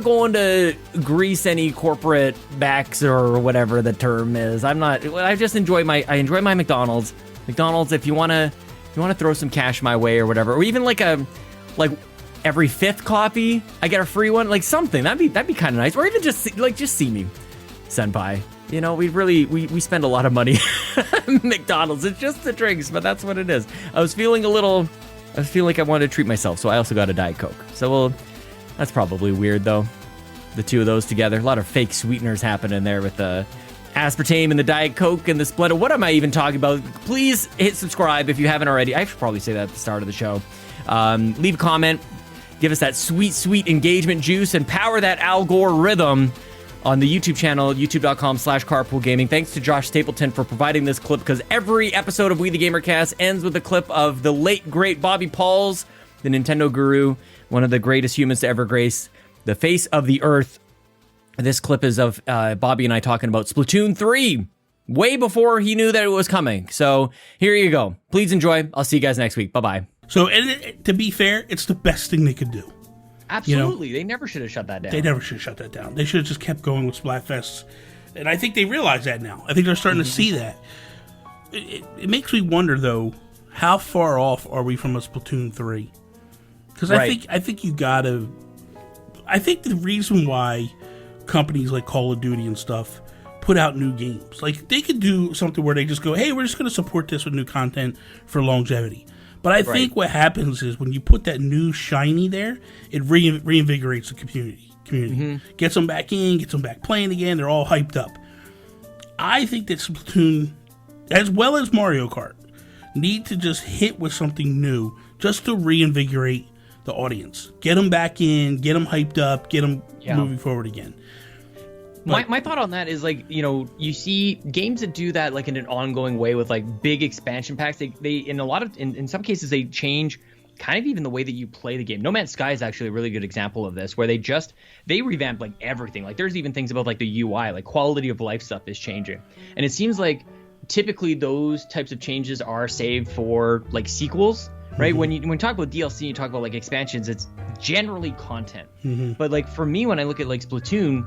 going to grease any corporate backs or whatever the term is. I just enjoy my McDonald's. McDonald's, if you want to throw some cash my way or whatever, or even like every fifth coffee I get a free one, like something that'd be kind of nice, or even just see me, senpai. You know, we spend a lot of money at McDonald's. It's just the drinks, but that's what it is. I was feeling like I wanted to treat myself, so I also got a Diet Coke. So that's probably weird though. the two of those together. A lot of fake sweeteners happening there with the aspartame and the Diet Coke and the Splenda. What am I even talking about? Please hit subscribe if you haven't already. I should probably say that at the start of the show. Leave a comment. Give us that sweet, sweet engagement juice and power that Al Gore rhythm on the YouTube channel, youtube.com/carpoolgaming. Thanks to Josh Stapleton for providing this clip, because every episode of We the GamerCast ends with a clip of the late, great Bobby Pauls, the Nintendo guru, one of the greatest humans to ever grace the face of the earth. This clip is of Bobby and I talking about Splatoon 3, way before he knew that it was coming. So here you go. Please enjoy. I'll see you guys next week. Bye-bye. So, to be fair, it's the best thing they could do. Absolutely. They never should have shut that down. They never should have shut that down. They should have just kept going with Splatfests. And I think they realize that now. I think they're starting to see that. It makes me wonder, though, how far off are we from a Splatoon 3? Because I think you gotta... I think the reason why companies like Call of Duty and stuff put out new games, like, they could do something where they just go, hey, we're just going to support this with new content for longevity. But I think what happens is when you put that new shiny there, it reinvigorates the community. Gets them back in, gets them back playing again. They're all hyped up. I think that Splatoon, as well as Mario Kart, need to just hit with something new just to reinvigorate the audience. Get them back in, get them hyped up, get them moving forward again. My thought on that is, like, you know, you see games that do that like in an ongoing way with like big expansion packs. They in some cases they change kind of even the way that you play the game. No Man's Sky is actually a really good example of this, where they revamp like everything. Like there's even things about like the UI, like quality of life stuff is changing. And it seems like typically those types of changes are saved for like sequels, right? When you talk about DLC, you talk about like expansions, it's generally content. But like for me, when I look at like Splatoon,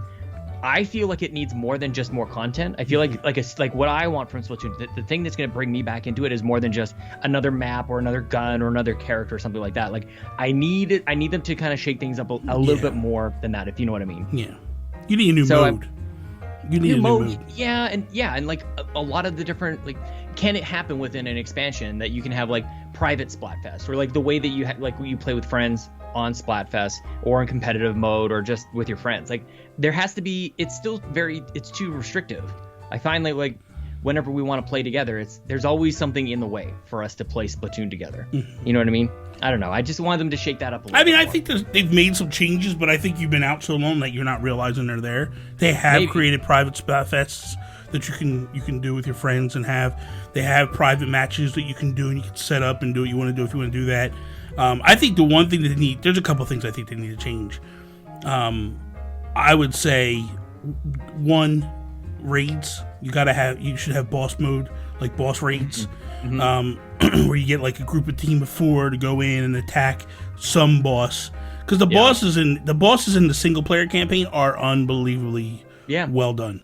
I feel like it needs more than just more content. I feel like what I want from Splatoon, the thing that's going to bring me back into it is more than just another map or another gun or another character or something like that. Like I need them to kind of shake things up a little bit more than that, if you know what I mean. Yeah, you need a new mode. You need a new mode. Yeah, and like a lot of the different, like, can it happen within an expansion that you can have like private Splatfest, or like the way that you you play with friends on Splatfest, or in competitive mode, or just with your friends? Like there has to be. It's still it's too restrictive. I find that like whenever we want to play together, there's always something in the way for us to play Splatoon together. You know what I mean? I don't know. I just want them to shake that up a little bit more. I think they've made some changes, but I think you've been out so long that you're not realizing they're there. They have created private Splatfests that you can do with your friends, and they have private matches that you can do, and you can set up and do what you want to do if you want to do that. I think the one thing that there's a couple things I think they need to change. I would say, one, raids. You should have boss mode, like boss raids, where you get like a team of 4 to go in and attack some boss. Because the bosses in the single player campaign are unbelievably well done.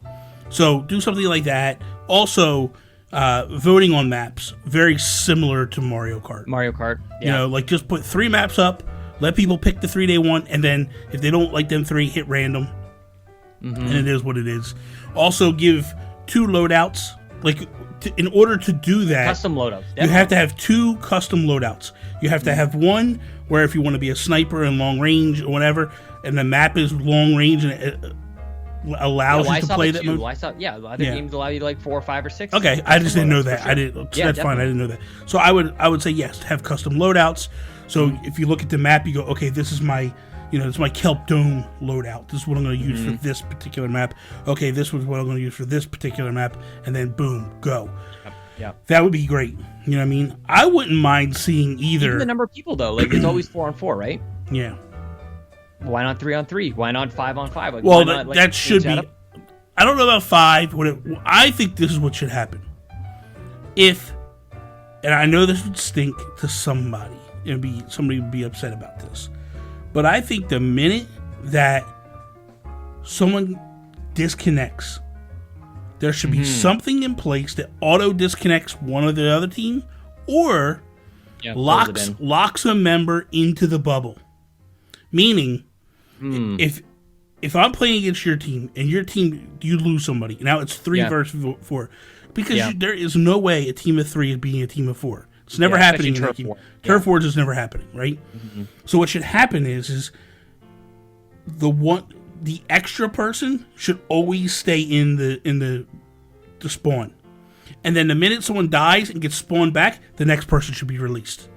So do something like that. Also, voting on maps, very similar to Mario Kart. You know, like just put 3 maps up, let people pick the 3 they want, and then if they don't like them 3, hit random. And it is what it is. Also give 2 loadouts. Like in order to do that, custom loadouts. Definitely. You have to have 2 custom loadouts. You have to have one where if you want to be a sniper in long range or whatever, and the map is long range and it allows you to play that mode. Other games allow you to like 4 or 5 or 6. Okay, I just didn't know that. Sure. That's fine. I didn't know that. So I would say yes, have custom loadouts. So if you look at the map, you go, okay, this is my Kelp Dome loadout. This is what I'm going to use for this particular map. Okay, this was what I'm going to use for this particular map, and then boom, go. That would be great. You know what I mean? I wouldn't mind seeing either. Even the number of people though, like it's always 4-on-4, right? Yeah. Why not 3-on-3? Why not 5-on-5? Like, well, that should be. I don't know about 5. I think this is what should happen. And I know this would stink to somebody. Somebody would be upset about this. But I think the minute that someone disconnects, there should be something in place that auto disconnects one of the other team, or locks a member into the bubble. Meaning, if I'm playing against your team and your team, you lose somebody. Now it's 3 versus 4. Because there is no way a team of 3 is beating a team of 4. It's never happening in that game. Turf Wars is never happening, right? So what should happen is the one the extra person should always stay in the spawn. And then the minute someone dies and gets spawned back, the next person should be released.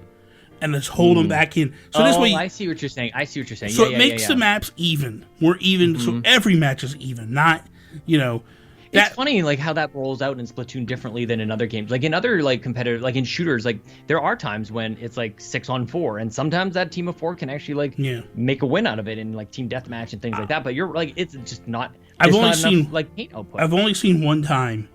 And let's hold them back in. So this way, I see what you're saying. So it makes the maps even. More even, so every match is even. Not, It's funny, like, how that rolls out in Splatoon differently than in other games. Like, in other, like, competitive, like, in shooters, like, there are times when it's, like, 6-on-4, and sometimes that team of 4 can actually, like, make a win out of it in, like, team deathmatch and things like that. But you're, like, it's just not, I've only seen, enough, like, paint output. I've only seen one time